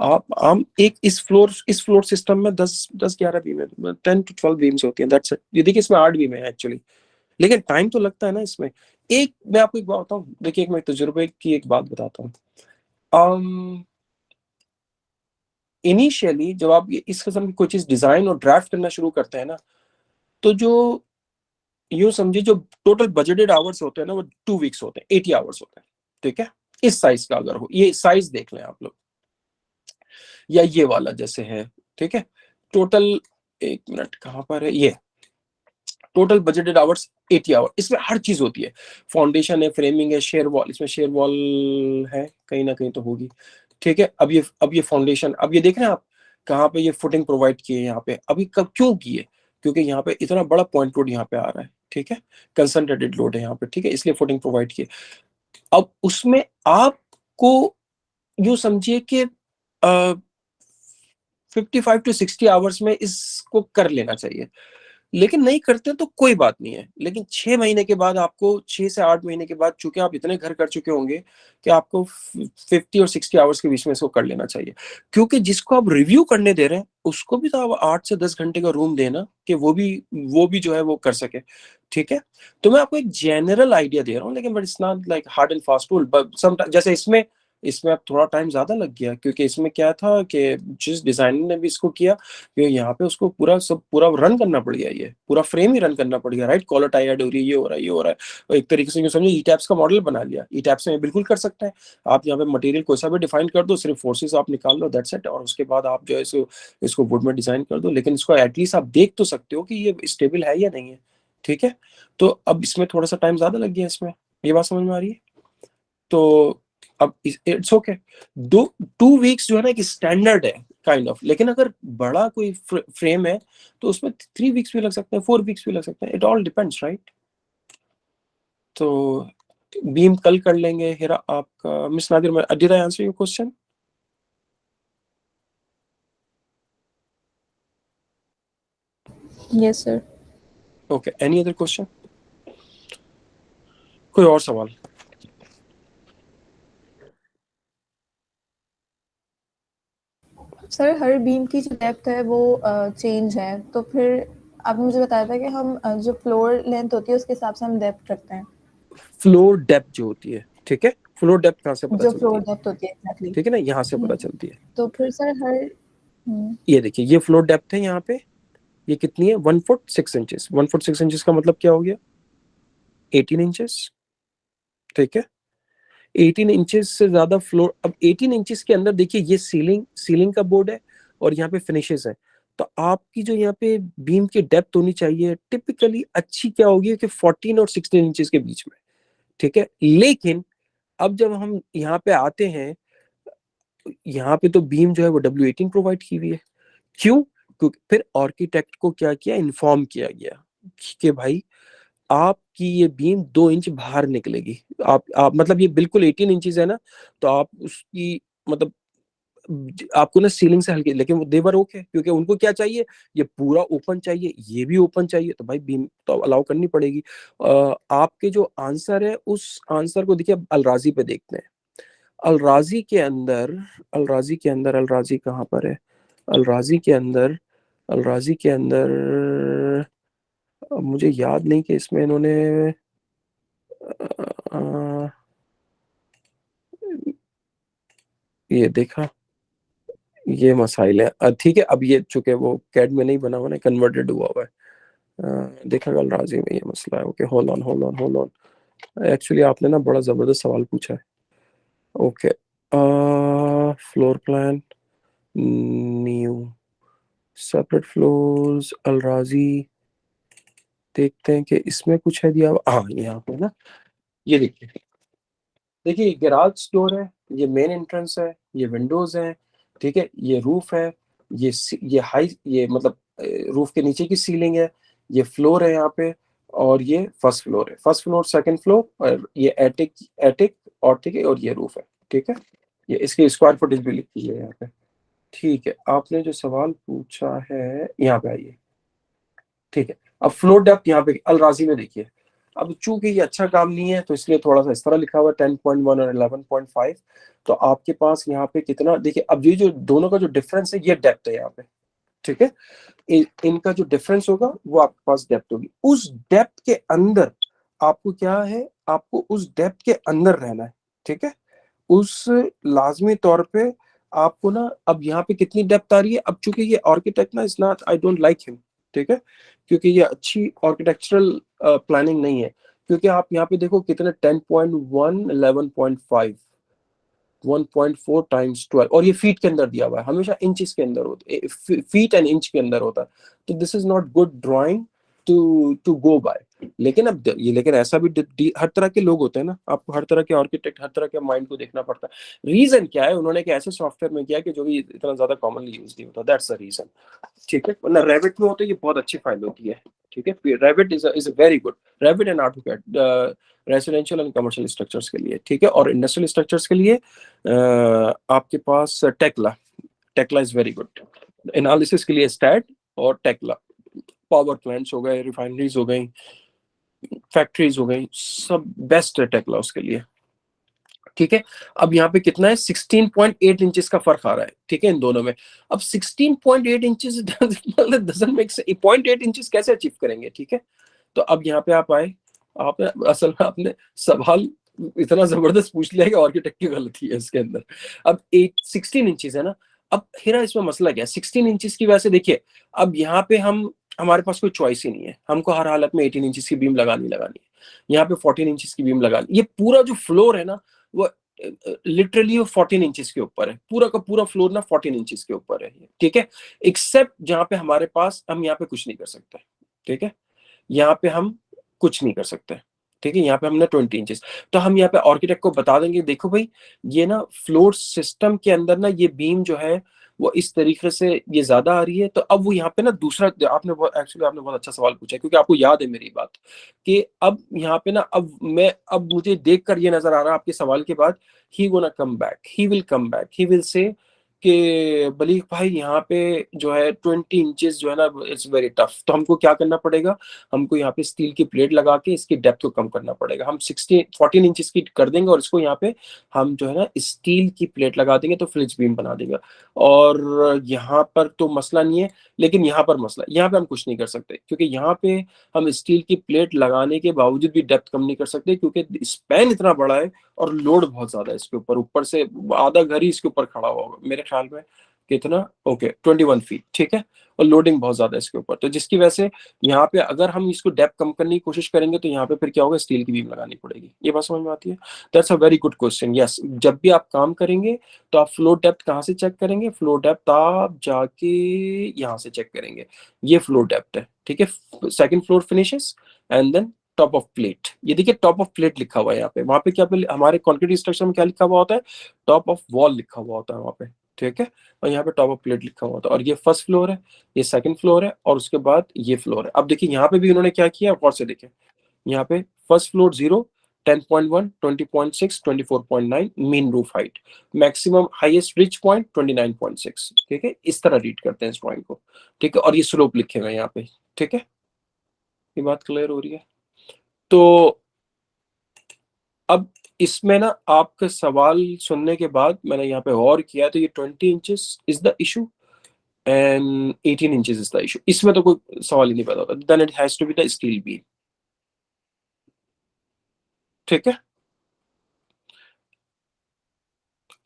आप एक इस फ्लोर सिस्टम में 10 11 बीम है, 10 to 12 बीम्स होती हैं, दैट्स इट। ये देखिए इसमें 8 बीम है एक्चुअली, लेकिन टाइम तो लगता है ना इसमें। एक मैं आपको एक बात बताऊं, देखिए एक मैं तजुर्बे की एक बात बताता हूँ, इनिशियली जब आप इस किस्म की कोई चीज डिजाइन और ड्राफ्ट करना शुरू करते हैं ना, तो जो यूं समझिए जो टोटल बजटेड आवर्स होते हैं ना, वो 2 वीक्स होते हैं, 80 आवर्स होते हैं, ठीक है। इस साइज का अगर हो, ये साइज देख लें आप लोग, या ये वाला जैसे है, ठीक है, टोटल, एक मिनट कहां पर है ये, टोटल बजटेड आवर्स 80 आवर, इसमें हर चीज होती है, फाउंडेशन है, फ्रेमिंग है, शेयर वॉल, इसमें शेयर वॉल है कहीं ना कहीं तो होगी, ठीक है। अब ये फाउंडेशन, अब ये देख रहे हैं आप कहाँ पे ये फुटिंग प्रोवाइड किए यहाँ पे, अभी कब क्यों किए, क्योंकि यहाँ पे इतना बड़ा पॉइंट लोड यहाँ पे आ रहा है, ठीक है, कंसंट्रेटेड लोड है यहाँ पे, ठीक है, इसलिए फुटिंग प्रोवाइड किए। अब उसमें आपको यूं समझिए कि 55 to 60 आवर्स में इसको कर लेना चाहिए, लेकिन नहीं करते तो कोई बात नहीं है, लेकिन 6 महीने के बाद आपको, 6 से 8 महीने के बाद, चूंकि आप इतने घर कर चुके होंगे कि आपको 50 और 60 आवर्स के बीच में इसको कर लेना चाहिए, क्योंकि जिसको आप रिव्यू करने दे रहे हैं उसको भी तो आप 8 से 10 घंटे का रूम देना कि वो भी जो है वो कर सके, ठीक है। तो मैं आपको एक जनरल आइडिया दे रहा हूँ, लेकिन but it's not like hard and fast rule, but some जैसे इसमें अब थोड़ा टाइम ज्यादा लग गया, क्योंकि इसमें क्या था कि जिस डिजाइनर ने भी इसको किया, यहाँ पे उसको पूरा रन करना पड़ गया, ये पूरा फ्रेम ही रन करना पड़ गया, राइट, कॉलर टाई ऐड हो रही है, ये हो रहा है, ये हो रहा है, और एक तरीके से यूं समझिए ई टैप्स का मॉडल बना लिया। ई टैप्स में बिल्कुल कर सकते हैं आप, यहाँ पे मटेरियल कोई सा भी डिफाइन कर दो, सिर्फ फोर्सेस आप निकाल लो, दैट्स इट, और उसके बाद आप जो है इसको वुड में डिजाइन कर दो, लेकिन इसको एटलीस्ट आप देख तो सकते हो कि ये स्टेबल है या नहीं है, ठीक है। तो अब इसमें थोड़ा सा टाइम ज्यादा लग गया इसमें, ये बात समझ में आ रही है? तो अब इट्स ओके, 2 वीक्स जो है ना एक स्टैंडर्ड है काइंड ऑफ, लेकिन अगर बड़ा कोई फ्रेम है तो उसमें 3 वीक्स भी लग सकते हैं, 4 वीक्स भी लग सकते हैं, इट ऑल डिपेंड्स, राइट। तो बीम कल कर लेंगे। हेरा आपका, miss Nadir, did I answer your question? Yes sir. Okay, any other question? कोई और सवाल? सर हर बीम की जो डेप्थ है वो चेंज है, तो फिर आपने मुझे बताया था कि हम जो फ्लोर लेंथ होती है उसके हिसाब से हम डेप्थ रखते हैं। फ्लोर डेप्थ जो होती है, ठीक है, फ्लोर डेप्थ कहाँ से पता जो चलती फ्लोर है? डेप्थ होती है एग्जैक्टली। ठीक है ना, यहाँ से पता चलती है। तो फिर सर ये देखिए ये फ्लोर डेप्थ है यहाँ पे, ये कितनी है, 1 फुट 6 इंचेस। 1 फुट 6 इंचेस का मतलब क्या हो गया, 18 इंचेस, ठीक है। 18 इंचेस से ज्यादा फ्लोर, अब 18 इंचेस के अंदर देखिए ये सीलिंग का बोर्ड है और यहाँ पे फिनिशेस है, तो आपकी जो यहाँ पे बीम की डेप्थ होनी चाहिए टिपिकली अच्छी क्या होगी कि 14 और 16 इंचेस के बीच में, ठीक है। लेकिन अब जब हम यहाँ पे आते हैं, यहाँ पे तो बीम जो है वो W18 प्रोवाइड की हुई है। क्यों? क्योंकि फिर आर्किटेक्ट को क्या किया, इन्फॉर्म किया गया कि भाई आपकी ये बीम 2 इंच बाहर निकलेगी। आप मतलब ये बिल्कुल 18 इंचेस है ना, तो आप उसकी मतलब आपको ना सीलिंग से हल्के, लेकिन वो देवर ओके, क्योंकि उनको क्या चाहिए, ये पूरा ओपन चाहिए, ये भी ओपन चाहिए, तो भाई बीम तो अलाउ करनी पड़ेगी। आपके जो आंसर है उस आंसर को देखिए अलराजी पे देखते हैं। अलराजी के अंदर, अलराजी कहाँ पर है? अलराजी के अंदर, अलराजी के अंदर मुझे याद नहीं कि इसमें इन्होंने अ, ये देखा, ये मसाइल है। ठीक है, अब ये चूंकि वो कैड में नहीं बना हुआ ना, कन्वर्टेड हुआ हुआ है। देखा कल राजी में ये मसला है। Okay, hold on. एक्चुअली आपने ना बड़ा जबरदस्त सवाल पूछा है। Okay, floor plan, new separate floors, अलराजी, देखते हैं कि इसमें कुछ है दिया हुआ। हाँ, यहाँ पे ना ये देखिए गैराज डोर है, ये मेन एंट्रेंस है, ये विंडोज है, ठीक है, ये रूफ है, ये हाई, ये मतलब रूफ के नीचे की सीलिंग है, ये फ्लोर है यहाँ पे, और ये फर्स्ट फ्लोर है, फर्स्ट फ्लोर सेकंड फ्लोर, और ये एटिक और ठीक है, और ये रूफ है, ठीक है। ये इसकी स्क्वायर फुटेज भी लिखी है यहाँ पे। ठीक है, आपने जो सवाल पूछा है यहाँ पे आइए, ठीक है। अब फ्लोर डेप्थ यहाँ पे अलराजी में देखिए, अब चूंकि ये अच्छा काम नहीं है तो इसलिए थोड़ा सा इस तरह लिखा हुआ है 10.1 और 11.5। तो आपके पास यहाँ पे कितना, देखिए अब ये जो दोनों का जो डिफरेंस है ये डेप्थ है यहाँ पे, ठीक है। इनका जो डिफरेंस होगा वो आपके पास डेप्थ होगी। उस डेप्थ के अंदर आपको क्या है, आपको उस डेप्थ के अंदर रहना है, ठीक है। उस लाजमी तौर पे आपको ना, अब यहाँ पे कितनी डेप्थ आ रही है, अब चूंकि ये आर्किटेक्ट ना is not, I don't like him, ठीक है, क्योंकि ये अच्छी आर्किटेक्चरल प्लानिंग नहीं है। क्योंकि आप यहाँ पे देखो कितने 10.1 11.5 1.4 टाइम्स 12, और ये फीट के अंदर दिया हुआ है, हमेशा इंचेस के अंदर होता है, फीट एंड इंच के अंदर होता है। तो this is not good drawing to go by. लेकिन अब ये, लेकिन ऐसा भी हर तरह के लोग होते हैं ना, आपको हर तरह के आर्किटेक्ट, हर तरह के माइंड को देखना पड़ता है। रीजन क्या है, उन्होंने एक ऐसे सॉफ्टवेयर में किया कि जो भी इतना ज्यादा कॉमनली यूज नहीं होता, दैट्स द रीजन, ठीक है। वरना रैबिट में होता है, ये बहुत अच्छी फाइल होती है, ठीक है। Rabbit is a very good, rabbit and AutoCAD residential and commercial structures के लिए, ठीक है। और इंडस्ट्रियल स्ट्रक्चर्स के लिए आपके पास Tekla is very good. Analysis के लिए स्टैट और टेक्ला, पावर प्लांट्स हो गए, रिफाइनरीज हो गई, फैक्ट्रीज हो गई, सब बेस्ट है टेक्ला उसके लिए, ठीक है। अब यहाँ पे कितना है, 16.8 इंचेस का फर्क आ रहा है, ठीक है, इन दोनों में। अब 16.8 इंचेस मतलब डजंट मेक सेंस, 0.8 इंचेस कैसे अचीव करेंगे, ठीक है। तो अब यहाँ पे आप आए, आपने असल में आपने सवाल इतना जबरदस्त पूछ लिया कि आर्किटेक्ट की गलती है इसके अंदर। अब 16 इंचेस है ना, अब हेरा इसमें मसला क्या है, 16 इंचेस की वजह से देखिए, अब यहाँ पे हमारे पास कोई चॉइस ही नहीं है, हमको हर हालत में 18 इंचेस की बीम लगानी है, यहाँ पे 14 इंचेस की बीम लगानी। ये पूरा जो फ्लोर है ना, वो लिटरली वो 14 इंचेस के ऊपर है, पूरा का पूरा फ्लोर ना 14 इंचेस के ऊपर है, ठीक है। एक्सेप्ट जहां पे हमारे पास, हम यहाँ पे कुछ नहीं कर सकते, ठीक है, यहाँ पे हम कुछ नहीं कर सकते, ठीक है। यहाँ पे हमने 20 इंचेस, तो हम यहाँ पे आर्किटेक्ट को बता देंगे, देखो भाई ये ना फ्लोर सिस्टम के अंदर ना ये बीम जो है वो इस तरीके से ये ज्यादा आ रही है। तो अब वो यहाँ पे ना दूसरा, आपने बहुत अच्छा सवाल पूछा, क्योंकि आपको याद है मेरी बात कि अब यहाँ पे ना, अब मुझे देखकर ये नजर आ रहा है आपके सवाल के बाद, he gonna come back, he will come back, he will say कि बलीग भाई यहाँ पे जो है 20 इंचेस जो है ना, इट्स वेरी टफ। तो हमको क्या करना पड़ेगा, हमको यहाँ पे स्टील की प्लेट लगा के इसकी डेप्थ को कम करना पड़ेगा। हम 14 इंचेस की कर देंगे, और इसको यहाँ पे हम जो है ना स्टील की प्लेट लगा देंगे, तो फ्लिंच बीम बना देंगे। और यहाँ पर तो मसला नहीं है, लेकिन यहाँ पर मसला, यहाँ पे हम कुछ नहीं कर सकते, क्योंकि यहाँ पे हम स्टील की प्लेट लगाने के बावजूद भी डेप्थ कम नहीं कर सकते, क्योंकि स्पैन इतना बड़ा है और लोड बहुत ज्यादा है इसके ऊपर से आधा घर ही इसके ऊपर खड़ा हुआ होगा मेरे ख्याल में। कितना, ओके 21 फीट, ठीक है, और लोडिंग बहुत ज्यादा है इसके ऊपर, तो जिसकी वजह से यहाँ पे अगर हम इसको डेप्थ कम करने की कोशिश करेंगे तो यहाँ पे फिर क्या होगा, स्टील की बीम लगानी पड़ेगी। ये बात समझ में आती है? That's a very good question. Yes, जब भी आप काम करेंगे तो आप फ्लोर डेप्थ कहाँ से चेक करेंगे? फ्लोर डेप्थ आप जाके यहाँ से चेक करेंगे, ये फ्लोर डेप्थ है, ठीक है, second floor finishes and then top of plate. ये देखिए टॉप ऑफ प्लेट लिखा हुआ है यहाँ पे, वहां पे क्या हमारे कंक्रीट स्ट्रक्चर में क्या लिखा हुआ होता है? टॉप ऑफ वॉल लिखा हुआ होता है वहां पे, ठीक है, और यहाँ पे टॉप ऑफ प्लेट लिखा हुआ होता है। और ये फर्स्ट फ्लोर है, ये सेकंड फ्लोर है, और उसके बाद ये फ्लोर है। अब देखिए यहाँ पे भी उन्होंने क्या किया, और से देखें यहाँ पे first floor 0, 10.1, 20.6, 24.9 mean roof height, maximum highest rich point 29.6, ठीक है, इस तरह रीड करते हैं इस ड्राइंग को, ठीक है, और ये स्लोप लिखे हुए हैं यहाँ पे, ठीक है, ये बात क्लियर हो रही है? तो अब इसमें ना आपका सवाल सुनने के बाद मैंने यहाँ पे गौर किया, तो ये 20 inches is the issue and 18 inches is the issue, इसमें तो कोई सवाल ही नहीं पैदा होता, then it has to be the steel beam, ठीक है।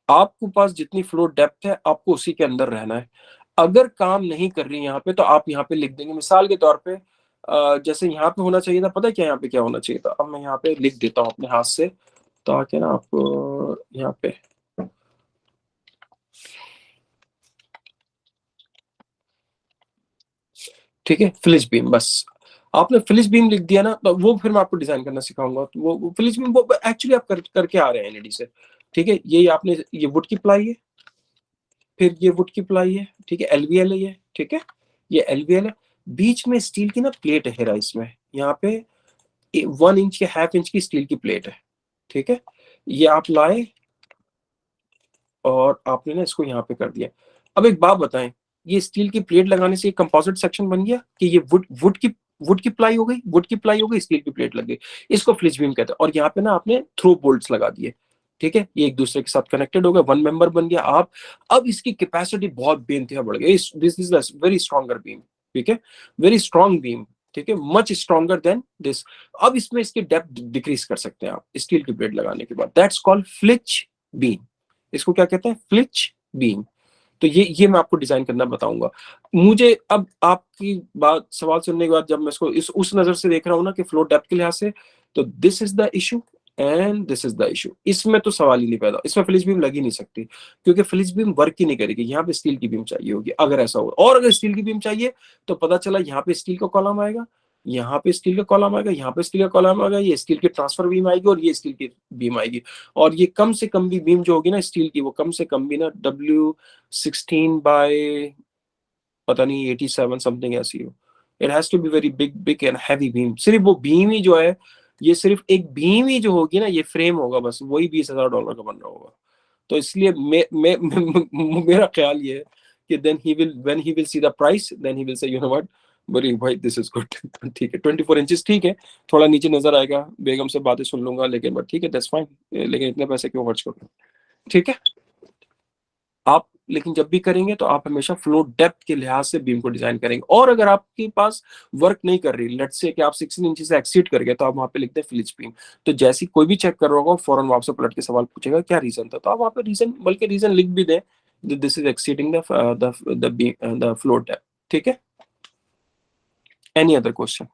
आपके पास जितनी फ्लोर डेप्थ है आपको उसी के अंदर रहना है। अगर काम नहीं कर रही यहाँ पे तो आप यहाँ पे लिख देंगे, मिसाल के तौर पे जैसे यहाँ पे होना चाहिए था, पता है क्या यहाँ पे क्या होना चाहिए था? अब मैं यहाँ पे लिख देता हूँ अपने हाथ से ताकि ना आप यहाँ पे ठीक है, फ्लिज बीम, बस आपने फ्लिज बीम लिख दिया ना, तो वो फिर मैं आपको डिजाइन करना सिखाऊंगा, तो वो फ्लिज बीम वो एक्चुअली आप करके आ रहे हैं एलईडी से, ठीक है। ये आपने ये वुड की प्लाई है, फिर ये वुड की प्लाई है, ठीक है, एलवीएल है ये, ठीक है, ये एलवीएल है, बीच में स्टील की ना प्लेट है हेरा, इसमें यहाँ पे 1 इंच या हाफ इंच की स्टील की प्लेट है, ठीक है, ये आप लाए और आपने ना इसको यहाँ पे कर दिया। अब एक बात बताएं, ये स्टील की प्लेट लगाने से कंपोजिट सेक्शन बन गया कि ये वुड की प्लाई हो गई, वुड की प्लाई हो गई, स्टील की प्लेट लग गई, इसको फ्लिज बीम कहते हैं। और यहाँ पे ना आपने थ्रो बोल्ट्स लगा दिए, ठीक है, ये एक दूसरे के साथ कनेक्टेड हो गए, वन मेंबर बन गया आप। अब इसकी कैपेसिटी बहुत बेनतहा बढ़ गई, this is very stronger beam, ठीक है, वेरी स्ट्रॉन्ग बीम, ठीक है, मच स्ट्रॉन्गर देन दिस। अब इसमें इसकी डेप्थ डिक्रीज कर सकते हैं आप स्टील की प्लेट लगाने के बाद, दैट्स कॉल्ड फ्लिच बीम। इसको क्या कहते हैं? फ्लिच बीम। तो ये मैं आपको डिजाइन करना बताऊंगा। मुझे अब आपकी बात सवाल सुनने के बाद जब मैं इसको उस नजर से देख रहा हूं ना कि फ्लो डेप्थ के लिहाज से, तो this is the issue and this is the issue, इसमें तो सवाल ही नहीं पैदा, इसमें फ्लिज बीम लग ही नहीं सकती, क्योंकि फ्लिज बीम वर्क ही नहीं करेगी, यहाँ पे स्टील की बीम चाहिए होगी अगर ऐसा हो। और अगर स्टील की बीम चाहिए तो पता चला यहाँ पे स्टील का कॉलम आएगा, यहाँ पे स्टील का कॉलम आएगा, यहाँ पे स्टील का कॉलम आएगा, ये स्टील की ट्रांसफर बीम आएगी और ये स्टील की बीम आएगी। और ये कम से कम भी बीम जो होगी ना स्टील की, वो कम से कम भी ना W16 बाय पता नहीं 87 समथिंग ऐसी हो। It has to be very big and heavy beam. सिर्फ वो बीम ही जो है, ये सिर्फ एक बीम ही जो होगी ना, ये फ्रेम होगा बस, वही $20,000 का बन रहा होगा। तो इसलिए मेरा ख्याल ये है कि then he will when he will see the price, then he will say you know what बड़ी भाई दिस इज गुड, ठीक है, 24 इंचेस ठीक है, थोड़ा नीचे नजर आएगा, बेगम से बातें सुन लूंगा, लेकिन बट ठीक है, दैट्स फाइन, लेकिन इतने पैसे क्यों खर्च करूं, ठीक है। आप लेकिन जब भी करेंगे तो आप हमेशा फ्लो डेप्थ के लिहाज से बीम को डिजाइन करेंगे। और अगर आपके पास वर्क नहीं कर रही, लेट्स से कि आप 16 इंच से एक्सीड कर गए, तो आप वहां पे लिखते हैं फ्लिच बीम। तो जैसी कोई भी चेक कर रहा होगा फौरन आपसे पलट के सवाल पूछेगा क्या रीजन था, तो आप वहां पे रीजन, बल्कि रीजन लिख भी दें, this is exceeding the flow depth, ठीक है। Any other question?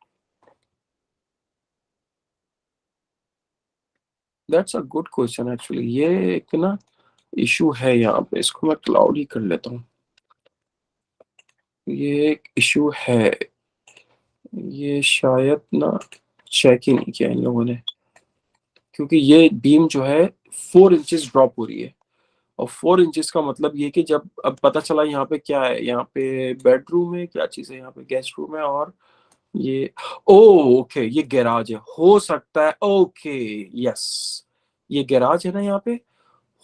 That's a good question actually. ये एक ना इशू है यहाँ पे, इसको मैं क्लाउड ही कर लेता हूँ। ये एक इशू है, ये शायद ना चेक ही नहीं किया इन लोगों ने, क्योंकि ये बीम जो है 4 इंचेस ड्रॉप हो रही है। और 4 इंचेस का मतलब ये कि जब अब पता चला यहाँ पे क्या है, यहाँ पे बेडरूम है, क्या चीज है यहाँ पे, गेस्ट रूम है, और ये ओके ये गैराज है, हो सकता है, ओके यस ये गैराज है ना यहाँ पे,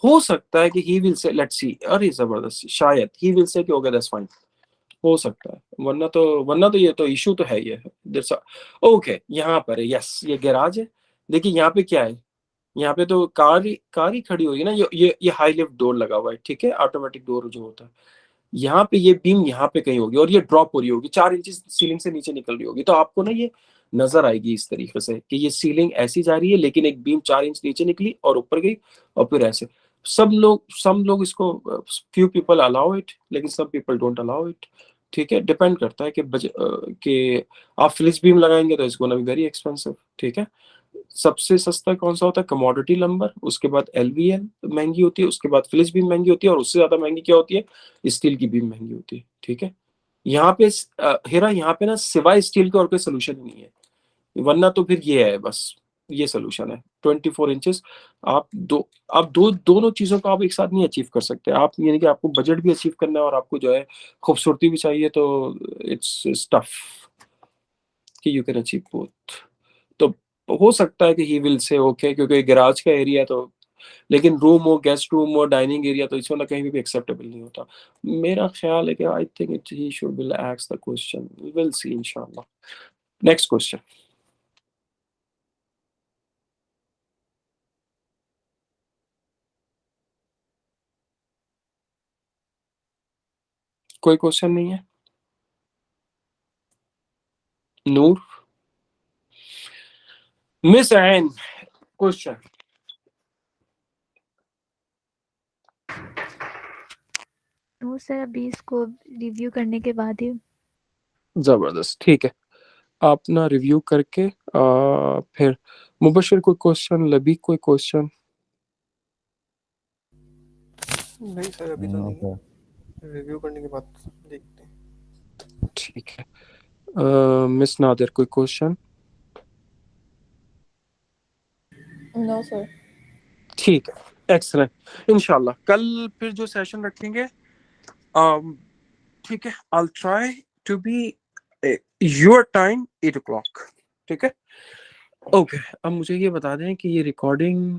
हो सकता है कि ही विल से, लेट्स सी, अरे जबरदस्त, शायद ही विल से कि ओके दैट्स फाइन, हो सकता है, वरना तो ये तो इशू तो है, ये ओके यहाँ पर है, यस ये गैराज है। देखिए यहाँ पे क्या है, यहाँ पे तो कार ही खड़ी हुई है ना, ये हाई लिफ्ट डोर लगा हुआ है, ठीक है, ऑटोमेटिक डोर जो होता है। यहाँ पे ये बीम यहाँ पे कहीं होगी और ये ड्रॉप हो रही होगी, 4 इंच सीलिंग से नीचे निकल रही होगी, तो आपको ना ये नजर आएगी इस तरीके से कि ये सीलिंग ऐसी जा रही है, लेकिन एक बीम 4 इंच नीचे निकली और ऊपर गई और फिर ऐसे। some लोग इसको few people allow it, लेकिन some people don't allow it. ठीक है, डिपेंड करता है कि आप फ्लिस बीम लगाएंगे तो it's gonna be very expensive. ठीक है, सबसे सस्ता कौन सा होता है? कमोडिटी लंबर, उसके बाद एलवीएल महंगी होती है, उसके बाद फ्लिस बीम महंगी होती है, और उससे ज्यादा महंगी क्या होती है? स्टील की बीम महंगी होती है. ठीक है, यहाँ पे हेरा, यहाँ पे ना सिवाय स्टील के और कोई सोल्यूशन ही नहीं है, वरना तो फिर ये है, बस ये सोल्यूशन है. 24 इंचेस आप दोनों चीजों को आप एक साथ नहीं अचीव कर सकते आप, यानी कि आपको बजट भी अचीव करना है और आपको जो है खूबसूरती भी चाहिए, तो इट्स टफ कि यू कैन अचीव बोथ. तो हो सकता है कि ही विल से ओके, क्योंकि गैराज का एरिया तो, लेकिन रूम हो, गेस्ट रूम हो, डाइनिंग एरिया, तो इसमें ना कहीं भी एक्सेप्टेबल नहीं होता. मेरा ख्याल है कि I think it he should will ask the question, we will see इंशाल्लाह. Next question. कोई क्वेश्चन नहीं है? Noor, miss N, question. No sir, अभी इसको रिव्यू करने के बाद ही. जबरदस्त, ठीक है. आप ना रिव्यू करके फिर मुबशिर कोई क्वेश्चन, लबी कोई क्वेश्चन? नहीं सर, अभी तो नो नहीं, सर. रिव्यू करने के बाद देखते हैं. ठीक है. मिस नादिर कोई क्वेश्चन? No sir. ठीक है, एक्सलेंट. इंशाल्लाह कल फिर जो सेशन रखेंगे, ठीक है, I try to be your time 8 o'clock. ठीक है, ओके. अब मुझे ये बता दें कि ये रिकॉर्डिंग